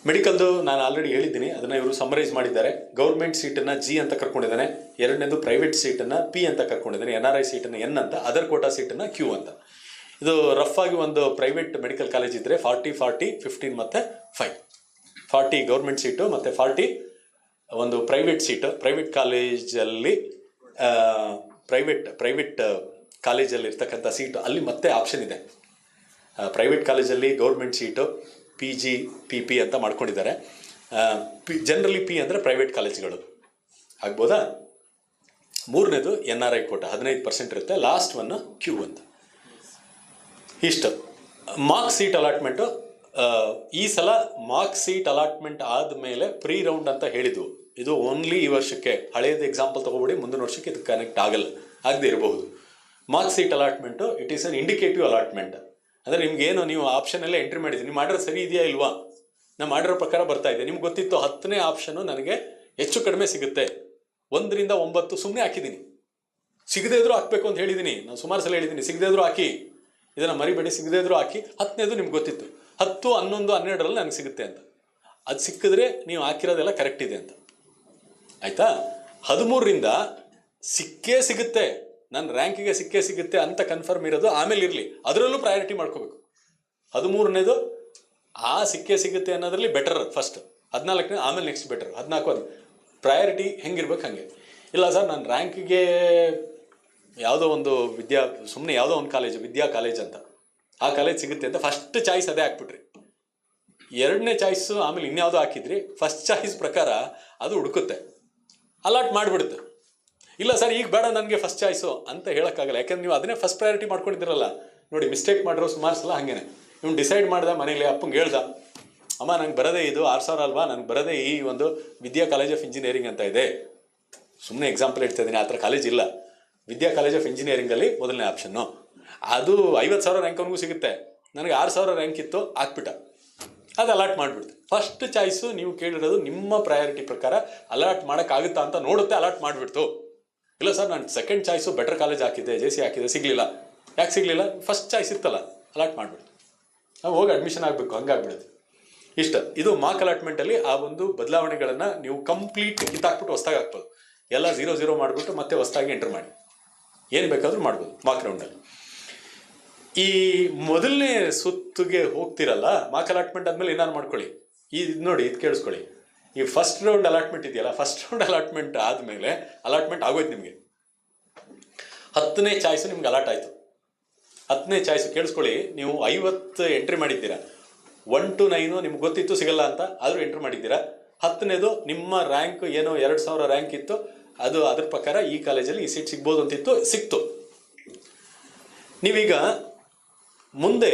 A: ಮೆಡಿಕಲ್ದು ನಾನು ಆಲ್ರೆಡಿ ಹೇಳಿದ್ದೀನಿ, ಅದನ್ನು ಇವರು ಸಮರೈಸ್ ಮಾಡಿದ್ದಾರೆ. ಗೌರ್ಮೆಂಟ್ ಸೀಟನ್ನು G ಅಂತ ಕರ್ಕೊಂಡಿದ್ದಾನೆ, ಎರಡನೇದು ಪ್ರೈವೇಟ್ ಸೀಟನ್ನು P ಅಂತ ಕರ್ಕೊಂಡಿದ್ದಾನೆ, NRI ಸೀಟನ್ನು N ಅಂತ, ಅದರ್ ಕೋಟಾ ಸೀಟನ್ನು Q ಅಂತ. ಇದು ರಫ್ ಆಗಿ ಒಂದು ಪ್ರೈವೇಟ್ ಮೆಡಿಕಲ್ ಕಾಲೇಜ್ ಇದ್ದರೆ 40, 40, 15 ಮತ್ತು 5. 40 ಗೌರ್ಮೆಂಟ್ ಸೀಟು ಮತ್ತು 40 ಒಂದು ಪ್ರೈವೇಟ್ ಸೀಟು. ಪ್ರೈವೇಟ್ ಕಾಲೇಜಲ್ಲಿ ಪ್ರೈವೇಟ್ ಕಾಲೇಜಲ್ಲಿ ಇರ್ತಕ್ಕಂಥ ಸೀಟು ಅಲ್ಲಿ ಮತ್ತೆ ಆಪ್ಷನ್ ಇದೆ. ಪ್ರೈವೇಟ್ ಕಾಲೇಜಲ್ಲಿ ಗೌರ್ಮೆಂಟ್ ಸೀಟು PG, PP ಅಂತ ಮಾಡ್ಕೊಂಡಿದ್ದಾರೆ. ಜನರಲಿ P ಅಂದರೆ ಪ್ರೈವೇಟ್ ಕಾಲೇಜ್ಗಳು, ಆಗ್ಬೋದಾ? ಮೂರನೇದು NRI ಕೋಟಾ 15% ಇರುತ್ತೆ. ಲಾಸ್ಟ್ ಒನ್ನು Q ಅಂತ. ಇಷ್ಟು ಮಾರ್ಕ್ ಸೀಟ್ ಅಲಾಟ್ಮೆಂಟು. ಈ ಸಲ ಮಾರ್ಕ್ ಸೀಟ್ ಅಲಾಟ್ಮೆಂಟ್ ಆದಮೇಲೆ ಪ್ರೀ ರೌಂಡ್ ಅಂತ ಹೇಳಿದ್ವು. ಇದು ಓನ್ಲಿ ಈ ವರ್ಷಕ್ಕೆ, ಹಳೆಯದು ಎಕ್ಸಾಂಪಲ್ ತೊಗೊಬೇಡಿ, ಮುಂದಿನ ವರ್ಷಕ್ಕೆ ಇದು ಕನೆಕ್ಟ್ ಆಗದೇ ಇರಬಹುದು. Mark seat allotment it is an indicative allotment. ಅಂದರೆ ನಿಮ್ಗೇನು ನೀವು ಆಪ್ಷನೆಲ್ಲ ಎಂಟ್ರಿ ಮಾಡಿದ್ದೀರಿ, ನೀವು ಮಾಡಿರೋ ಸರಿ ಇದೆಯಾ ಇಲ್ವಾ, ನಾನು ಮಾಡಿರೋ ಪ್ರಕಾರ ಬರ್ತಾ ಇದೆ. ನಿಮ್ಗೆ ಗೊತ್ತಿತ್ತು 10ನೇ ಆಪ್ಷನು ನನಗೆ ಹೆಚ್ಚು ಕಡಿಮೆ ಸಿಗುತ್ತೆ, 1 ರಿಂದ 9 ಸುಮ್ಮನೆ ಹಾಕಿದ್ದೀನಿ. ಸಿಗದೇ ಇದ್ರೂ ಹಾಕಬೇಕು ಅಂತ ಹೇಳಿದ್ದೀನಿ, ನಾನು ಸುಮಾರು ಸಲ ಹೇಳಿದ್ದೀನಿ, ಸಿಗದೇ ಇದ್ರೂ ಹಾಕಿ, ಇದನ್ನು ಮರಿಬೇಡಿ, ಸಿಗದೇ ಇದ್ರೂ ಹಾಕಿ. 10ನೇದು ನಿಮ್ಗೆ ಗೊತ್ತಿತ್ತು, 10, 11, 12ರಲ್ಲಿ ನನಗೆ ಸಿಗುತ್ತೆ ಅಂತ. ಅದು ಸಿಕ್ಕಿದ್ರೆ ನೀವು ಹಾಕಿರೋದೆಲ್ಲ ಕರೆಕ್ಟ್ ಇದೆ ಅಂತ, ಆಯಿತಾ? 13ರಿಂದ ಸಿಕ್ಕೇ ಸಿಗುತ್ತೆ, ನನ್ನ ರ್ಯಾಂಕಿಗೆ ಸಿಕ್ಕೇ ಸಿಗುತ್ತೆ ಅಂತ ಕನ್ಫರ್ಮ್ ಇರೋದು ಆಮೇಲೆ ಇರಲಿ, ಅದರಲ್ಲೂ ಪ್ರಯಾರಿಟಿ ಮಾಡ್ಕೋಬೇಕು. 13ನೇದು ಸಿಕ್ಕೇ ಸಿಗುತ್ತೆ ಅನ್ನೋದ್ರಲ್ಲಿ ಬೆಟರ್ ಫಸ್ಟ್, 14ನೇ ಆಮೇಲೆ ನೆಕ್ಸ್ಟ್ ಬೆಟರ್, 14 ಅದು ಪ್ರಯಾರಿಟಿ ಹೆಂಗಿರ್ಬೇಕು ಹಾಗೆ. ಇಲ್ಲ ಸರ್ ನನ್ನ ರ್ಯಾಂಕಿಗೆ ಯಾವುದೋ ಒಂದು ಸುಮ್ಮನೆ ಯಾವುದೋ ಒಂದು ಕಾಲೇಜು, ವಿದ್ಯಾ ಕಾಲೇಜ್ ಅಂತ, ಆ ಕಾಲೇಜ್ ಸಿಗುತ್ತೆ ಅಂತ ಫಸ್ಟ್ ಚಾಯ್ಸ್ ಅದೇ ಹಾಕ್ಬಿಟ್ರಿ. 2ನೇ ಚಾಯ್ಸು ಆಮೇಲೆ ಇನ್ಯಾವುದೋ ಹಾಕಿದ್ರಿ, ಫಸ್ಟ್ ಚಾಯ್ಸ್ ಪ್ರಕಾರ ಅದು ಹುಡುಕುತ್ತೆ, ಅಲಾಟ್ ಮಾಡಿಬಿಡುತ್ತೆ. ಇಲ್ಲ ಸರ್ ಈಗ ಬೇಡ ನನಗೆ ಫಸ್ಟ್ ಚಾಯ್ಸು ಅಂತ ಹೇಳೋಕ್ಕಾಗಲ್ಲ, ಯಾಕಂದ್ರೆ ನೀವು ಅದನ್ನೇ ಫಸ್ಟ್ ಪ್ರಯಾರಿಟಿ ಮಾಡ್ಕೊಂಡಿದ್ದೀರಲ್ಲ. ನೋಡಿ ಮಿಸ್ಟೇಕ್ ಮಾಡಿರೋ ಸುಮಾರು ಸಲ ಹಾಗೇನೆ. ಇವ್ನು ಡಿಸೈಡ್ ಮಾಡ್ದ ಮನೇಲಿ, ಅಪ್ಪಂಗೆ ಹೇಳ್ದ, ಅಮ್ಮ ನಂಗೆ ಬರೋದೇ ಇದು 6,000 ಅಲ್ವಾ, ನನಗೆ ಬರೋದೇ ಈ ಒಂದು ವಿದ್ಯಾ ಕಾಲೇಜ್ ಆಫ್ ಇಂಜಿನಿಯರಿಂಗ್ ಅಂತ ಇದೆ, ಸುಮ್ಮನೆ ಎಕ್ಸಾಂಪಲ್ ಇಡ್ತಾ ಇದ್ದೀನಿ, ಆ ಥರ ಕಾಲೇಜ್ ಇಲ್ಲ. ವಿದ್ಯಾ ಕಾಲೇಜ್ ಆಫ್ ಇಂಜಿನಿಯರಿಂಗಲ್ಲಿ ಮೊದಲನೇ ಆಪ್ಷನ್ನು, ಅದು 50,000 ರ್ಯಾಂಕ್ ಅವನಿಗೂ ಸಿಗುತ್ತೆ, ನನಗೆ 6,000 ರ್ಯಾಂಕ್ ಇತ್ತು, ಹಾಕ್ಬಿಟ್ಟ, ಅದು ಅಲಾಟ್ ಮಾಡಿಬಿಡ್ತು. ಫಸ್ಟ್ ಚಾಯ್ಸು ನೀವು ಕೇಳಿರೋದು ನಿಮ್ಮ ಪ್ರಯಾರಿಟಿ ಪ್ರಕಾರ ಅಲಾಟ್ ಮಾಡೋಕ್ಕಾಗುತ್ತಾ ಅಂತ ನೋಡುತ್ತೆ, ಅಲಾಟ್ ಮಾಡಿಬಿಡ್ತು. ಇಲ್ಲ ಸರ್ ನಾನು ಸೆಕೆಂಡ್ ಚಾಯ್ಸು ಬೆಟರ್ ಕಾಲೇಜ್ ಹಾಕಿದ್ದೆ, JC ಹಾಕಿದ್ದೆ, ಸಿಗಲಿಲ್ಲ. ಯಾಕೆ ಸಿಗಲಿಲ್ಲ? ಫಸ್ಟ್ ಚಾಯ್ಸ್ ಇತ್ತಲ್ಲ, ಅಲಾಟ್ ಮಾಡಿಬಿಡ್ತು, ನಾವು ಹೋಗಿ ಅಡ್ಮಿಷನ್ ಆಗಬೇಕು, ಹಂಗಾಗ್ಬಿಡುತ್ತೆ. ಇದು ಮಾರ್ಕ್ ಅಲಾಟ್ಮೆಂಟಲ್ಲಿ ಆ ಒಂದು ಬದಲಾವಣೆಗಳನ್ನು ನೀವು ಕಂಪ್ಲೀಟ್ ಕಿತ್ತಾಕ್ಬಿಟ್ಟು ಹೊಸ್ದಾಗಿ ಹಾಕ್ಬೋದು. ಎಲ್ಲ 0-0 ಮಾಡಿಬಿಟ್ಟು ಮತ್ತೆ ಹೊಸ್ದಾಗಿ ಎಂಟರ್ ಮಾಡಿ ಏನು ಬೇಕಾದರೂ ಮಾಡ್ಬೋದು ಮಾರ್ಕ್ ರೌಂಡಲ್ಲಿ. ಈ ಮೊದಲನೇ ಸುತ್ತಿಗೆ ಹೋಗ್ತಿರಲ್ಲ, ಮಾರ್ಕ್ ಅಲಾಟ್ಮೆಂಟ್ ಆದಮೇಲೆ ಏನಾದ್ರು ಮಾಡ್ಕೊಳ್ಳಿ. ಇದು ನೋಡಿ, ಇದು ಕೇಳಿಸ್ಕೊಳ್ಳಿ. ಈ ಫಸ್ಟ್ ರೌಂಡ್ ಅಲಾಟ್ಮೆಂಟ್ ಇದೆಯಲ್ಲ, ಫಸ್ಟ್ ರೌಂಡ್ ಅಲಾಟ್ಮೆಂಟ್ ಆದಮೇಲೆ ಅಲಾಟ್ಮೆಂಟ್ ಆಗೋಯ್ತು ನಿಮಗೆ. 10ನೇ ಚಾಯ್ಸು ನಿಮ್ಗೆ ಅಲಾಟ್ ಆಯಿತು. 10ನೇ ಚಾಯ್ಸು ಕೇಳಿಸ್ಕೊಳ್ಳಿ, ನೀವು 50 ಎಂಟ್ರಿ ಮಾಡಿದ್ದೀರಾ. 1 to 9 ನಿಮ್ಗೆ ಗೊತ್ತಿತ್ತು ಸಿಗಲ್ಲ ಅಂತ, ಆದರೂ ಎಂಟ್ರಿ ಮಾಡಿದ್ದೀರಾ. 10ನೇದು ನಿಮ್ಮ ರ್ಯಾಂಕ್ ಏನೋ 2000 ರ್ಯಾಂಕ್ ಇತ್ತು, ಅದು ಅದ್ರ ಪ್ರಕಾರ ಈ ಕಾಲೇಜಲ್ಲಿ ಈ ಸೀಟ್ ಸಿಗ್ಬೋದು ಅಂತಿತ್ತು, ಸಿಕ್ತು. ನೀವೀಗ ಮುಂದೆ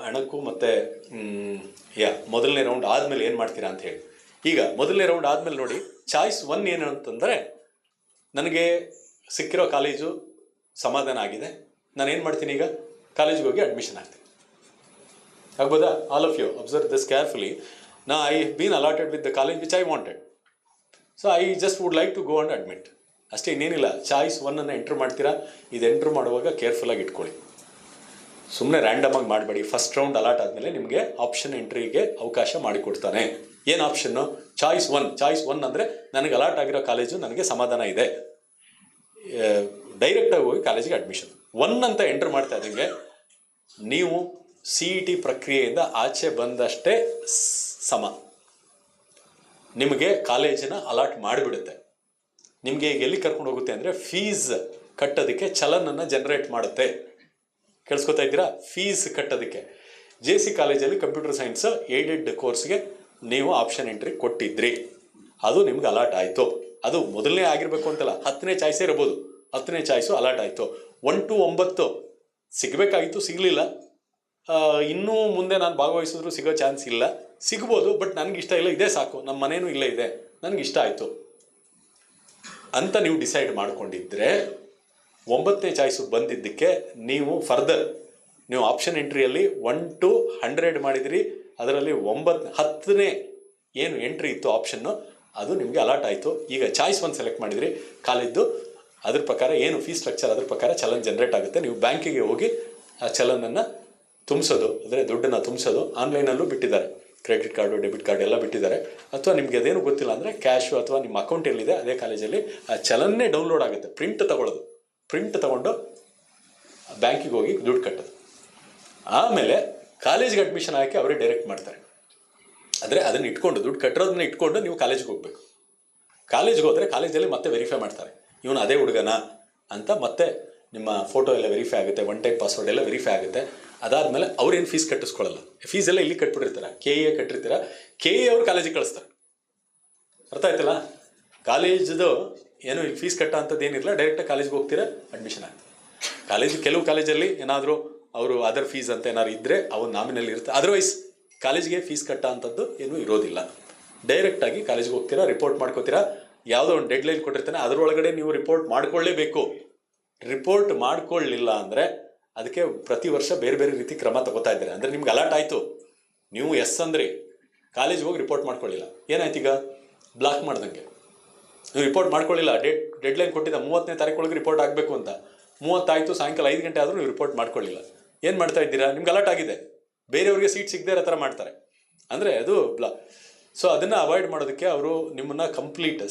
A: ಹಣಕ್ಕೂ ಮತ್ತು ಮೊದಲನೇ ರೌಂಡ್ ಆದಮೇಲೆ ಏನು ಮಾಡ್ತೀರಾ ಅಂತ ಹೇಳಿ. ಈಗ ಮೊದಲನೇ ರೌಂಡ್ ಆದಮೇಲೆ ನೋಡಿ, ಚಾಯ್ಸ್ 1 ಏನು ಅಂತಂದರೆ, ನನಗೆ ಸಿಕ್ಕಿರೋ ಕಾಲೇಜು ಸಮಾಧಾನ ಆಗಿದೆ, ನಾನು ಏನು ಮಾಡ್ತೀನಿ, ಈಗ ಕಾಲೇಜಿಗೆ ಹೋಗಿ ಅಡ್ಮಿಷನ್ ಆಗ್ತೀನಿ. ಆಗ್ಬೋದಾ? All of you observe this carefully. ನಾ I been allotted with the college which I wanted, so I just would like to go and admit. ಅಷ್ಟೇ, ಇನ್ನೇನಿಲ್ಲ. ಚಾಯ್ಸ್ 1 ಎಂಟ್ರ್ ಮಾಡ್ತೀರಾ. ಇದು ಎಂಟ್ರ್ ಮಾಡುವಾಗ ಕೇರ್ಫುಲ್ಲಾಗಿ ಇಟ್ಕೊಳ್ಳಿ, ಸುಮ್ಮನೆ ರ್ಯಾಂಡಮಾಗಿ ಮಾಡಬೇಡಿ. ಫಸ್ಟ್ ರೌಂಡ್ ಅಲಾಟ್ ಆದಮೇಲೆ ನಿಮಗೆ ಆಪ್ಷನ್ ಎಂಟ್ರಿಗೆ ಅವಕಾಶ ಮಾಡಿಕೊಡ್ತಾನೆ. ಏನು ಆಪ್ಷನ್ನು? ಚಾಯ್ಸ್ 1. ಚಾಯ್ಸ್ 1 ಅಂದರೆ ನನಗೆ ಅಲಾಟ್ ಆಗಿರೋ ಕಾಲೇಜು ನನಗೆ ಸಮಾಧಾನ ಇದೆ, ಡೈರೆಕ್ಟಾಗಿ ಹೋಗಿ ಕಾಲೇಜಿಗೆ ಅಡ್ಮಿಷನ್. 1 ಅಂತ ಎಂಟ್ರ್ ಮಾಡ್ತಾ ಇದ್ದಂಗೆ ನೀವು CET ಪ್ರಕ್ರಿಯೆಯಿಂದ ಆಚೆ ಬಂದಷ್ಟೇ ಸಮ, ನಿಮಗೆ ಕಾಲೇಜಿನ ಅಲಾಟ್ ಮಾಡಿಬಿಡುತ್ತೆ. ನಿಮಗೆ ಈಗ ಎಲ್ಲಿ ಕರ್ಕೊಂಡು ಹೋಗುತ್ತೆ ಅಂದರೆ, ಫೀಸ್ ಕಟ್ಟೋದಕ್ಕೆ ಚಲನನ್ನು ಜನರೇಟ್ ಮಾಡುತ್ತೆ. ಕೇಳಿಸ್ಕೊತಾ ಇದ್ದೀರಾ? ಫೀಸ್ ಕಟ್ಟೋದಕ್ಕೆ. JC ಕಾಲೇಜಲ್ಲಿ ಕಂಪ್ಯೂಟರ್ ಸೈನ್ಸ್ ಏಡೆಡ್ ಕೋರ್ಸ್ಗೆ ನೀವು ಆಪ್ಷನ್ ಎಂಟ್ರಿ ಕೊಟ್ಟಿದ್ರಿ, ಅದು ನಿಮ್ಗೆ ಅಲಾಟ್ ಆಯಿತು. ಅದು ಮೊದಲನೇ ಆಗಿರಬೇಕು ಅಂತಲ್ಲ, 10ನೇ ಚಾಯ್ಸೇ ಇರ್ಬೋದು. 10ನೇ ಚಾಯ್ಸು ಅಲಾಟ್ ಆಯಿತು. 1 to 9 ಸಿಗಬೇಕಾಗಿತ್ತು, ಸಿಗಲಿಲ್ಲ. ಇನ್ನೂ ಮುಂದೆ ನಾನು ಭಾಗವಹಿಸಿದ್ರು ಸಿಗೋ ಚಾನ್ಸ್ ಇಲ್ಲ, ಸಿಗ್ಬೋದು, ಬಟ್ ನನಗಿಷ್ಟ ಇಲ್ಲ, ಇದೇ ಸಾಕು, ನಮ್ಮ ಮನೇನೂ ಇಲ್ಲೇ ಇದೆ, ನನಗಿಷ್ಟ ಆಯಿತು ಅಂತ ನೀವು ಡಿಸೈಡ್ ಮಾಡ್ಕೊಂಡಿದ್ರೆ, 9ನೇ ಚಾಯ್ಸು ಬಂದಿದ್ದಕ್ಕೆ ನೀವು ಫರ್ದರ್ ನೀವು ಆಪ್ಷನ್ ಎಂಟ್ರಿಯಲ್ಲಿ 1 to 100 ಮಾಡಿದಿರಿ. ಅದರಲ್ಲಿ 10ನೇ ಏನು ಎಂಟ್ರಿ ಇತ್ತು ಆಪ್ಷನ್ನು, ಅದು ನಿಮಗೆ ಅಲಾಟ್ ಆಯಿತು. ಈಗ ಚಾಯ್ಸ್ 1 ಸೆಲೆಕ್ಟ್ ಮಾಡಿದಿರಿ, ಕಾಲೇಜ್ದು ಅದ್ರ ಪ್ರಕಾರ ಏನು ಫೀಸ್ ಸ್ಟ್ರಕ್ಚರ್, ಅದ್ರ ಪ್ರಕಾರ ಚಲನ್ ಜನರೇಟ್ ಆಗುತ್ತೆ. ನೀವು ಬ್ಯಾಂಕಿಗೆ ಹೋಗಿ ಆ ಚಲನನ್ನು ತುಂಬಿಸೋದು, ಅಂದರೆ ದುಡ್ಡನ್ನು ತುಂಬಿಸೋದು. ಆನ್ಲೈನಲ್ಲೂ ಬಿಟ್ಟಿದ್ದಾರೆ, ಕ್ರೆಡಿಟ್ ಕಾರ್ಡು, ಡೆಬಿಟ್ ಕಾರ್ಡ್ ಎಲ್ಲ ಬಿಟ್ಟಿದ್ದಾರೆ. ಅಥವಾ ನಿಮಗೆ ಅದೇನು ಗೊತ್ತಿಲ್ಲ ಅಂದರೆ ಕ್ಯಾಶು ಅಥವಾ ನಿಮ್ಮ ಅಕೌಂಟ್ ಎಲ್ಲಿದೆ ಅದೇ ಕಾಲೇಜಲ್ಲಿ ಆ ಚಲನ್ನೇ ಡೌನ್ಲೋಡ್ ಆಗುತ್ತೆ. ಪ್ರಿಂಟ್ ತಗೊಂಡು ಬ್ಯಾಂಕಿಗೆ ಹೋಗಿ ದುಡ್ಡು ಕಟ್ಟೋದು. ಆಮೇಲೆ ಕಾಲೇಜಿಗೆ ಅಡ್ಮಿಷನ್ ಹಾಕಿ ಅವರೇ ಡೈರೆಕ್ಟ್ ಮಾಡ್ತಾರೆ. ಅಂದರೆ ಅದನ್ನು ಇಟ್ಕೊಂಡು, ದುಡ್ಡು ಕಟ್ಟಿರೋದನ್ನ ಇಟ್ಕೊಂಡು ನೀವು ಕಾಲೇಜಿಗೆ ಹೋಗಬೇಕು. ಕಾಲೇಜಿಗೆ ಹೋದರೆ ಕಾಲೇಜಲ್ಲಿ ಮತ್ತೆ ವೆರಿಫೈ ಮಾಡ್ತಾರೆ, ಇವನು ಅದೇ ಹುಡುಗನ ಅಂತ. ಮತ್ತೆ ನಿಮ್ಮ ಫೋಟೋ ಎಲ್ಲ ವೆರಿಫೈ ಆಗುತ್ತೆ, 1 ಟೈಮ್ ಪಾಸ್ವರ್ಡ್ ಎಲ್ಲ ವೆರಿಫೈ ಆಗುತ್ತೆ. ಅದಾದಮೇಲೆ ಅವ್ರೇನು ಫೀಸ್ ಕಟ್ಟಿಸ್ಕೊಳ್ಳಲ್ಲ, ಫೀಸ್ ಎಲ್ಲ ಇಲ್ಲಿ ಕಟ್ಬಿಟ್ಟಿರ್ತಾರೆ, KE ಕಟ್ಟಿರ್ತೀರ, KE ಅವರು ಕಾಲೇಜಿಗೆ ಕಳಿಸ್ತಾರೆ. ಅರ್ಥ ಆಯ್ತಲ್ಲ? ಕಾಲೇಜದು ಏನು ಇಲ್ಲಿ ಫೀಸ್ ಕಟ್ಟ ಅಂಥದ್ದು ಏನಿರಲ್ಲ, ಡೈರೆಕ್ಟಾಗಿ ಕಾಲೇಜ್ಗೆ ಹೋಗ್ತೀರಾ, ಅಡ್ಮಿಷನ್ ಆಗ್ತದೆ. ಕೆಲವು ಕಾಲೇಜಲ್ಲಿ ಏನಾದರೂ ಅವರು ಅದರ್ ಫೀಸ್ ಅಂತ ಏನಾದ್ರು ಇದ್ದರೆ ಅವು ನಾಮಿನಲ್ಲಿ ಇರುತ್ತೆ. ಅದರ್ವೈಸ್ ಕಾಲೇಜಿಗೆ ಫೀಸ್ ಕಟ್ಟ ಅಂಥದ್ದು ಏನೂ ಇರೋದಿಲ್ಲ. ಡೈರೆಕ್ಟಾಗಿ ಕಾಲೇಜಿಗೆ ಹೋಗ್ತೀರಾ, ರಿಪೋರ್ಟ್ ಮಾಡ್ಕೋತೀರಾ. ಯಾವುದೋ ಒಂದು ಡೆಡ್ ಲೈನ್ ಕೊಟ್ಟಿರ್ತಾನೆ, ಅದರೊಳಗಡೆ ನೀವು ರಿಪೋರ್ಟ್ ಮಾಡ್ಕೊಳ್ಳೇಬೇಕು. ರಿಪೋರ್ಟ್ ಮಾಡ್ಕೊಳ್ಳಿಲ್ಲ ಅಂದರೆ ಅದಕ್ಕೆ ಪ್ರತಿ ವರ್ಷ ಬೇರೆ ಬೇರೆ ರೀತಿ ಕ್ರಮ ತಗೋತಾ ಇದ್ದಾರೆ. ಅಂದರೆ ನಿಮ್ಗೆ ಅಲಾಟ್ ಆಯಿತು, ನೀವು ಎಸ್ ಅಂದರೆ ಕಾಲೇಜಿಗೆ ಹೋಗಿ ರಿಪೋರ್ಟ್ ಮಾಡ್ಕೊಳ್ಳಿಲ್ಲ, ಏನಾಯ್ತು ಈಗ? ಬ್ಲಾಕ್ ಮಾಡ್ದಂಗೆ. ನೀವು ರಿಪೋರ್ಟ್ ಮಾಡ್ಕೊಳ್ಳಿಲ್ಲ, ಡೆಡ್ ಲೈನ್ ಕೊಟ್ಟಿದ್ದ 30ನೇ ತಾರೀಕೊಳಗೆ ರಿಪೋರ್ಟ್ ಆಗಬೇಕು ಅಂತ, 30 ಆಯಿತು, ಸಾಯಂಕಾಲ 5 ಗಂಟೆ ಆದರೂ ನೀವು ರಿಪೋರ್ಟ್ ಮಾಡ್ಕೊಳ್ಳಿಲ್ಲ, ಏನು ಮಾಡ್ತಾ ಇದ್ದೀರಾ? ನಿಮ್ಗೆ ಅಲಾಟ್ ಆಗಿದೆ, ಬೇರೆಯವ್ರಿಗೆ ಸೀಟ್ ಸಿಗದೇ ಇರೋ ಥರ ಮಾಡ್ತಾರೆ. ಅಂದರೆ ಅದು ಸೊ ಅದನ್ನು ಅವಾಯ್ಡ್ ಮಾಡೋದಕ್ಕೆ ಅವರು ನಿಮ್ಮನ್ನು ಕಂಪ್ಲೀಟ್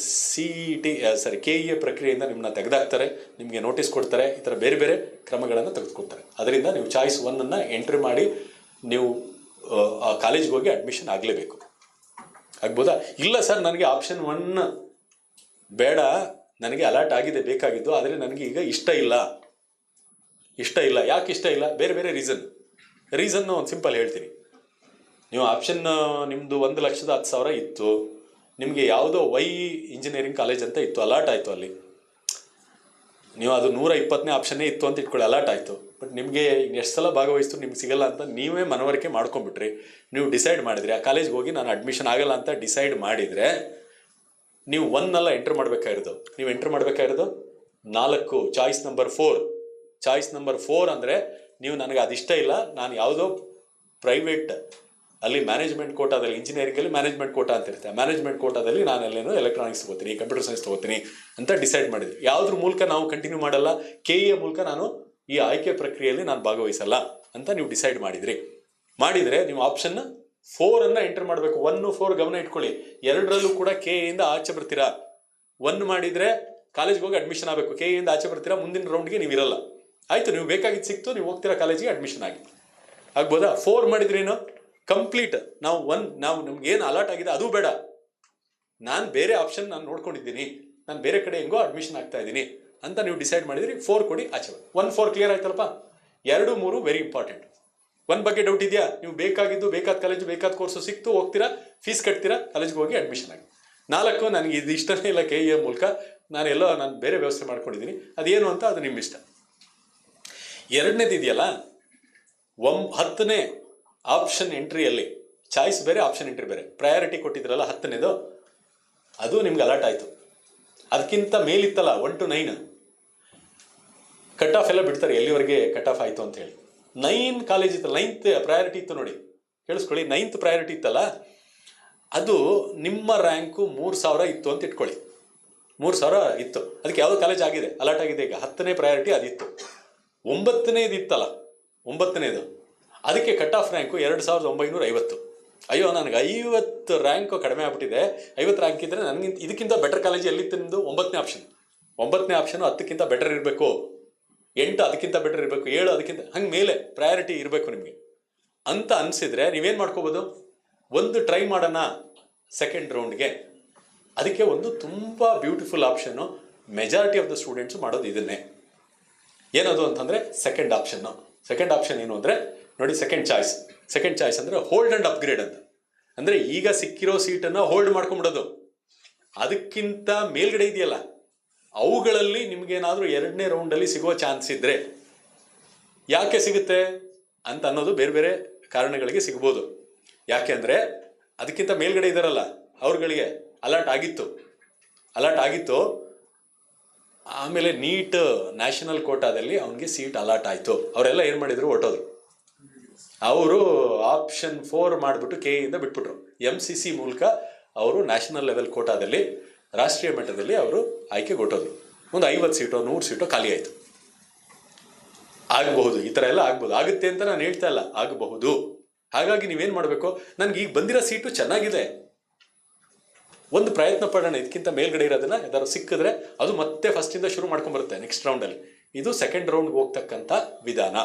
A: KE ಪ್ರಕ್ರಿಯೆಯಿಂದ ನಿಮ್ಮನ್ನ ತೆಗೆದಾಕ್ತಾರೆ, ನಿಮಗೆ ನೋಟಿಸ್ ಕೊಡ್ತಾರೆ, ಈ ಥರ ಬೇರೆ ಬೇರೆ ಕ್ರಮಗಳನ್ನು ತೆಗೆದುಕೊಡ್ತಾರೆ. ಅದರಿಂದ ನೀವು ಚಾಯ್ಸ್ 1 ಎಂಟ್ರಿ ಮಾಡಿ ನೀವು ಆ ಕಾಲೇಜ್ಗೆ ಹೋಗಿ ಅಡ್ಮಿಷನ್ ಆಗಲೇಬೇಕು. ಆಗ್ಬೋದಾ? ಇಲ್ಲ ಸರ್, ನನಗೆ ಆಪ್ಷನ್ 1 ಬೇಡ, ನನಗೆ ಅಲಾಟ್ ಆಗಿದೆ ಬೇಕಾಗಿದ್ದು, ಆದರೆ ನನಗೆ ಈಗ ಇಷ್ಟ ಇಲ್ಲ. ಯಾಕೆ ಇಷ್ಟ ಇಲ್ಲ? ಬೇರೆ ಬೇರೆ ರೀಸನ್ನು ಒಂದು ಸಿಂಪಲ್ ಹೇಳ್ತೀನಿ. ನೀವು ಆಪ್ಷನ್ ನಿಮ್ಮದು 1,10,000 ಇತ್ತು, ನಿಮಗೆ ಯಾವುದೋ ಇಂಜಿನಿಯರಿಂಗ್ ಕಾಲೇಜ್ ಅಂತ ಇತ್ತು, ಅಲಾಟ್ ಆಯಿತು. ಅಲ್ಲಿ ನೀವು ಅದು 120ನೇ ಆಪ್ಷನ್ನೇ ಇತ್ತು ಅಂತ ಇಟ್ಕೊಳ್ಳಿ, ಅಲಾಟ್ ಆಯಿತು. ಬಟ್ ನಿಮಗೆ ಎಷ್ಟು ಸಲ ಭಾಗವಹಿಸ್ತು ನಿಮ್ಗೆ ಸಿಗಲ್ಲ ಅಂತ ನೀವೇ ಮನವರಿಕೆ ಮಾಡ್ಕೊಂಡ್ಬಿಟ್ರಿ. ನೀವು ಡಿಸೈಡ್ ಮಾಡಿದ್ರಿ ಆ ಕಾಲೇಜ್ಗೆ ಹೋಗಿ ನಾನು ಅಡ್ಮಿಷನ್ ಆಗಲ್ಲ ಅಂತ ಡಿಸೈಡ್ ಮಾಡಿದರೆ, ನೀವು 1 ಎಂಟ್ರ್ ಮಾಡಬೇಕಾಗಿರೋದು. ನೀವು ಎಂಟ್ರ್ ಮಾಡಬೇಕಾಗಿರೋದು 4, ಚಾಯ್ಸ್ ನಂಬರ್ 4 ಅಂದರೆ ನೀವು ನನಗೆ ಅದಿಷ್ಟ ಇಲ್ಲ, ನಾನು ಯಾವುದೋ ಪ್ರೈವೇಟ್ ಅಲ್ಲಿ ಮ್ಯಾನೇಜ್ಮೆಂಟ್ ಕೋಟಾದಲ್ಲಿ, ಇಂಜಿನಿಯರಿಂಗಲ್ಲಿ ಮ್ಯಾನೇಜ್ಮೆಂಟ್ ಕೋಟಾ ಅಂತ ಇರುತ್ತೆ, ಮ್ಯಾನೇಜ್ಮೆಂಟ್ ಕೋಟಾದಲ್ಲಿ ನಾನು ಅಲ್ಲೇನೋ ಎಲೆಕ್ಟ್ರಾನಿಕ್ಸ್ ತೊಗೋತೀನಿ, ಕಂಪ್ಯೂಟರ್ ಸೈನ್ಸ್ ತೊಗೋತೀನಿ ಅಂತ ಡಿಸೈಡ್ ಮಾಡಿದ್ವಿ. ಯಾವುದ್ರ ಮೂಲಕ ನಾವು ಕಂಟಿನ್ಯೂ ಮಾಡಲ್ಲ, KE ಮೂಲಕ ನಾನು ಈ ಆಯ್ಕೆ ಪ್ರಕ್ರಿಯೆಯಲ್ಲಿ ನಾನು ಭಾಗವಹಿಸಲ್ಲ ಅಂತ ನೀವು ಡಿಸೈಡ್ ಮಾಡಿದರೆ ನೀವು ಆಪ್ಷನ್ 4 ಎಂಟರ್ ಮಾಡಬೇಕು. 1, 4 ಗಮನ ಇಟ್ಕೊಳ್ಳಿ, 2ರಲ್ಲೂ ಕೂಡ KEಯಿಂದ ಆಚೆ ಬರ್ತೀರಾ. 1 ಮಾಡಿದರೆ ಕಾಲೇಜ್ಗೆ ಹೋಗಿ ಅಡ್ಮಿಷನ್ ಆಗಬೇಕು, KEಯಿಂದ ಆಚೆ ಬರ್ತೀರಾ, ಮುಂದಿನ ರೌಂಡ್ಗೆ ನೀವು ಇರಲ್ಲ. ಆಯಿತು, ನೀವು ಬೇಕಾಗಿದ್ದು ಸಿಕ್ತು, ನೀವು ಹೋಗ್ತೀರಾ ಕಾಲೇಜಿಗೆ, ಅಡ್ಮಿಷನ್ ಆಗ್ಬೋದಾ? 4 ಮಾಡಿದ್ರೇನು? ಕಂಪ್ಲೀಟ್ ನಾವು ನಮ್ಗೆ ಏನು ಅಲಾಟ್ ಆಗಿದೆ ಅದು ಬೇಡ, ನಾನು ಬೇರೆ ಆಪ್ಷನ್ ನಾನು ನೋಡ್ಕೊಂಡಿದ್ದೀನಿ, ನಾನು ಬೇರೆ ಕಡೆ ಹೆಂಗೋ ಅಡ್ಮಿಷನ್ ಆಗ್ತಾ ಇದ್ದೀನಿ ಅಂತ ನೀವು ಡಿಸೈಡ್ ಮಾಡಿದ್ರಿ, 4 ಕೊಡಿ ಆಚೆ. 1, 4 ಕ್ಲಿಯರ್ ಆಯ್ತಲ್ಲಪ್ಪ. 2, 3 very important. 1 ಬಗ್ಗೆ ಡೌಟ್ ಇದೆಯಾ? ನೀವು ಬೇಕಾದ ಕಾಲೇಜು ಬೇಕಾದ ಕೋರ್ಸು ಸಿಕ್ತು, ಹೋಗ್ತೀರಾ, ಫೀಸ್ ಕಟ್ತೀರಾ, ಕಾಲೇಜ್ಗೆ ಹೋಗಿ ಅಡ್ಮಿಷನ್ ಆಗಿ. 4 ನನಗೆ ಇದು ಇಷ್ಟನೇ ಇಲ್ಲ, KEA ಮೂಲಕ ನಾನು ಬೇರೆ ವ್ಯವಸ್ಥೆ ಮಾಡ್ಕೊಂಡಿದ್ದೀನಿ, ಅದೇನು ಅಂತ ಅದು ನಿಮ್ಮ ಇಷ್ಟ. 2ನೇದು ಇದೆಯಲ್ಲ, 10ನೇ ಆಪ್ಷನ್ ಎಂಟ್ರಿಯಲ್ಲಿ ಚಾಯ್ಸ್ ಬೇರೆ, ಆಪ್ಷನ್ ಎಂಟ್ರಿ ಬೇರೆ, ಪ್ರಯಾರಿಟಿ ಕೊಟ್ಟಿದ್ರಲ್ಲ 10ನೇದು, ಅದು ನಿಮ್ಗೆ ಅಲಾಟ್ ಆಯಿತು. ಅದಕ್ಕಿಂತ ಮೇಲಿತ್ತಲ್ಲ 1 to 9 ಕಟ್ ಆಫ್ ಎಲ್ಲ ಬಿಡ್ತಾರೆ, ಎಲ್ಲಿವರೆಗೆ ಕಟ್ ಆಫ್ ಆಯಿತು ಅಂತ ಹೇಳಿ. 9 ಕಾಲೇಜ್ ಇತ್ತಲ್ಲ, 9th ಪ್ರಯಾರಿಟಿ ಇತ್ತು ನೋಡಿ, ಕೇಳಿಸ್ಕೊಳ್ಳಿ. 9th ಪ್ರಯಾರಿಟಿ ಇತ್ತಲ್ಲ, ಅದು ನಿಮ್ಮ ರ್ಯಾಂಕು 3000 ಇತ್ತು ಅಂತ ಇಟ್ಕೊಳ್ಳಿ. 3000 ಇತ್ತು, ಅದಕ್ಕೆ ಯಾವುದೋ ಕಾಲೇಜ್ ಆಗಿದೆ, ಅಲಾಟ್ ಆಗಿದೆ. ಈಗ 10ನೇ ಪ್ರಯಾರಿಟಿ ಅದಿತ್ತು. 9ನೇದು ಇತ್ತಲ್ಲ, 9ನೇದು ಅದಕ್ಕೆ ಕಟ್ ಆಫ್ ರ್ಯಾಂಕು 2950. ಅಯ್ಯೋ, ನನಗೆ 50 ರ್ಯಾಂಕು ಕಡಿಮೆ ಆಗ್ಬಿಟ್ಟಿದೆ, 50 ರ್ಯಾಂಕ್ ಇದ್ದರೆ ನನಗಿಂತ ಇದಕ್ಕಿಂತ ಬೆಟರ್ ಕಾಲೇಜ್ ಎಲ್ಲಿತ್ತು ನಿಮ್ಮದು? 9ನೇ ಆಪ್ಷನ್. 9ನೇ ಆಪ್ಷನು 10ಕ್ಕಿಂತ ಬೆಟರ್ ಇರಬೇಕು, 8 ಅದಕ್ಕಿಂತ ಬೆಟರ್ ಇರಬೇಕು, 7 ಅದಕ್ಕಿಂತ ಹಂಗೆ ಮೇಲೆ ಪ್ರಯಾರಿಟಿ ಇರಬೇಕು ನಿಮಗೆ ಅಂತ ಅನಿಸಿದ್ರೆ ನೀವೇನು ಮಾಡ್ಕೋಬೋದು? ಒಂದು ಟ್ರೈ ಮಾಡೋಣ ಸೆಕೆಂಡ್ ರೌಂಡ್ಗೆ. ಅದಕ್ಕೆ ಒಂದು ತುಂಬ beautiful option, majority of the students ಮಾಡೋದು ಇದನ್ನೇ. ಏನದು ಅಂತಂದರೆ ಸೆಕೆಂಡ್ ಆಪ್ಷನ್ನು. ಸೆಕೆಂಡ್ ಆಪ್ಷನ್ ಏನು ಅಂದರೆ ನೋಡಿ, ಸೆಕೆಂಡ್ ಚಾಯ್ಸ್ ಅಂದರೆ ಹೋಲ್ಡ್ ಆ್ಯಂಡ್ ಅಪ್ಗ್ರೇಡ್ ಅಂತ. ಅಂದರೆ ಈಗ ಸಿಕ್ಕಿರೋ ಸೀಟನ್ನು ಹೋಲ್ಡ್ ಮಾಡ್ಕೊಂಬಿಡೋದು. ಅದಕ್ಕಿಂತ ಮೇಲ್ಗಡೆ ಇದೆಯಲ್ಲ, ಅವುಗಳಲ್ಲಿ ನಿಮಗೇನಾದರೂ 2ನೇ ರೌಂಡಲ್ಲಿ ಸಿಗೋ ಚಾನ್ಸ್ ಇದ್ದರೆ, ಯಾಕೆ ಸಿಗುತ್ತೆ ಅಂತ ಅನ್ನೋದು ಬೇರೆ ಬೇರೆ ಕಾರಣಗಳಿಗೆ ಸಿಗ್ಬೋದು. ಯಾಕೆ ಅಂದರೆ ಅದಕ್ಕಿಂತ ಮೇಲ್ಗಡೆ ಇದ್ದಾರಲ್ಲ, ಅವ್ರುಗಳಿಗೆ ಅಲರ್ಟ್ ಆಗಿತ್ತು. ಆಮೇಲೆ ನೀಟ್ ನ್ಯಾಷನಲ್ ಕೋಟಾದಲ್ಲಿ ಅವನಿಗೆ ಸೀಟ್ ಅಲಾಟ್ ಆಯಿತು. ಅವರೆಲ್ಲ ಏನು ಮಾಡಿದರು? ಹೊರಟೋದ್ರು. ಅವರು ಆಪ್ಷನ್ 4 ಮಾಡಿಬಿಟ್ಟು KEಯಿಂದ ಬಿಟ್ಬಿಟ್ರು. MCC ಮೂಲಕ ಅವರು ನ್ಯಾಷನಲ್ ಲೆವೆಲ್ ಕೋಟಾದಲ್ಲಿ, ರಾಷ್ಟ್ರೀಯ ಮಟ್ಟದಲ್ಲಿ ಅವರು ಆಯ್ಕೆ ಕೊಟ್ಟೋದ್ರು. ಒಂದು 50 ಸೀಟೋ 100 ಸೀಟೋ ಖಾಲಿ ಆಯಿತು. ಆಗಬಹುದು, ಈ ಥರ ಎಲ್ಲ ಆಗ್ಬೋದು. ಆಗುತ್ತೆ ಅಂತ ನಾನು ಹೇಳ್ತಾ ಇಲ್ಲ, ಆಗಬಹುದು. ಹಾಗಾಗಿ ನೀವೇನು ಮಾಡಬೇಕು? ನನಗೆ ಈಗ ಬಂದಿರೋ ಸೀಟು ಚೆನ್ನಾಗಿದೆ, ಒಂದು ಪ್ರಯತ್ನ ಪಡೋಣ, ಇದಕ್ಕಿಂತ ಮೇಲ್ಗಡೆ ಇರೋದನ್ನ ಯಾವ್ದಾದ್ರು ಸಿಕ್ಕಿದ್ರೆ ಅದು ಮತ್ತೆ ಫಸ್ಟಿಂದ ಶುರು ಮಾಡ್ಕೊಂಡ್ಬರುತ್ತೆ ನೆಕ್ಸ್ಟ್ ರೌಂಡಲ್ಲಿ. ಇದು ಸೆಕೆಂಡ್ ರೌಂಡ್ಗೆ ಹೋಗ್ತಕ್ಕಂಥ ವಿಧಾನ.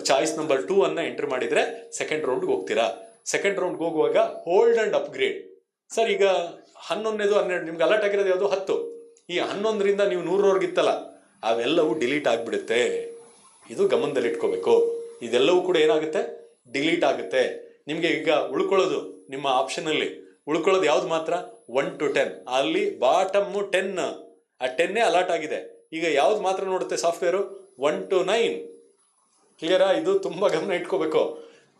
A: ಚಾಯ್ಸ್ ನಂಬರ್ 2 ಅನ್ನು ಎಂಟ್ರಿ ಮಾಡಿದರೆ ಸೆಕೆಂಡ್ ರೌಂಡ್ಗೆ ಹೋಗ್ತೀರಾ. ಸೆಕೆಂಡ್ ರೌಂಡ್ಗೆ ಹೋಗುವಾಗ ಹೋಲ್ಡ್ ಆ್ಯಂಡ್ ಅಪ್ಗ್ರೇಡ್. ಸರ್, ಈಗ 11ನೇದು 12 ನಿಮ್ಗೆ ಅಲರ್ಟ್ ಆಗಿರೋದು ಯಾವುದು? 10. ಈ 11ರಿಂದ ನೀವು 100ರವರೆಗೆ ಇತ್ತಲ್ಲ, ಅವೆಲ್ಲವೂ ಡಿಲೀಟ್ ಆಗಿಬಿಡುತ್ತೆ. ಇದು ಗಮನದಲ್ಲಿ ಇಟ್ಕೋಬೇಕು. ಇದೆಲ್ಲವೂ ಕೂಡ ಏನಾಗುತ್ತೆ? ಡಿಲೀಟ್ ಆಗುತ್ತೆ. ನಿಮಗೆ ಈಗ ಉಳ್ಕೊಳ್ಳೋದು ನಿಮ್ಮ ಆಪ್ಷನಲ್ಲಿ ಉಳ್ಕೊಳ್ಳೋದು ಯಾವ್ದು ಮಾತ್ರ? 1 to 10. ಅಲ್ಲಿ ಬಾಟಮ್ಮು 10, ಆ 10 ಅಲರ್ಟ್ ಆಗಿದೆ. ಈಗ ಯಾವ್ದು ಮಾತ್ರ ನೋಡುತ್ತೆ ಸಾಫ್ಟ್ವೇರು? 1 to 9. ಕ್ಲಿಯರಾ? ಇದು ತುಂಬ ಗಮನ ಇಟ್ಕೋಬೇಕು.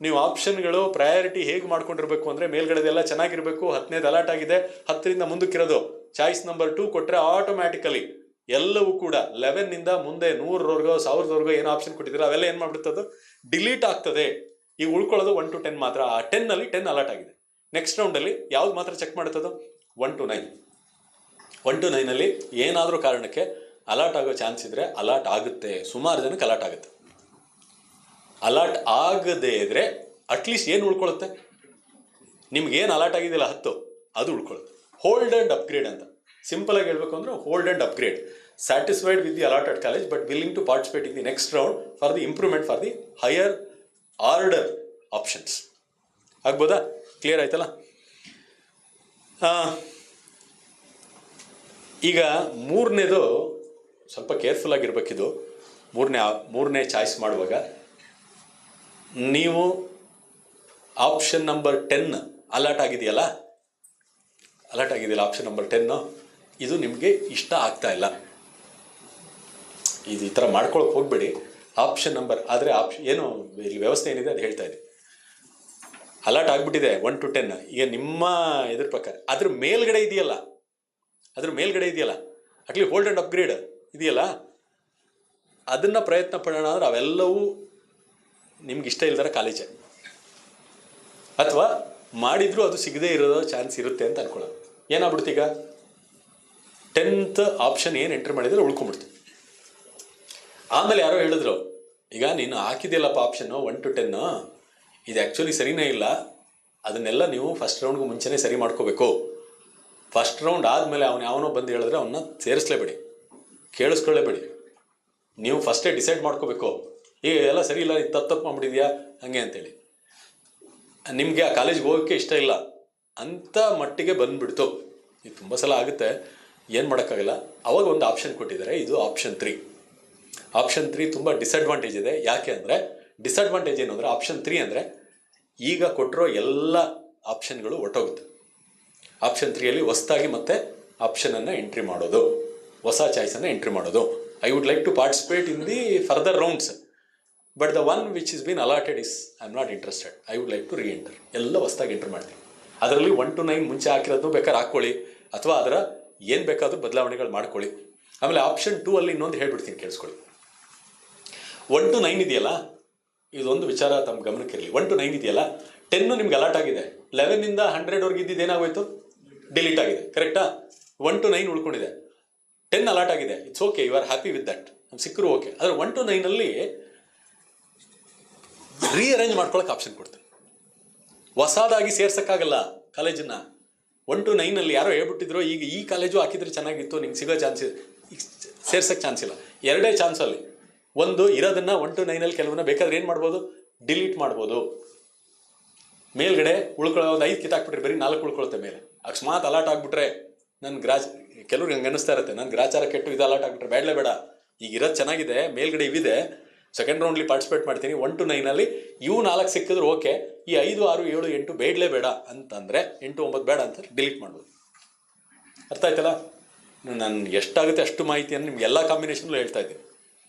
A: ನೀವು ಆಪ್ಷನ್ಗಳು ಪ್ರಯಾರಿಟಿ ಹೇಗೆ ಮಾಡ್ಕೊಂಡಿರ್ಬೇಕು ಅಂದರೆ, ಮೇಲ್ಗಡೆದೆಲ್ಲ ಚೆನ್ನಾಗಿರಬೇಕು. 10ನೇದು ಅಲರ್ಟ್ ಆಗಿದೆ, 10ರಿಂದ ಮುಂದಕ್ಕಿರೋದು ಚಾಯ್ಸ್ ನಂಬರ್ 2 ಕೊಟ್ಟರೆ ಆಟೋಮ್ಯಾಟಿಕಲಿ ಎಲ್ಲವೂ ಕೂಡ 11ನಿಂದ ಮುಂದೆ 100ರವರೆಗೋ 1000ರವರೆಗೋ ಏನು ಆಪ್ಷನ್ ಕೊಟ್ಟಿದ್ದೀರಾ ಅವೆಲ್ಲ ಏನು ಮಾಡ್ಬಿಡ್ತದೆ? ಡಿಲೀಟ್ ಆಗ್ತದೆ. ಈಗ ಉಳ್ಕೊಳ್ಳೋದು 1 to 10 ಮಾತ್ರ. ಆ 10ನಲ್ಲಿ 10 ಅಲರ್ಟ್ ಆಗಿದೆ. ನೆಕ್ಸ್ಟ್ ರೌಂಡಲ್ಲಿ ಯಾವ್ದು ಮಾತ್ರ ಚೆಕ್ ಮಾಡುತ್ತದು? 1 to 9. 1 to 9ಅಲ್ಲಿ ಏನಾದರೂ ಕಾರಣಕ್ಕೆ ಅಲರ್ಟ್ ಆಗೋ ಚಾನ್ಸ್ ಇದ್ದರೆ ಅಲರ್ಟ್ ಆಗುತ್ತೆ. ಸುಮಾರು ಜನಕ್ಕೆ ಅಲರ್ಟ್ ಆಗುತ್ತೆ. ಅಲರ್ಟ್ ಆಗದೇ ಇದ್ರೆ ಅಟ್ಲೀಸ್ಟ್ ಏನು ಉಳ್ಕೊಳ್ಳುತ್ತೆ? ನಿಮ್ಗೇನು ಅಲರ್ಟ್ ಆಗಿದೆಯಲ್ಲ 10, ಅದು ಉಳ್ಕೊಳ್ಳುತ್ತೆ. ಹೋಲ್ಡ್ ಆ್ಯಂಡ್ ಅಪ್ಗ್ರೇಡ್ ಅಂತ ಸಿಂಪಲ್ ಆಗಿ ಹೇಳ್ಬೇಕು ಅಂದರೆ, hold and upgrade. Satisfied with the allotted college but willing to participate in the next round for the improvement for the higher order options. ಆಗ್ಬೋದಾ? ಕ್ಲಿಯರ್ ಆಯ್ತಲ್ಲ? ಈಗ 3ನೇದು ಸ್ವಲ್ಪ ಕೇರ್ಫುಲ್ ಆಗಿರ್ಬೇಕಿದು. ಮೂರನೇ ಚಾಯ್ಸ್ ಮಾಡುವಾಗ ನೀವು ಆಪ್ಷನ್ ನಂಬರ್ 10 ಅಲರ್ಟ್ ಆಗಿದೆಯಲ್ಲ, ಆಪ್ಷನ್ ನಂಬರ್ 10 ಇದು ನಿಮಗೆ ಇಷ್ಟ ಆಗ್ತಾ ಇಲ್ಲ. ಇದು ಈ ಥರ ಮಾಡ್ಕೊಳಕ್ಕೆ ಹೋಗ್ಬೇಡಿ. ಆಪ್ಷನ್ ನಂಬರ್ ಆದರೆ ಏನು ಇಲ್ಲಿ ವ್ಯವಸ್ಥೆ ಏನಿದೆ ಅದು ಹೇಳ್ತಾ ಇದೆ. ಅಲರ್ಟ್ ಆಗಿಬಿಟ್ಟಿದೆ 1 to 10. ಈಗ ನಿಮ್ಮ ಇದ್ರ ಪ್ರಕಾರ ಅದ್ರ ಮೇಲ್ಗಡೆ ಇದೆಯಲ್ಲ, ಅಟ್ಲಿ ಹೋಲ್ಡ್ ಆ್ಯಂಡ್ ಅಪ್ಗ್ರೇಡ್ ಇದೆಯಲ್ಲ, ಅದನ್ನು ಪ್ರಯತ್ನ ಪಡೋಣ ಅಂದ್ರೆ ಅವೆಲ್ಲವೂ ನಿಮ್ಗೆ ಇಷ್ಟ ಇಲ್ದಾರ ಕಾಲೇಜೇ, ಅಥವಾ ಮಾಡಿದರೂ ಅದು ಸಿಗದೇ ಇರೋ ಚಾನ್ಸ್ ಇರುತ್ತೆ ಅಂತ ಅನ್ಕೊಳ್ಳೋದು. ಏನಾಗ್ಬಿಡ್ತು? ಈಗ 10th ಆಪ್ಷನ್ ಏನು ಎಂಟ್ರಿ ಮಾಡಿದ್ರೆ ಉಳ್ಕೊಂಡ್ಬಿಡ್ತು. ಆಮೇಲೆ ಯಾರೋ ಹೇಳಿದ್ರು, ಈಗ ನೀನು ಹಾಕಿದೆಯಲ್ಲಪ್ಪ ಆಪ್ಷನ್ನು 1 to 10, ಇದು ಆ್ಯಕ್ಚುಲಿ ಸರಿನೇ ಇಲ್ಲ, ಅದನ್ನೆಲ್ಲ ನೀವು ಫಸ್ಟ್ ರೌಂಡ್ಗೂ ಮುಂಚೆನೇ ಸರಿ ಮಾಡ್ಕೋಬೇಕು. ಫಸ್ಟ್ ರೌಂಡ್ ಆದಮೇಲೆ ಯಾವನೋ ಬಂದು ಹೇಳಿದ್ರೆ ಅವನ್ನ ಸೇರಿಸ್ಲೇಬೇಡಿ, ಕೇಳಿಸ್ಕೊಳ್ಳೇಬೇಡಿ. ನೀವು ಫಸ್ಟೇ ಡಿಸೈಡ್ ಮಾಡ್ಕೋಬೇಕು, ಈಗ ಎಲ್ಲ ಸರಿ ಇಲ್ಲ, ಇದು ತಪ್ಪು ಮಾಡಿದ್ಯಾ ಹಂಗೆ ಅಂತೇಳಿ. ನಿಮಗೆ ಆ ಕಾಲೇಜ್ಗೆ ಹೋಗೋಕ್ಕೆ ಇಷ್ಟ ಇಲ್ಲ ಅಂತ ಮಟ್ಟಿಗೆ ಬಂದುಬಿಡ್ತು. ಇದು ತುಂಬ ಸಲ ಆಗುತ್ತೆ, ಏನು ಮಾಡೋಕ್ಕಾಗಲ್ಲ. ಅವಾಗ ಒಂದು ಆಪ್ಷನ್ ಕೊಟ್ಟಿದ್ದಾರೆ, ಇದು ಆಪ್ಷನ್ 3. ಆಪ್ಷನ್ 3 ತುಂಬ ಡಿಸಡ್ವಾಂಟೇಜ್ ಇದೆ. ಯಾಕೆ ಅಂದರೆ ಡಿಸಡ್ವಾಂಟೇಜ್ ಏನು ಅಂದರೆ ಆಪ್ಷನ್ 3 ಅಂದರೆ ಈಗ ಕೊಟ್ಟಿರೋ ಎಲ್ಲ ಆಪ್ಷನ್ಗಳು ಹೊಟ್ಟೋಗುತ್ತೆ. ಆಪ್ಷನ್ 3ಯಲ್ಲಿ ಹೊಸದಾಗಿ ಮತ್ತೆ ಆಪ್ಷನನ್ನು ಎಂಟ್ರಿ ಮಾಡೋದು, ಹೊಸ ಚಾಯ್ಸನ್ನು ಎಂಟ್ರಿ ಮಾಡೋದು. I would like to participate in the further rounds, but the one which is been allotted is I am not interested. I would like to enter. ಎಲ್ಲ ಹೊಸದಾಗಿ ಎಂಟ್ರ್ ಮಾಡ್ತೀನಿ. ಅದರಲ್ಲಿ 1 to 9 ಮುಂಚೆ ಹಾಕಿರೋದು ಬೇಕಾದ್ರೆ ಹಾಕ್ಕೊಳ್ಳಿ, ಅಥವಾ ಅದರ ಏನು ಬೇಕಾದರೂ ಬದಲಾವಣೆಗಳು ಮಾಡ್ಕೊಳ್ಳಿ. ಆಮೇಲೆ ಆಪ್ಷನ್ 2 ಅಲ್ಲಿ ಇನ್ನೊಂದು ಹೇಳ್ಬಿಡ್ತೀನಿ, ಕೇಳಿಸ್ಕೊಳ್ಳಿ. 1 to 9 ಇದೆಯಲ್ಲ, ಇದೊಂದು ವಿಚಾರ ತಮ್ಮ ಗಮನಕ್ಕಿರಲಿ. 1 to 9 ಇದೆಯಲ್ಲ, 10 ನಿಮ್ಗೆ ಅಲಾಟ್ ಆಗಿದೆ. 11ಇಂದ 100ವರೆಗೆ ಇದ್ದಿದ್ದು ಏನಾಗೋಯ್ತು, ಡಿಲೀಟ್ ಆಗಿದೆ. ಕರೆಕ್ಟಾ? 1 to 9 ಉಳ್ಕೊಂಡಿದೆ. 10 ಅಲಾಟ್ ಆಗಿದೆ. It's okay, you are happy with that. ನಮ್ಗೆ ಸಿಕ್ಕರು ಓಕೆ. ಆದರೆ 1 to 9ಅಲ್ಲಿ ರೀಅರೇಂಜ್ ಮಾಡ್ಕೊಳಕ್ಕೆ ಆಪ್ಷನ್ ಕೊಡ್ತಾರೆ. ಹೊಸದಾಗಿ ಸೇರ್ಸೋಕ್ಕಾಗಲ್ಲ ಕಾಲೇಜನ್ನು. 1 to 9ಅಲ್ಲಿ ಯಾರೋ ಹೇಳ್ಬಿಟ್ಟಿದ್ರು, ಈಗ ಈ ಕಾಲೇಜು ಹಾಕಿದ್ರೆ ಚೆನ್ನಾಗಿತ್ತು, ನಿಮ್ಗೆ ಸಿಗೋ ಚಾನ್ಸ್ ಇದೆ, ಸೇರ್ಸೋಕ್ಕೆ ಚಾನ್ಸ್ ಇಲ್ಲ. 2 ಚಾನ್ಸಲ್ಲಿ ಒಂದು ಇರೋದನ್ನು 1 to 9ಅಲ್ಲಿ ಕೆಲವನ್ನ ಬೇಕಾದ್ರೆ ಏನು ಮಾಡ್ಬೋದು, ಡಿಲೀಟ್ ಮಾಡ್ಬೋದು. ಮೇಲ್ಗಡೆ ಉಳ್ಕೊಳ್ಳೋ ಒಂದು 5 ಕಿತ್ತಾಕ್ಬಿಟ್ರೆ ಬರೀ 4 ಉಳ್ಕೊಳುತ್ತೆ ಮೇಲೆ. ಅಕಸ್ಮಾತ್ ಅಲಾಟ್ ಆಗಿಬಿಟ್ರೆ, ನನ್ನ ಕೆಲವ್ರಿಗೆ ಹಂಗೆ ಅನ್ನಿಸ್ತಾ ಇರುತ್ತೆ, ನನ್ನ ಗ್ರಾಚಾರ ಕೆಟ್ಟು ಇದು ಅಲಾಟ್ ಆಗಿಬಿಟ್ರೆ ಬೇಡಲೇ ಬೇಡ, ಈಗ ಇರೋದು ಚೆನ್ನಾಗಿದೆ, ಮೇಲ್ಗಡೆ ಇವಿದೆ, ಸೆಕೆಂಡ್ ರೌಂಡ್ಲಿ ಪಾರ್ಟಿಸಿಪೇಟ್ ಮಾಡ್ತೀನಿ. 1 to 9ಅಲ್ಲಿ ಇವು 4 ಸಿಕ್ಕಿದ್ರು ಓಕೆ, ಈ 5, 6, 7, 8 ಬೇಡಲೇ ಬೇಡ ಅಂತಂದರೆ 8, 9 ಬೇಡ ಅಂತ ಡಿಲೀಟ್ ಮಾಡ್ಬೋದು. ಅರ್ಥ ಆಯ್ತಲ್ಲ? ನಾನು ಎಷ್ಟಾಗುತ್ತೆ ಅಷ್ಟು ಮಾಹಿತಿಯನ್ನು ನಿಮ್ಗೆ ಎಲ್ಲ ಕಾಂಬಿನೇಷನ್ಲು ಹೇಳ್ತಾ ಇದ್ದೀನಿ.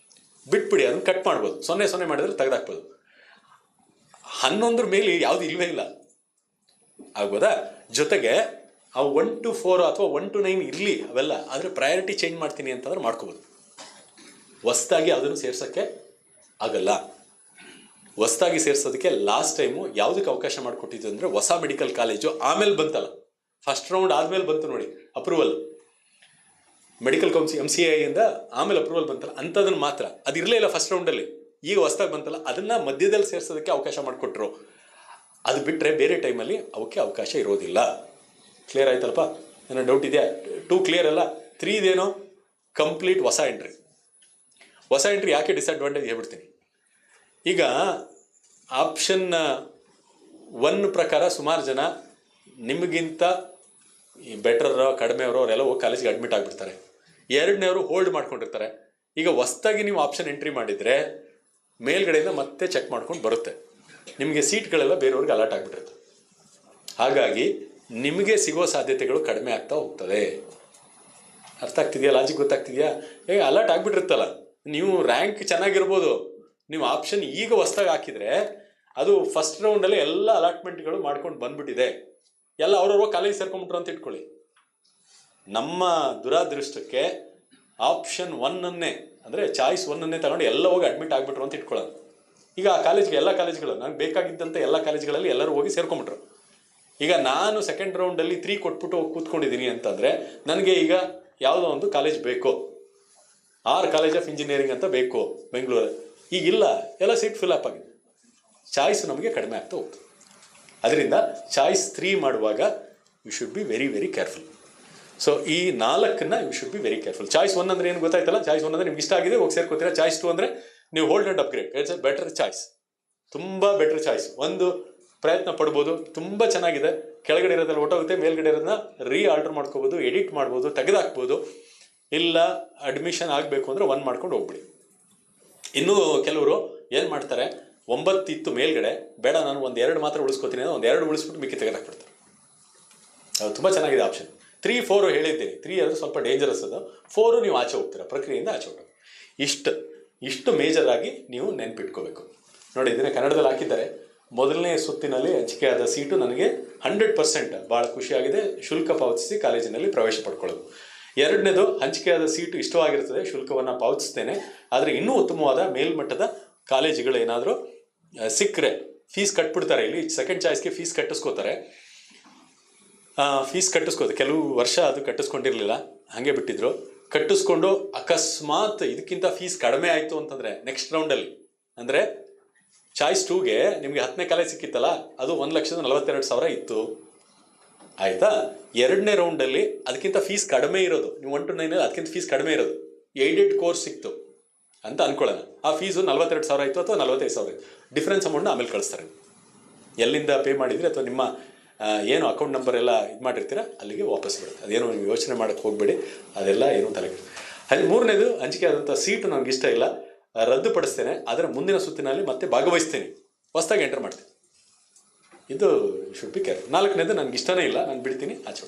A: ಬಿಟ್ಬಿಡಿ, ಅದನ್ನು ಕಟ್ ಮಾಡ್ಬೋದು. 0 ಮಾಡಿದ್ರೆ ತೆಗೆದಾಕ್ಬೋದು. 11 ಮೇಲೆ ಯಾವುದು ಇಲ್ಲವೇ ಇಲ್ಲ, ಆಗ್ಬೋದಾ? ಜೊತೆಗೆ ಆ 1 to 4 ಅಥವಾ 1 to 9 ಇರಲಿ ಅವೆಲ್ಲ, ಆದರೆ ಪ್ರಯಾರಿಟಿ ಚೇಂಜ್ ಮಾಡ್ತೀನಿ ಅಂತಂದ್ರೆ ಮಾಡ್ಕೋಬೋದು. ಹೊಸ್ದಾಗಿ ಅದನ್ನು ಸೇರ್ಸೋಕ್ಕೆ ಆಗಲ್ಲ. ಹೊಸ್ದಾಗಿ ಸೇರ್ಸೋದಕ್ಕೆ ಲಾಸ್ಟ್ ಟೈಮು ಯಾವುದಕ್ಕೆ ಅವಕಾಶ ಮಾಡಿಕೊಟ್ಟಿದ್ದು ಅಂದರೆ ಹೊಸ ಮೆಡಿಕಲ್ ಕಾಲೇಜು ಆಮೇಲೆ ಬಂತಲ್ಲ, ಫಸ್ಟ್ ರೌಂಡ್ ಆದಮೇಲೆ ಬಂತು ನೋಡಿ ಅಪ್ರೂವಲ್, ಮೆಡಿಕಲ್ ಕೌನ್ಸಿಲ್ MCI ಇಂದ ಆಮೇಲೆ ಅಪ್ರೂವಲ್ ಬಂತಲ್ಲ, ಅಂಥದನ್ನು ಮಾತ್ರ. ಅದು ಇರಲೇ ಇಲ್ಲ ಫಸ್ಟ್ ರೌಂಡಲ್ಲಿ, ಈಗ ಹೊಸ್ದಾಗಿ ಬಂತಲ್ಲ ಅದನ್ನು ಮಧ್ಯದಲ್ಲಿ ಸೇರಿಸೋದಕ್ಕೆ ಅವಕಾಶ ಮಾಡಿಕೊಟ್ರು. ಅದು ಬಿಟ್ಟರೆ ಬೇರೆ ಟೈಮಲ್ಲಿ ಅವಕ್ಕೆ ಅವಕಾಶ ಇರೋದಿಲ್ಲ. ಕ್ಲಿಯರ್ ಆಯ್ತಲ್ಪ? ಏನೋ ಡೌಟ್ ಇದೆಯಾ? 2 ಕ್ಲಿಯರ್ ಅಲ್ಲ? 3 ಇದೇನೋ ಕಂಪ್ಲೀಟ್ ಹೊಸ ಎಂಟ್ರಿ. ಹೊಸ ಎಂಟ್ರಿ ಯಾಕೆ ಡಿಸಡ್ವಾಂಟೇಜ್ ಹೇಳ್ಬಿಡ್ತೀನಿ. ಈಗ ಆಪ್ಷನ್ 1 ಪ್ರಕಾರ ಸುಮಾರು ಜನ ನಿಮಗಿಂತ ಈ ಬೆಟ್ರರೋ ಕಡಿಮೆಯವರು ಅವರೆಲ್ಲ ಹೋಗಿ ಕಾಲೇಜಿಗೆ ಅಡ್ಮಿಟ್ ಆಗಿಬಿಡ್ತಾರೆ. 2ನೇವರು ಹೋಲ್ಡ್ ಮಾಡ್ಕೊಂಡಿರ್ತಾರೆ. ಈಗ ಹೊಸ್ದಾಗಿ ನೀವು ಆಪ್ಷನ್ ಎಂಟ್ರಿ ಮಾಡಿದರೆ ಮೇಲ್ಗಡೆಯಿಂದ ಮತ್ತೆ ಚೆಕ್ ಮಾಡ್ಕೊಂಡು ಬರುತ್ತೆ. ನಿಮಗೆ ಸೀಟ್ಗಳೆಲ್ಲ ಬೇರೆಯವ್ರಿಗೆ ಅಲಾಟ್ ಆಗಿಬಿಟ್ಟಿರುತ್ತೆ. ಹಾಗಾಗಿ ನಿಮಗೆ ಸಿಗೋ ಸಾಧ್ಯತೆಗಳು ಕಡಿಮೆ ಆಗ್ತಾ ಹೋಗ್ತದೆ. ಅರ್ಥ ಆಗ್ತಿದೆಯಾ? ಲಾಜಿಕ್ ಗೊತ್ತಾಗ್ತಿದೆಯಾ? ಅಲಾಟ್ ಆಗಿಬಿಟ್ಟಿರುತ್ತಲ್ಲ, ನೀವು ರ್ಯಾಂಕ್ ಚೆನ್ನಾಗಿರ್ಬೋದು, ನೀವು ಆಪ್ಷನ್ ಈಗ ಹೊಸ್ದಾಗಿ ಹಾಕಿದರೆ ಅದು ಫಸ್ಟ್ ರೌಂಡಲ್ಲಿ ಎಲ್ಲ ಅಲಾಟ್ಮೆಂಟ್ಗಳು ಮಾಡ್ಕೊಂಡು ಬಂದ್ಬಿಟ್ಟಿದೆ, ಎಲ್ಲ ಅವ್ರವ್ರ ಕಾಲೇಜ್ ಸೇರ್ಕೊಂಡ್ಬಿಟ್ರು ಅಂತ ಇಟ್ಕೊಳ್ಳಿ. ನಮ್ಮ ದುರಾದೃಷ್ಟಕ್ಕೆ ಆಪ್ಷನ್ 1ಅನ್ನೇ ಅಂದರೆ ಚಾಯ್ಸ್ 1ಅನ್ನೇ ತಗೊಂಡು ಎಲ್ಲ ಹೋಗಿ ಅಡ್ಮಿಟ್ ಆಗಿಬಿಟ್ರು ಅಂತ ಇಟ್ಕೊಳ್ಳೋದು. ಈಗ ಆ ಕಾಲೇಜ್ಗೆ ಎಲ್ಲ ಕಾಲೇಜ್ಗಳು ನನಗೆ ಬೇಕಾಗಿದ್ದಂಥ ಎಲ್ಲ ಕಾಲೇಜ್ಗಳಲ್ಲಿ ಎಲ್ಲರೂ ಹೋಗಿ ಸೇರ್ಕೊಂಡ್ಬಿಟ್ರು. ಈಗ ನಾನು ಸೆಕೆಂಡ್ ರೌಂಡಲ್ಲಿ 3 ಕೊಟ್ಬಿಟ್ಟು ಹೋಗಿ ಕೂತ್ಕೊಂಡಿದ್ದೀನಿ ಅಂತಂದರೆ ನನಗೆ ಈಗ ಯಾವುದೋ ಒಂದು ಕಾಲೇಜ್ ಬೇಕು, ಕಾಲೇಜ್ ಆಫ್ ಇಂಜಿನಿಯರಿಂಗ್ ಅಂತ ಬೇಕು ಬೆಂಗಳೂರಲ್ಲಿ. ಈಗಿಲ್ಲ, ಎಲ್ಲ ಸೀಟ್ ಫಿಲ್ ಅಪ್ ಆಗಿದೆ. ಚಾಯ್ಸ್ ನಮಗೆ ಕಡಿಮೆ ಆಗ್ತಾ ಹೋಗ್ತದೆ. ಅದರಿಂದ ಚಾಯ್ಸ್ 3 ಮಾಡುವಾಗ you should be very very careful. So ಈ 4ನ್ನ you should be very careful. Choice 1 ಅಂದರೆ ಏನು ಗೊತ್ತಾಯ್ತಲ್ಲ? ಚಾಯ್ಸ್ 1 ಅಂದರೆ ನಿಮ್ಗೆ ಇಷ್ಟ ಆಗಿದೆ ಹೋಗಿ ಸೇರ್ಕೋತೀರಾ. ಚಾಯ್ಸ್ 2 ಅಂದರೆ ನೀವು hold and upgrade. It's a better choice, ತುಂಬ ಬೆಟರ್ ಚಾಯ್ಸ್. ಒಂದು ಪ್ರಯತ್ನ ಪಡ್ಬೋದು, ತುಂಬ ಚೆನ್ನಾಗಿದೆ. ಕೆಳಗಡೆ ಇರೋದ್ರಲ್ಲಿ ಹೊಟ್ಟೋಗುತ್ತೆ, ಮೇಲ್ಗಡೆ ಇರೋದನ್ನ ಆಲ್ಟರ್ ಮಾಡ್ಕೋಬೋದು, ಎಡಿಟ್ ಮಾಡ್ಬೋದು, ತೆಗೆದಾಕ್ಬೋದು. ಇಲ್ಲ ಅಡ್ಮಿಷನ್ ಆಗಬೇಕು ಅಂದರೆ 1 ಮಾಡ್ಕೊಂಡು ಹೋಗ್ಬಿಡಿ. ಇನ್ನೂ ಕೆಲವರು ಏನು ಮಾಡ್ತಾರೆ, 9 ಇತ್ತು ಮೇಲ್ಗಡೆ, ಬೇಡ ನಾನು 1-2 ಮಾತ್ರ ಉಳಿಸ್ಕೋತೀನಿ, 1-2 ಉಳಿಸ್ಬಿಟ್ಟು ಮಿಕ್ಕಿ ತೆಗೆದಾಕ್ಬಿಡ್ತಾರೆ. ಅದು ತುಂಬ ಚೆನ್ನಾಗಿದೆ ಆಪ್ಷನ್. 3, 4 ಹೇಳಿದ್ದೀನಿ. 3 ಅಂದರೆ ಸ್ವಲ್ಪ ಡೇಂಜರಸ್, ಅದು 4 ನೀವು ಆಚೆ ಹೋಗ್ತೀರಾ, ಪ್ರಕ್ರಿಯೆಯಿಂದ ಆಚೆ ಹೋಗ್ತೀರಾ. ಇಷ್ಟು ಮೇಜರ್ ಆಗಿ ನೀವು ನೆನ್ಪಿಟ್ಕೋಬೇಕು. ನೋಡಿ, ಇದನ್ನೇ ಕನ್ನಡದಲ್ಲಿ ಹಾಕಿದ್ದಾರೆ. ಮೊದಲನೇ ಸುತ್ತಿನಲ್ಲಿ ಹಂಚಿಕೆಯಾದ ಸೀಟು ನನಗೆ 100% ಭಾಳ ಖುಷಿಯಾಗಿದೆ, ಶುಲ್ಕ ಪಾವತಿಸಿ ಕಾಲೇಜಿನಲ್ಲಿ ಪ್ರವೇಶ ಪಡ್ಕೊಳ್ಳೋದು. 2ನೇದು, ಹಂಚಿಕೆಯಾದ ಸೀಟು ಇಷ್ಟವಾಗಿರ್ತದೆ, ಶುಲ್ಕವನ್ನು ಪಾವತಿಸ್ತೇನೆ, ಆದರೆ ಇನ್ನೂ ಉತ್ತಮವಾದ ಮೇಲ್ಮಟ್ಟದ ಕಾಲೇಜುಗಳು ಏನಾದರೂ ಸಿಕ್ಕರೆ ಫೀಸ್ ಕಟ್ಬಿಡ್ತಾರೆ. ಇಲ್ಲಿ ಸೆಕೆಂಡ್ ಚಾಯ್ಸ್ಗೆ ಫೀಸ್ ಕಟ್ಟಿಸ್ಕೋತಾರೆ. ಕೆಲವು ವರ್ಷ ಅದು ಕಟ್ಟಿಸ್ಕೊಂಡಿರಲಿಲ್ಲ, ಹಾಗೆ ಬಿಟ್ಟಿದ್ರು. ಕಟ್ಟಿಸ್ಕೊಂಡು ಅಕಸ್ಮಾತ್ ಇದಕ್ಕಿಂತ ಫೀಸ್ ಕಡಿಮೆ ಆಯಿತು ಅಂತಂದರೆ ನೆಕ್ಸ್ಟ್ ರೌಂಡಲ್ಲಿ, ಅಂದರೆ ಚಾಯ್ಸ್ 2ಗೆ ನಿಮಗೆ 10ನೇ ಕಾಲೇಜ್ ಸಿಕ್ಕಿತ್ತಲ್ಲ, ಅದು 1,42,000 ಇತ್ತು. ಆಯಿತಾ? 2ನೇ ರೌಂಡಲ್ಲಿ ಅದಕ್ಕಿಂತ ಫೀಸ್ ಕಡಿಮೆ ಇರೋದು, ನೀವು 1 to 9 ಅದಕ್ಕಿಂತ ಫೀಸ್ ಕಡಿಮೆ ಇರೋದು ಏಡೆಡ್ ಕೋರ್ಸ್ ಸಿಕ್ತು ಅಂತ ಅಂದ್ಕೊಳ್ಳೋಣ. ಆ ಫೀಸು 42,000 ಇತ್ತು ಅಥವಾ 45,000 ಇತ್ತು. ಡಿಫ್ರೆನ್ಸ್ ಅಮೌಂಟ್ನ ಆಮೇಲೆ ಕಳಿಸ್ತಾರೆ. ಎಲ್ಲಿಂದ ಪೇ ಮಾಡಿದರೆ ಅಥವಾ ನಿಮ್ಮ ಏನು ಅಕೌಂಟ್ ನಂಬರ್ ಎಲ್ಲ ಇದು ಮಾಡಿರ್ತೀರ ಅಲ್ಲಿಗೆ ವಾಪಸ್ ಬರುತ್ತೆ. ಅದೇನು ನೀವು ಯೋಚನೆ ಮಾಡೋಕ್ಕೆ ಹೋಗಬೇಡಿ, ಅದೆಲ್ಲ ಏನೂ ತಲೆಗೆ. ಅಲ್ಲಿ ಮೂರನೇದು, ಹಂಚಿಕೆ ಆದಂಥ ಸೀಟು ನನಗೆ ಇಷ್ಟ ಇಲ್ಲ, ರದ್ದುಪಡಿಸ್ತೇನೆ, ಅದರ ಮುಂದಿನ ಸುತ್ತಿನಲ್ಲಿ ಮತ್ತೆ ಭಾಗವಹಿಸ್ತೀನಿ, ಹೊಸದಾಗಿ ಎಂಟರ್ ಮಾಡ್ತೀನಿ. ಇದು ಶುಡ್ ಬಿ ಕೇರ್ಫುಲ್. ನಾಲ್ಕನೇದು ನನಗೆ ಇಷ್ಟನೇ ಇಲ್ಲ, ನಾನು ಬಿಡ್ತೀನಿ, ಆಚೆ